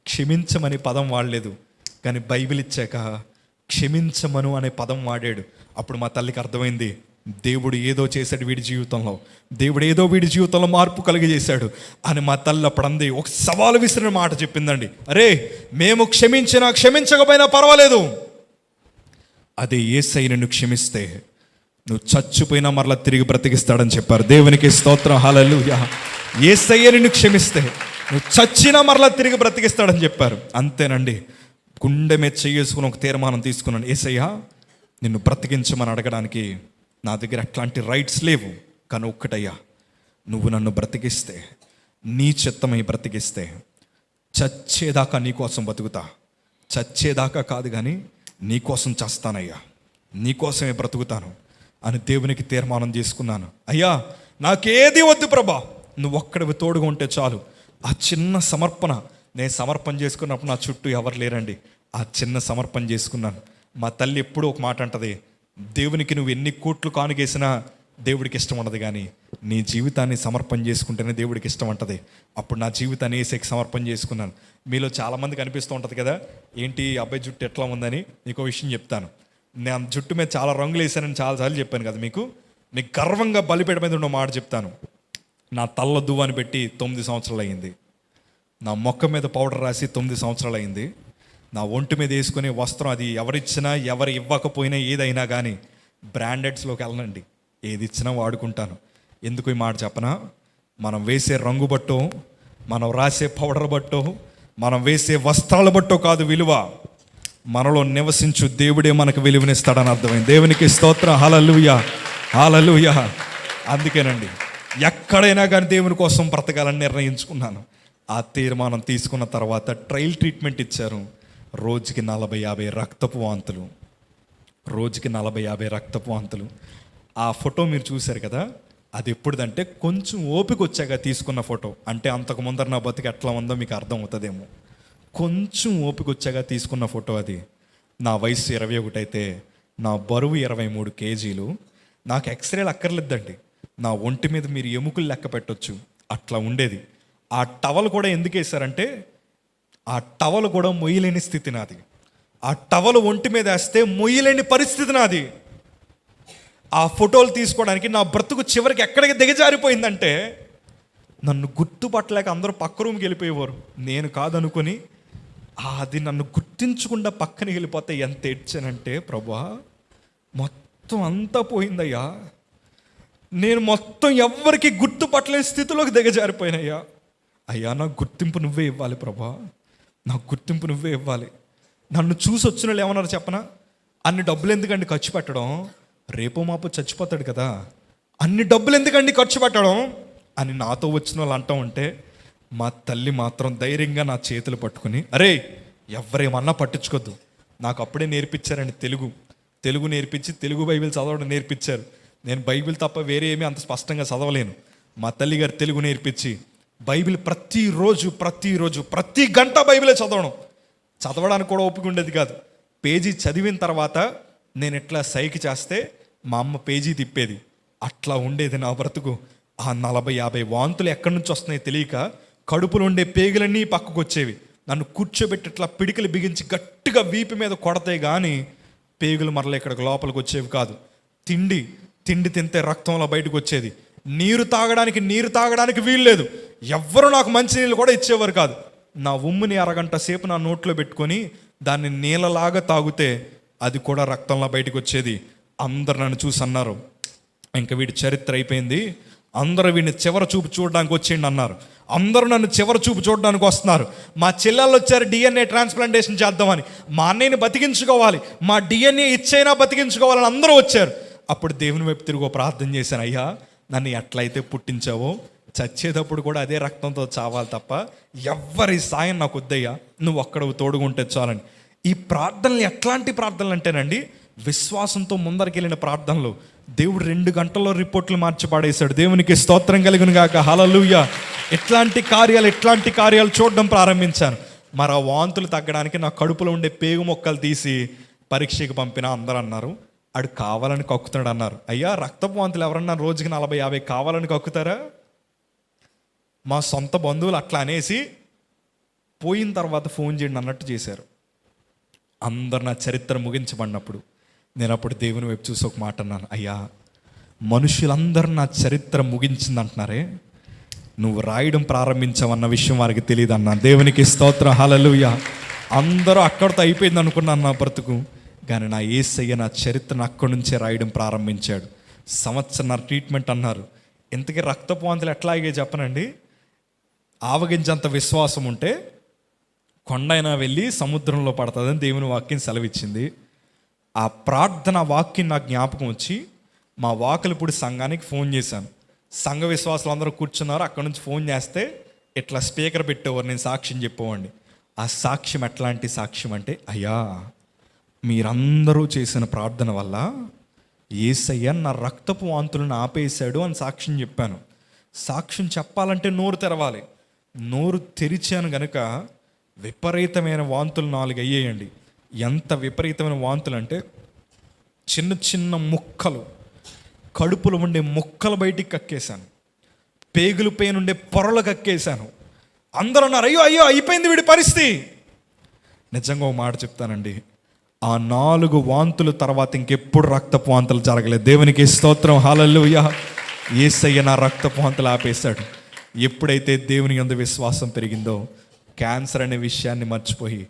క్షమించమని పదం వాడలేదు. కానీ బైబిల్ ఇచ్చాక క్షమించమను అనే పదం వాడాడు. అప్పుడు మా తల్లికి అర్థమైంది, దేవుడు ఏదో చేశాడు వీడి జీవితంలో, దేవుడు ఏదో వీడి జీవితంలో మార్పు కలిగజేశాడు అని మా తల్లి అప్పుడు అంది. ఒక సవాలు విసిరిన మాట చెప్పిందండి, అరే మేము క్షమించకపోయినా పర్వాలేదు, అదే యేసయ్య నిన్ను క్షమిస్తే నువ్వు చచ్చిపోయినా మరలా తిరిగి బ్రతికిస్తాడని చెప్పారు. దేవునికి స్తోత్రం, హల్లెలూయా. యేసయ్య నిన్ను క్షమిస్తే నువ్వు చచ్చినా మరలా తిరిగి బ్రతికిస్తాడని చెప్పారు. అంతేనండి, గుండె మీద చేసుకుని ఒక తీర్మానం తీసుకున్నాను, యేసయ్య నిన్ను బ్రతికించమని అడగడానికి నా దగ్గర అట్లాంటి రైట్స్ లేవు, కానీ ఒక్కటయ్యా, నువ్వు నన్ను బ్రతికిస్తే, నీ చిత్తమై బ్రతికిస్తే చచ్చేదాకా నీకోసం బతుకుతా, చచ్చేదాకా కాదు కానీ నీకోసం చేస్తానయ్యా, నీకోసమే బ్రతుకుతాను అని దేవునికి తీర్మానం చేసుకున్నాను. అయ్యా నాకేది వద్దు ప్రభా, నువ్వు ఒక్కడివి తోడుగా ఉంటే చాలు. ఆ చిన్న సమర్పణ నేను సమర్పణ చేసుకున్నప్పుడు నా చుట్టూ ఎవరు లేరండి, ఆ చిన్న సమర్పణ చేసుకున్నాను. మా తల్లి ఎప్పుడూ ఒక మాట అంటది, దేవునికి నువ్వు ఎన్ని కోట్లు కానుకేసినా దేవుడికి ఇష్టం ఉండదు, కానీ నీ జీవితాన్ని సమర్పణ చేసుకుంటేనే దేవుడికి ఇష్టం అంటది. అప్పుడు నా జీవితాన్ని ఏసైకి సమర్పణ చేసుకున్నాను. మీలో చాలామందికి అనిపిస్తూ ఉంటుంది కదా, ఏంటి అబ్బాయి జుట్టు ఎట్లా ఉందని. మీకు విషయం చెప్తాను, నేను జుట్టు మీద చాలా రంగులు వేసానని చాలాసార్లు చెప్పాను కదా మీకు గర్వంగా బలిపేట మీద ఉన్న మాట చెప్తాను. నా తల్ల దువ్వాని పెట్టి 9 సంవత్సరాలు అయింది, నా మొక్క మీద పౌడర్ రాసి 9 సంవత్సరాలు అయింది, నా ఒంటి మీద వేసుకునే వస్త్రం అది ఎవరిచ్చినా ఎవరు ఇవ్వకపోయినా ఏదైనా కానీ బ్రాండెడ్స్లోకి వెళ్ళనండి, ఏది ఇచ్చినా వాడుకుంటాను. ఎందుకు ఈ మాట చెప్పనా, మనం వేసే రంగు బట్టో, మనం రాసే పౌడర్ బట్టో, మనం వేసే వస్త్రాల బట్టో కాదు విలువ, మనలో నివసించు దేవుడే మనకు విలువనిస్తాడని అర్థమైంది. దేవునికి స్తోత్రం, హల్లెలూయా, హల్లెలూయా. అందుకేనండి ఎక్కడైనా కానీ దేవుని కోసం బ్రతకాలని నిర్ణయించుకున్నాను. ఆ తీర్మానం తీసుకున్న తర్వాత ట్రయల్ ట్రీట్మెంట్ ఇచ్చారు. రోజుకి 40-50 రక్తపు వాంతులు, రోజుకి 40-50 రక్తపు వాంతులు. ఆ ఫోటో మీరు చూశారు కదా, అది ఎప్పుడుదంటే కొంచెం ఓపిక వచ్చాక తీసుకున్న ఫోటో. అంటే అంతకు ముందర నా బతికి ఎట్లా ఉందో మీకు అర్థం అవుతుందేమో. కొంచెం ఓపిక వచ్చాక తీసుకున్న ఫోటో అది. నా వయసు 21 అయితే నా బరువు 23 కేజీలు. నాకు ఎక్స్రేలు అక్కర్లేదండి, నా ఒంటి మీద మీరు ఎముకలు లెక్క పెట్టొచ్చు, అట్లా ఉండేది. ఆ టవల్ కూడా ఎందుకు వేశారంటే, ఆ టవల్ కూడా మొయ్యలేని స్థితి నాది. ఆ టవల్ ఒంటి మీద వేస్తే మొయ్యలేని పరిస్థితి నాది. ఆ ఫోటోలు తీసుకోవడానికి నా బ్రతుకు చివరికి ఎక్కడికి దిగజారిపోయిందంటే, నన్ను గుర్తుపట్టలేక అందరూ పక్క రూమ్కి వెళ్ళిపోయేవారు. నేను కాదనుకొని అది నన్ను గుర్తించకుండా పక్కన వెళ్ళిపోతే ఎంత ఏడ్చానంటే, ప్రభువా మొత్తం అంతా పోయిందయ్యా, నేను మొత్తం ఎవ్వరికి గుర్తుపట్టలేని స్థితిలోకి దిగజారిపోయినయ్యా. అయ్యా నాకు గుర్తింపు నువ్వే ఇవ్వాలి ప్రభా, నాకు గుర్తింపు నువ్వే ఇవ్వాలి. నన్ను చూసి వచ్చిన వాళ్ళు ఏమన్నారు చెప్పనా, అన్ని డబ్బులు ఎందుకండి ఖర్చు పెట్టడం, రేపో మాపో చచ్చిపోతాడు కదా, అన్ని డబ్బులు ఎందుకండి ఖర్చు పెట్టడం అని నాతో వచ్చిన వాళ్ళు అంటూ ఉంటే, మా తల్లి మాత్రం ధైర్యంగా నా చేతులు పట్టుకుని, అరే ఎవరేమన్నా పట్టించుకోద్దు, నాకు అప్పుడే నేర్పించారండి తెలుగు నేర్పించి తెలుగు బైబిల్ చదవడం నేర్పించారు. నేను బైబిల్ తప్ప వేరే ఏమీ అంత స్పష్టంగా చదవలేను. మా తల్లిగారు తెలుగు నేర్పించి బైబిల్ ప్రతిరోజు ప్రతి గంట బైబిలే చదవడానికి కూడా ఓపిక ఉండేది కాదు. పేజీ చదివిన తర్వాత నేను ఎట్లా సైకి చేస్తే మా అమ్మ పేజీ తిప్పేది, అట్లా ఉండేది నా బ్రతుకు. ఆ 40-50 వాంతులు ఎక్కడి నుంచి వస్తున్నాయి తెలియక కడుపులో ఉండే పేగులన్నీ పక్కకు వచ్చేవి. నన్ను కూర్చోబెట్టి ఇట్లా పిడికలు బిగించి గట్టిగా వీపు మీద కొడతాయి కానీ పేగులు మరల ఇక్కడికి లోపలికి వచ్చేవి కాదు. తిండి తింటే రక్తంలో బయటకు వచ్చేది. నీరు తాగడానికి వీలు లేదు. ఎవ్వరూ నాకు మంచినీళ్ళు కూడా ఇచ్చేవారు కాదు. నా ఉమ్ముని అరగంట సేపు నా నోట్లో పెట్టుకొని దాన్ని నీళ్ళలాగా తాగితే అది కూడా రక్తంలో బయటకు వచ్చేది. అందరు నన్ను చూసి అన్నారు, ఇంకా వీడి చరిత్ర అయిపోయింది, అందరూ వీడిని చివరి చూపు చూడడానికి వచ్చేయండి అన్నారు. అందరూ నన్ను చివరి చూపు చూడడానికి వస్తున్నారు. మా చెల్లెళ్ళు వచ్చారు DNA ట్రాన్స్ప్లాంటేషన్ చేద్దామని. మా అన్నయ్యని బతికించుకోవాలి, మా DNA ఇచ్చైనా బతికించుకోవాలని అందరూ వచ్చారు. అప్పుడు దేవుని వైపు తిరిగి ప్రార్థన చేశాను, అయ్యా నన్ను ఎట్లయితే పుట్టించావో చచ్చేటప్పుడు కూడా అదే రక్తంతో చావాలి తప్ప ఎవ్వరి సాయం నాకు వద్దయ్యా, నువ్వు ఒక్కడవు తోడుగుంటే చాలని. ఈ ప్రార్థనలు ఎట్లాంటి ప్రార్థనలు అంటేనండి, విశ్వాసంతో ముందరికెళ్ళిన ప్రార్థనలు. దేవుడు 2 గంటల్లో రిపోర్ట్లు మార్చి పాడేశాడు. దేవునికి స్తోత్రం కలుగును గాక, హల్లెలూయా. ఎట్లాంటి కార్యాలు చూడడం ప్రారంభించాను. మరి ఆ వాంతులు తగ్గడానికి నా కడుపులో ఉండే పేగు మొక్కలు తీసి పరీక్షకు పంపినా. అందరూ అన్నారు ఆడు కావాలని కక్కుతున్నాడు అన్నారు. అయ్యా రక్తపు వాంతులు ఎవరన్నా రోజుకి 40-50 కావాలని కక్కుతారా? మా సొంత బంధువులు అట్లా అనేసి పోయిన తర్వాత ఫోన్ చేయండి అన్నట్టు చేశారు. అందరు నా చరిత్ర ముగించబడినప్పుడు నేను అప్పుడు దేవుని వైపు చూసి ఒక మాట అన్నాను, అయ్యా మనుషులందరూ నా చరిత్ర ముగించింది అంటున్నారే, నువ్వు రాయడం ప్రారంభించావన్న విషయం వారికి తెలియదు అన్నాను. దేవునికి స్తోత్రం, హల్లెలూయా. అందరూ అక్కడితో అయిపోయింది అనుకున్నాను నా బ్రతుకు. కానీ నా యేసయ్య నా చరిత్రను అక్కడి నుంచే రాయడం ప్రారంభించాడు. సంవత్సరం ట్రీట్మెంట్ అన్నారు. ఇంతకీ రక్తపు వాంతులు ఎట్లాగే చెప్పనండి, ఆవగించంత విశ్వాసం ఉంటే కొండైనా వెళ్ళి సముద్రంలో పడుతుందని దేవుని వాక్యం సెలవిచ్చింది. ఆ ప్రార్థన వాక్యం నాకు జ్ఞాపకం వచ్చి మా వాకలిపూడి సంఘానికి ఫోన్ చేశాను. సంఘ విశ్వాసులు అందరూ కూర్చున్నారు. అక్కడ నుంచి ఫోన్ చేస్తే ఇట్లా స్పీకర్ పెట్టేవారు, నేను సాక్ష్యం చెప్పేవాడిని. ఆ సాక్ష్యం ఎట్లాంటి సాక్ష్యం అంటే, అయ్యా మీరందరూ చేసిన ప్రార్థన వల్ల యేసయ్య నా రక్తపు వాంతులను ఆపేశాడు అని సాక్ష్యం చెప్పాను. సాక్ష్యం చెప్పాలంటే నోరు తెరవాలి. నోరు తెరిచాను గనుక విపరీతమైన వాంతులు 4 అయ్యేయండి. ఎంత విపరీతమైన వాంతులు అంటే, చిన్న చిన్న ముక్కలు, కడుపులో ఉండే ముక్కలు బయటికి కక్కేశాను, పేగులు పైన ఉండే పొరలు కక్కేశాను. అందరూ అన్నారు, అయ్యో అయ్యో అయిపోయింది వీడి పరిస్థితి. నిజంగా ఒక మాట చెప్తానండి, ఆ 4 వాంతుల తర్వాత ఇంకెప్పుడు రక్తపు వాంతులు జరగలేదు. దేవునికి స్తోత్రం, హల్లెలూయా. యేసయ్య నా రక్తపు వాంతులు ఆపేశాడు. ఎప్పుడైతే దేవుని యందు విశ్వాసం పెరిగిందో క్యాన్సర్ అనే విషయాన్ని మర్చిపోయి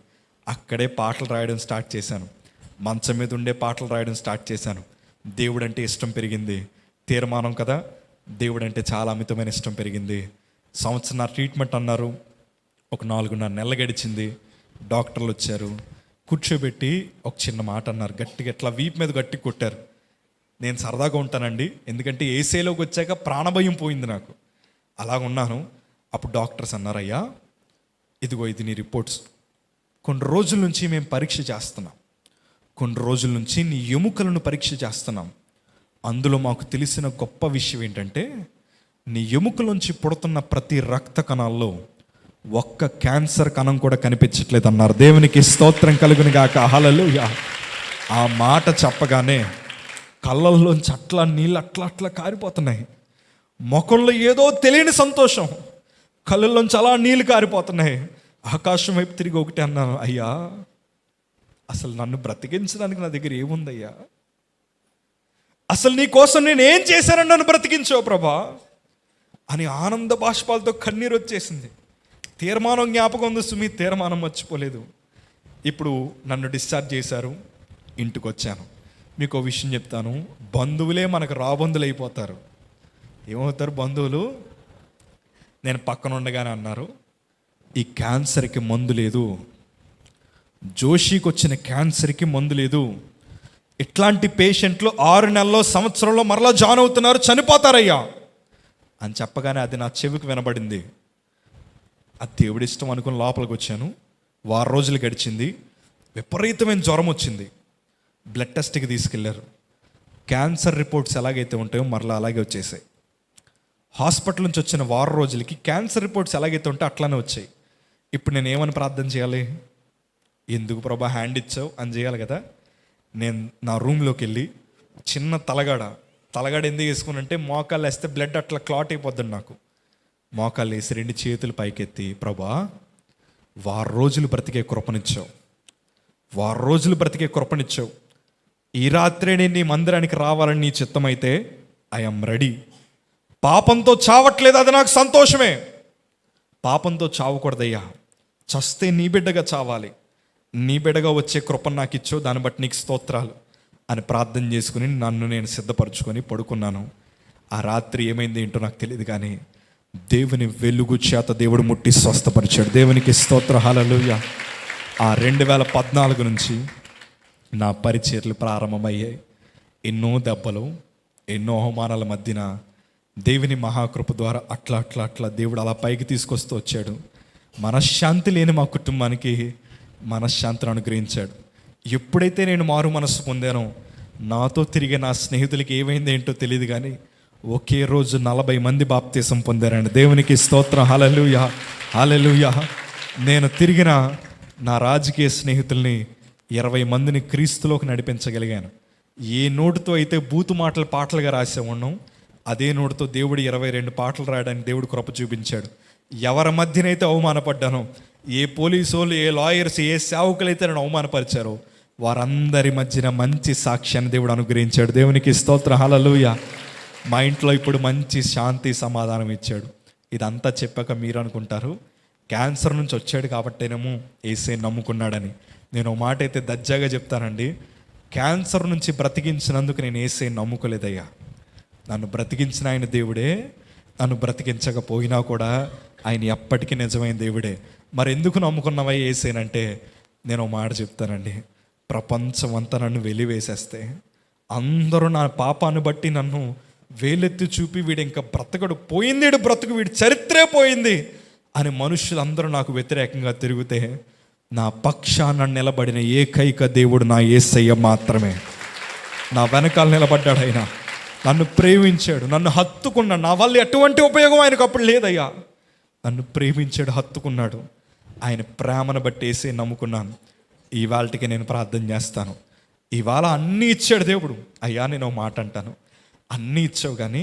అక్కడే పాటలు రాయడం స్టార్ట్ చేశాను. మంచం మీద ఉండే పాటలు రాయడం స్టార్ట్ చేశాను. దేవుడు అంటే ఇష్టం పెరిగింది. తీర్మానం కదా, దేవుడు అంటే చాలా అమితమైన ఇష్టం పెరిగింది. సంవత్సరం ట్రీట్మెంట్ అన్నారు. ఒక 4.5 నెలలు గడిచింది. డాక్టర్లు వచ్చారు, కూర్చోబెట్టి ఒక చిన్న మాట అన్నారు. గట్టిగా ఎట్లా వీపు మీద గట్టి కొట్టారు. నేను సరదాగా ఉంటానండి, ఎందుకంటే ఏసీలోకి వచ్చాక ప్రాణభయం పోయింది నాకు. అలాగున్నాను. అప్పుడు డాక్టర్స్ అన్నారు, అయ్యా ఇదిగో ఇది నీ రిపోర్ట్స్. కొన్ని రోజుల నుంచి మేము పరీక్ష చేస్తున్నాం, కొన్ని రోజుల నుంచి నీ ఎముకలను పరీక్ష చేస్తున్నాం. అందులో మాకు తెలిసిన గొప్ప విషయం ఏంటంటే, నీ ఎముకలోంచి పుడుతున్న ప్రతి రక్త కణాల్లో ఒక్క క్యాన్సర్ కణం కూడా కనిపించట్లేదు అన్నారు. దేవునికి స్తోత్రం కలుగును గాక, హల్లెలూయా. ఆ మాట చెప్పగానే కళ్ళల్లోంచి అట్లా నీళ్ళు అట్లా కారిపోతున్నాయి. ముఖంలో ఏదో తెలియని సంతోషం, కళ్ళల్లోంచి అలా నీళ్ళు కారిపోతున్నాయి. ఆకాశం వైపు తిరిగి ఒకటి అన్నాను, అయ్యా అసలు నన్ను బ్రతికించడానికి నా దగ్గర ఏముందయ్యా? అసలు నీ కోసం నేను ఏం చేశానని నన్ను బ్రతికించావు ప్రభా అని ఆనంద బాష్పాలతో కన్నీరు వచ్చేసింది. తీర్మానం జ్ఞాపకం ఉంది సుమి, తీర్మానం మర్చిపోలేదు. ఇప్పుడు నన్ను డిశ్చార్జ్ చేశారు, ఇంటికి వచ్చాను. మీకు ఒక విషయం చెప్తాను, బంధువులే మనకు రాబంధులు అయిపోతారు. ఏమవుతారు బంధువులు? నేను పక్కన ఉండగానే అన్నారు, ఈ క్యాన్సర్కి మందు లేదు, జోషికి వచ్చిన క్యాన్సర్కి మందు లేదు, ఇట్లాంటి పేషెంట్లు 6 నెలల్లో సంవత్సరంలో మరలా జాయిన్ అవుతున్నారు, చనిపోతారయ్యా అని చెప్పగానే అది నా చెవికి వినబడింది. అది దేవుడి ఇష్టం అనుకుని లోపలికి వచ్చాను. 6 రోజులు గడిచింది. విపరీతమైన జ్వరం వచ్చింది. బ్లడ్ టెస్ట్కి తీసుకెళ్లారు. క్యాన్సర్ రిపోర్ట్స్ ఎలాగైతే ఉంటాయో మరలా అలాగే వచ్చేసాయి. హాస్పిటల్ నుంచి వచ్చిన 6 రోజులకి క్యాన్సర్ రిపోర్ట్స్ ఎలాగైతే ఉంటే అట్లానే వచ్చాయి. ఇప్పుడు నేను ఏమని ప్రార్థన చేయాలి? ఎందుకు ప్రభా హ్యాండ్ ఇచ్చావు అని చేయాలి కదా. నేను నా రూమ్లోకి వెళ్ళి చిన్న తలగాడ ఎందుకు వేసుకున్నంటే, మోకాళ్ళు వేస్తే బ్లడ్ అట్లా క్లాట్ అయిపోద్దండి నాకు. మోకాళ్ళు వేసి 2 చేతులు పైకెత్తి, ప్రభా 6 రోజులు బ్రతికే కృపనిచ్చావు, 6 రోజులు బ్రతికే కృపనిచ్చావు. ఈ రాత్రే నేను నీ మందిరానికి రావాలని నీ చిత్తమైతే ఐఎమ్ రెడీ. పాపంతో చావట్లేదు, అది నాకు సంతోషమే. పాపంతో చావకూడదయ్యా, చస్తే నీ బిడ్డగా చావాలి. నీ బిడ్డగా వచ్చే కృపను నాకు ఇచ్చావు, దాన్ని బట్టి నీకు స్తోత్రాలు అని ప్రార్థన చేసుకుని నన్ను నేను సిద్ధపరచుకొని పడుకున్నాను. ఆ రాత్రి ఏమైంది ఏంటో నాకు తెలియదు, కానీ దేవుని వెలుగు చేత దేవుడు ముట్టి స్వస్థపరిచాడు. దేవునికి స్తోత్ర, హల్లెలూయా. ఆ 2014 నుంచి నా పరిచర్లు ప్రారంభమయ్యాయి. ఎన్నో దెబ్బలు, ఎన్నో అవమానాల మధ్యన దేవుని మహాకృప ద్వారా అట్లా దేవుడు అలా పైకి తీసుకొస్తూ వచ్చాడు. మనశ్శాంతి లేని మా కుటుంబానికి మనశ్శాంతిని అనుగ్రహించాడు. ఎప్పుడైతే నేను మారు మనస్సు పొందానో, నాతో తిరిగే నా స్నేహితులకి ఏమైంది ఏంటో తెలియదు, కానీ ఒకే రోజు 40 మంది బాప్తీసం పొందారండి. దేవునికి స్తోత్రం, హల్లెలూయా, హల్లెలూయా. నేను తిరిగిన నా రాజకీయ స్నేహితుల్ని 20 మందిని క్రీస్తులోకి నడిపించగలిగాను. ఏ నోటుతో అయితే బూతు మాటలు పాటలుగా రాసే ఉన్నాం, అదే నోటుతో దేవుడు 22 పాటలు రాయడానికి దేవుడు కృప చూపించాడు. ఎవరి మధ్యనైతే అవమానపడ్డానో, ఏ పోలీసు వాళ్ళు, ఏ లాయర్స్, ఏ సేవకులైతే నన్ను అవమానపరిచారో, వారందరి మధ్యన మంచి సాక్ష్యాన్ని దేవుడు అనుగ్రహించాడు. దేవునికి స్తోత్రం, హల్లెలూయా. మా ఇంట్లో ఇప్పుడు మంచి శాంతి సమాధానం ఇచ్చాడు. ఇదంతా చెప్పాక మీరు అనుకుంటారు, క్యాన్సర్ నుంచి వచ్చాడు కాబట్టేనేమో యేసే నమ్ముకున్నాడని. నేను ఒక మాట అయితే దజ్జాగా చెప్తానండి, క్యాన్సర్ నుంచి బ్రతికించినందుకు నేను యేసే నమ్ముకోలేదయ్యా. నన్ను బ్రతికించిన ఆయన దేవుడే, నన్ను బ్రతికించకపోయినా కూడా ఆయన ఎప్పటికీ నిజమైన దేవుడే. మరి ఎందుకు నమ్ముకున్నావయ్యా యేసేనంటే, నేను ఒక మాట చెప్తానండి, ప్రపంచం అంతా నన్ను వెలివేసేస్తే, అందరూ నా పాపాన్ని బట్టి నన్ను వేలెత్తి చూపి వీడు ఇంకా బ్రతకడు, పోయిందేడు బ్రతుకు, వీడి చరిత్రే పోయింది అని మనుషులందరూ నాకు వ్యతిరేకంగా తిరిగితే, నా పక్షాన నిలబడిన ఏకైక దేవుడు నా యేసయ్య మాత్రమే. నా వెనకాల నిలబడ్డాడు ఆయన, నన్ను ప్రేమించాడు, నన్ను హత్తుకున్నాడు. నా వల్ల ఎటువంటి ఉపయోగం ఆయనకు అప్పుడు లేదయ్యా. నన్ను ప్రేమించాడు, హత్తుకున్నాడు. ఆయన ప్రేమను బట్టి యేసే నమ్ముకున్నాను. ఇవాళకి నేను ప్రార్థన చేస్తాను. ఇవాళ అన్నీ ఇచ్చాడు దేవుడు. అయ్యా నేను ఒక మాట అంటాను, అన్నీ ఇచ్చావు కానీ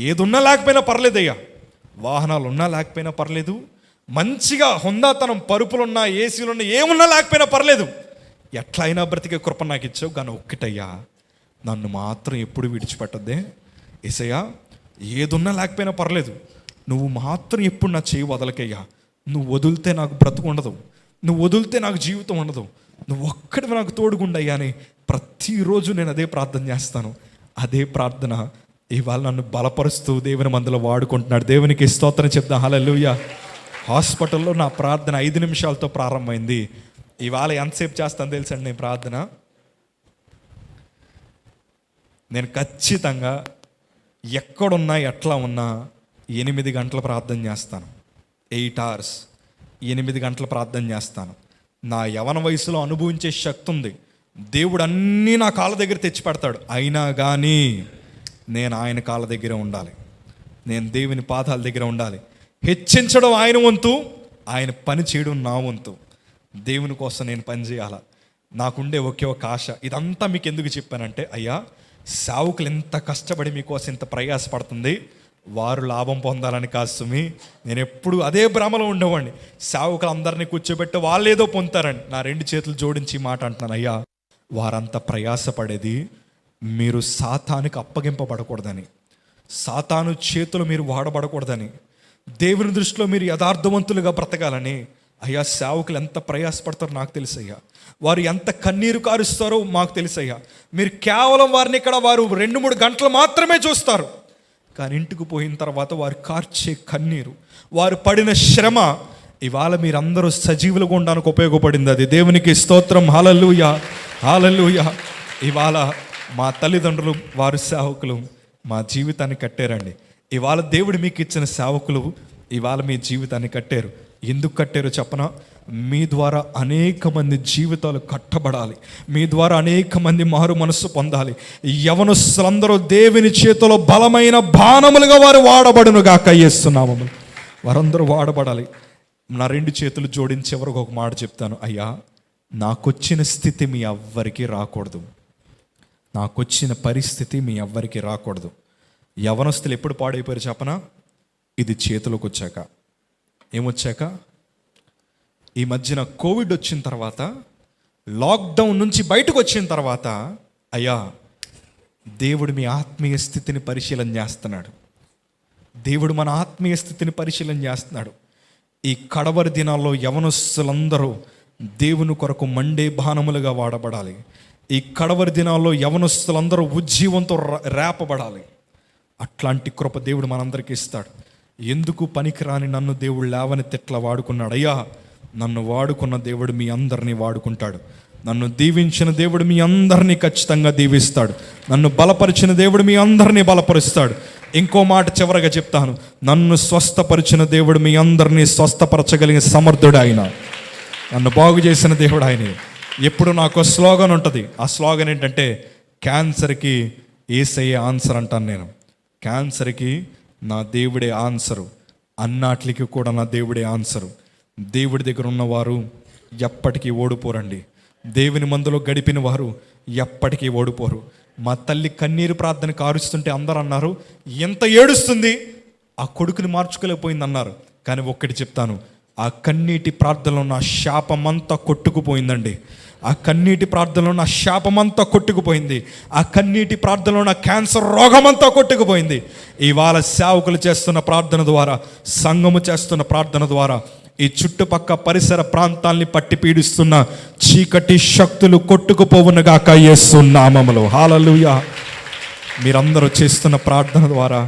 ఏదున్నా లేకపోయినా పర్లేదయ్యా. వాహనాలు ఉన్నా లేకపోయినా పర్లేదు, మంచిగా హుందాతనం, పరుపులున్నా, ఏసీలున్నా, ఏమున్నా లేకపోయినా పర్లేదు, ఎట్లా అయినా బ్రతికే కృప నాకు ఇచ్చావు. కానీ ఒక్కటయ్యా, నన్ను మాత్రం ఎప్పుడు విడిచిపెట్టద్దే యేసయ్యా. ఏదున్నా లేకపోయినా పర్లేదు, నువ్వు మాత్రం ఎప్పుడు నా చేయి వదలకయ్యా. నువ్వు వదిలితే నాకు బ్రతుకు ఉండదు, నువ్వు వదిలితే నాకు జీవితం ఉండదు, నువ్వు ఒక్కడివి నాకు తోడుగుండయ్యా అని ప్రతిరోజు నేను అదే ప్రార్థన చేస్తాను. అదే ప్రార్థన ఇవాళ నన్ను బలపరుస్తూ దేవుని మందులో వాడుకుంటున్నాడు. దేవునికి స్తోత్రం చెప్దాం, హల్లెలూయా. హాస్పిటల్లో నా ప్రార్థన 5 నిమిషాలతో ప్రారంభమైంది. ఇవాళ ఎంతసేపు చేస్తాను తెలుసండి నేను ప్రార్థన? నేను ఖచ్చితంగా ఎక్కడున్నా ఎట్లా ఉన్నా 8 గంటలు ప్రార్థన చేస్తాను. 8 hours, 8 గంటలు ప్రార్థన చేస్తాను. నా యవన వయసులో అనుభవించే శక్తి ఉంది. దేవుడు అన్నీ నా కాళ్ళ దగ్గర తెచ్చి పెడతాడు. అయినా కానీ నేను ఆయన కాళ్ళ దగ్గర ఉండాలి, నేను దేవుని పాదాల దగ్గర ఉండాలి. హెచ్చించడం ఆయన వంతు, ఆయన పని చేయడం నా వంతు. దేవుని కోసం నేను పని చేయాల. నాకుండే ఒకే ఒక ఆశ. ఇదంతా మీకు ఎందుకు చెప్పానంటే, అయ్యా సేవకులు ఎంత కష్టపడి మీకోసం ఇంత ప్రయాసపడుతుంది, వారు లాభం పొందాలని కాదు సుమి. నేను ఎప్పుడు అదే భ్రమలో ఉండేవాడిని. సేవకులు అందరినీ కూర్చోబెట్టి వాళ్ళు ఏదో పొందుతారని. నా 2 చేతులు జోడించి మాట అంటున్నాను, అయ్యా వారంతా ప్రయాసపడేది మీరు సాతానికి అప్పగింపబడకూడదని, సాతాను చేతులు మీరు వాడబడకూడదని, దేవుని దృష్టిలో మీరు యథార్థవంతులుగా బ్రతకాలని. అయ్యా సేవకులు ఎంత ప్రయాసపడతారో నాకు తెలుసయ్యా, వారు ఎంత కన్నీరు కారుస్తారో మాకు తెలుసయ్యా. మీరు కేవలం వారిని ఇక్కడ వారు 2-3 గంటలు మాత్రమే చూస్తారు, కానీ ఇంటికి పోయిన తర్వాత వారు కార్చే కన్నీరు, వారు పడిన శ్రమ ఇవాళ మీరందరూ సజీవులుగా ఉండడానికి ఉపయోగపడింది. అది దేవునికి స్తోత్రం, హల్లెలూయా, హల్లెలూయా. ఇవాళ మా తల్లిదండ్రులు, వారు సేవకులు మా జీవితాన్ని కట్టారండి. ఇవాళ దేవుడు మీకు ఇచ్చిన సేవకులు ఇవాళ మీ జీవితాన్ని కట్టారు. ఎందుకు కట్టారో చెప్పనా? మీ ద్వారా అనేక మంది జీవితాలు కట్టబడాలి, మీ ద్వారా అనేక మంది మారు మనస్సు పొందాలి. యవనస్తులందరూ దేవుని చేతిలో బలమైన బాణములుగా వారు వాడబడును గాక యేసునామము. వారందరూ వాడబడాలి. నా 2 చేతులు జోడించి ఎవరికి ఒక మాట చెప్తాను, అయ్యా నాకొచ్చిన స్థితి మీ ఎవ్వరికీ రాకూడదు, నాకొచ్చిన పరిస్థితి మీ ఎవ్వరికీ రాకూడదు. యవనస్తులు ఎప్పుడు పాడైపోయారు చెప్పనా? ఇది చేతిలోకి వచ్చాక. ఏమొచ్చాక? ఈ మధ్యన కోవిడ్ వచ్చిన తర్వాత, లాక్డౌన్ నుంచి బయటకు వచ్చిన తర్వాత, అయ్యా దేవుడు మీ ఆత్మీయ స్థితిని పరిశీలన చేస్తున్నాడు. దేవుడు మన ఆత్మీయ స్థితిని పరిశీలన చేస్తున్నాడు. ఈ కడవరి దినాల్లో యవనస్తులందరూ దేవుని కొరకు మండే బాణములుగా వాడబడాలి. ఈ కడవరి దినాల్లో యవనస్తులందరూ ఉజ్జీవంతో రేపబడాలి. అట్లాంటి కృప దేవుడు మనందరికీ ఇస్తాడు. ఎందుకు పనికిరాని నన్ను దేవుడు లేవనెత్తి వాడుకున్నాడు. అయ్యా, నన్ను వాడుకున్న దేవుడు మీ అందరినీ వాడుకుంటాడు. నన్ను దీవించిన దేవుడు మీ అందరినీ ఖచ్చితంగా దీవిస్తాడు. నన్ను బలపరిచిన దేవుడు మీ అందరినీ బలపరుస్తాడు. ఇంకో మాట చివరగా చెప్తాను, నన్ను స్వస్థపరిచిన దేవుడు మీ అందరినీ స్వస్థపరచగలిగిన సమర్థుడు ఆయన. నన్ను బాగు చేసిన దేవుడు ఆయనే. ఎప్పుడు నాకు స్లోగన్ ఉంటుంది. ఆ స్లోగన్ ఏంటంటే, క్యాన్సర్కి యేసయ్యే ఆన్సర్ అంటాను నేను. క్యాన్సర్కి నా దేవుడే ఆన్సరు, అన్నాట్లకి కూడా నా దేవుడే ఆన్సరు. దేవుడి దగ్గర ఉన్నవారు ఎప్పటికీ ఓడిపోరండి. దేవుని మందులో గడిపిన వారు ఎప్పటికీ ఓడిపోరు. మా తల్లి కన్నీరు ప్రార్థన కారుస్తుంటే అందరూ అన్నారు, ఎంత ఏడుస్తుంది, ఆ కొడుకుని మార్చుకోలేకపోయింది అన్నారు. కానీ ఒక్కటి చెప్తాను, ఆ కన్నీటి ప్రార్థనలో నా శాపమంతా కొట్టుకుపోయిందండి. ఆ కన్నీటి ప్రార్థనలో నా శాపమంతా కొట్టుకుపోయింది. ఆ కన్నీటి ప్రార్థనలో నా క్యాన్సర్ రోగమంతా కొట్టుకుపోయింది. ఇవాళ సేవకులు చేస్తున్న ప్రార్థన ద్వారా, సంఘము చేస్తున్న ప్రార్థన ద్వారా ఈ చుట్టుపక్క పరిసర ప్రాంతాల్ని పట్టి పీడిస్తున్న చీకటి శక్తులు కొట్టుకుపోవునుగాక యేసు నామములో. హల్లెలూయా. మీరందరూ చేస్తున్న ప్రార్థన ద్వారా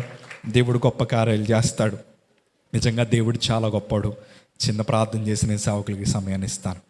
దేవుడు గొప్ప కార్యాలు చేస్తాడు. నిజంగా దేవుడు చాలా గొప్పవాడు. చిన్న ప్రార్థన చేసి నేను సేవకులకి సమయాన్ని ఇస్తాను.